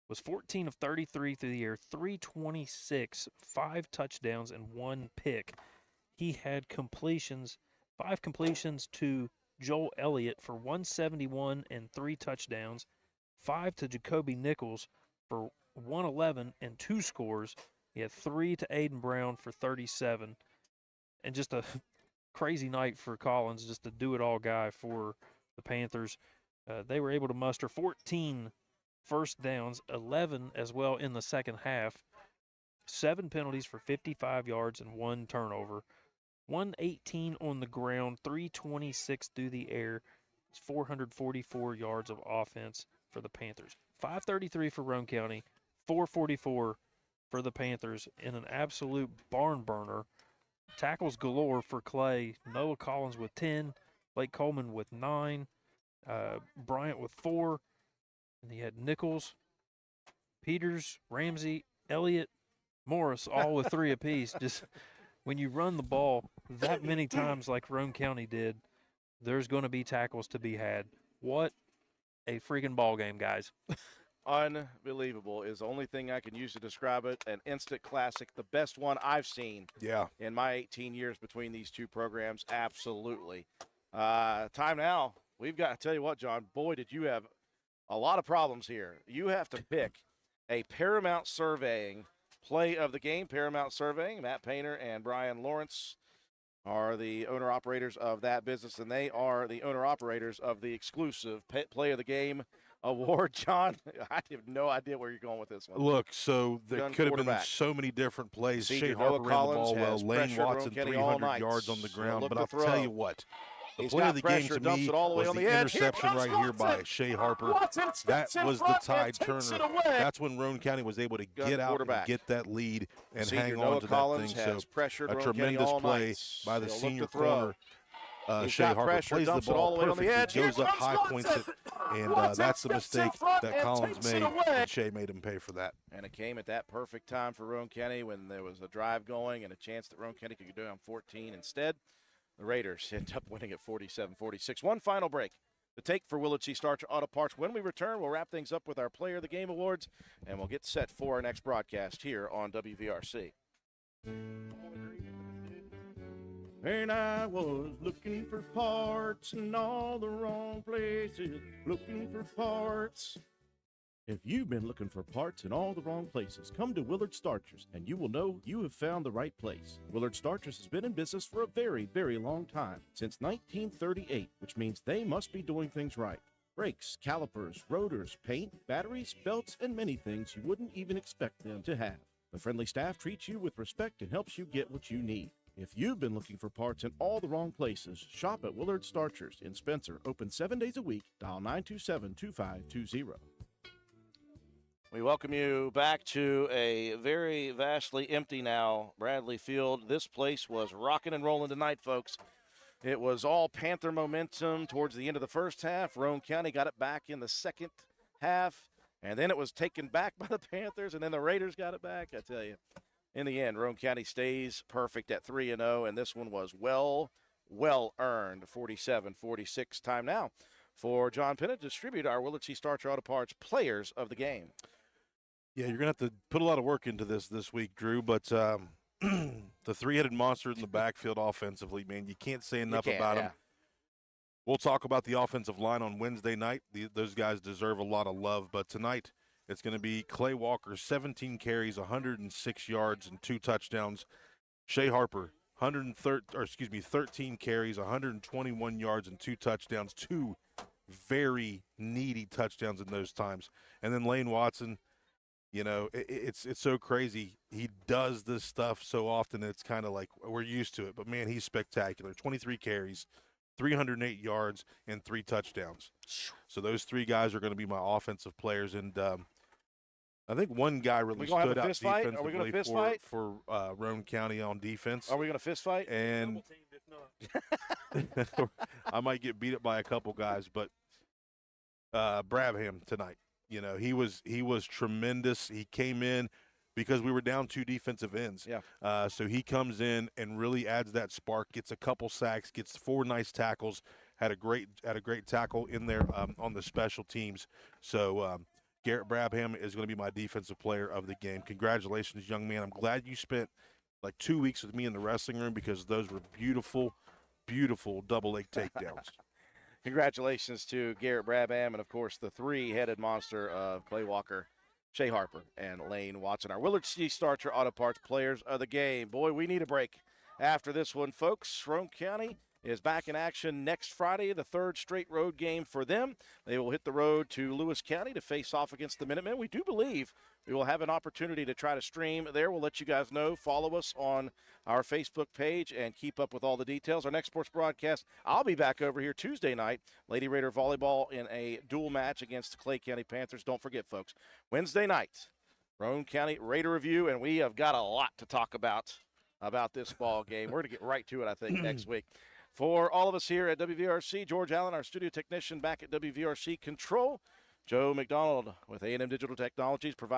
Was 14 of 33 through the air, 326, 5 touchdowns and 1 pick. He had completions, 5 completions to Joel Elliott for 171 and 3 touchdowns, 5 to Jacoby Nichols for 111 and 2 scores. He had 3 to Aiden Brown for 37. And just a crazy night for Collins, just a do-it-all guy for the Panthers. They were able to muster 14 first downs, 11 as well in the second half, 7 penalties for 55 yards and 1 turnover. 118 on the ground, 326 through the air. It's 444 yards of offense for the Panthers. 533 for Roane County, 444 for the Panthers in an absolute barn burner. Tackles galore for Clay. Noah Collins with 10, Blake Coleman with 9, Bryant with 4, and he had Nichols, Peters, Ramsey, Elliott, Morris, all with 3 apiece. Just when you run the ball that many times like Roane County did, there's going to be tackles to be had. What a freaking ball game, guys. Unbelievable is the only thing I can use to describe it. An instant classic, the best one I've seen in my 18 years between these two programs. Absolutely. Time now. We've got to tell you what, John, boy, did you have a lot of problems here. You have to pick a Paramount Surveying play of the game. Paramount Surveying, Matt Painter and Brian Lawrence are the owner-operators of that business, and they are the owner-operators of the exclusive play of the game award. John, I have no idea where you're going with this one. Look, so there could have been so many different plays. Shea Harper ran the ball well. Lane Watson, 300 yards on the ground. But I'll tell you what, the play of the game to me was the interception right here by Shea Harper. That was the tide turner. That's when Roane County was able to get out and get that lead and hang on to that thing. So a tremendous play by the senior corner. Shea Harper plays the ball perfectly, goes up high, points it, and that's the mistake that Collins made, and Shea made him pay for that. And it came at that perfect time for Roane County when there was a drive going and a chance that Roane County could go down 14. Instead, the Raiders end up winning at 47-46. One final break to take for Willard C. Starcher Auto Parts. When we return, we'll wrap things up with our Player of the Game awards, and we'll get set for our next broadcast here on WVRC. And I was looking for parts in all the wrong places, looking for parts. If you've been looking for parts in all the wrong places, come to Willard Starchers, and you will know you have found the right place. Willard Starchers has been in business for a very, very long time, since 1938, which means they must be doing things right. Brakes, calipers, rotors, paint, batteries, belts, and many things you wouldn't even expect them to have. The friendly staff treats you with respect and helps you get what you need. If you've been looking for parts in all the wrong places, shop at Willard Starchers in Spencer, open 7 days a week. Dial 927-2520. We welcome you back to a very vastly empty now Bradley Field. This place was rocking and rolling tonight, folks. It was all Panther momentum towards the end of the first half. Roane County got it back in the second half, and then it was taken back by the Panthers, and then the Raiders got it back. I tell you, in the end, Roane County stays perfect at 3-0, and this one was well earned, 47-46. Time now for John Penna to distribute our Willard C. Starcher Auto Parts Players of the Game. Yeah, you're going to have to put a lot of work into this week, Drew, but the three-headed monster in the backfield offensively, man, you can't say enough about him. We'll talk about the offensive line on Wednesday night. Those guys deserve a lot of love, but tonight it's going to be Clay Walker, 17 carries, 106 yards, and 2 touchdowns. Shea Harper, 13 carries, 121 yards, and 2 touchdowns. 2 very needy touchdowns in those times. And then Lane Watson, you know, it's so crazy. He does this stuff so often, it's kind of like we're used to it. But, man, he's spectacular. 23 carries, 308 yards, and 3 touchdowns. So those 3 guys are going to be my offensive players. And I think one guy really stood out defensively for Roane County on defense. Are we going to fist fight? And I might get beat up by a couple guys, but Brabham tonight. You know, he was tremendous. He came in because we were down 2 defensive ends. Yeah. So he comes in and really adds that spark, gets a couple sacks, gets 4 nice tackles, had a great tackle in there on the special teams. So Garrett Brabham is going to be my defensive player of the game. Congratulations, young man. I'm glad you spent like 2 weeks with me in the wrestling room because those were beautiful, beautiful double leg takedowns. Congratulations to Garrett Brabham and, of course, the 3-headed monster of Clay Walker, Shea Harper, and Lane Watson, our Willard C. Starcher Auto Parts Players of the Game. Boy, we need a break after this one, folks. Roane County is back in action next Friday, the 3rd straight road game for them. They will hit the road to Lewis County to face off against the Minutemen. We do believe we will have an opportunity to try to stream there. We'll let you guys know. Follow us on our Facebook page and keep up with all the details. Our next sports broadcast, I'll be back over here Tuesday night. Lady Raider Volleyball in a dual match against the Clay County Panthers. Don't forget, folks, Wednesday night, Roane County Raider Review, and we have got a lot to talk about this ball game. We're going to get right to it, I think, next week. For all of us here at WVRC, George Allen, our studio technician back at WVRC Control, Joe McDonald with A&M Digital Technologies, providing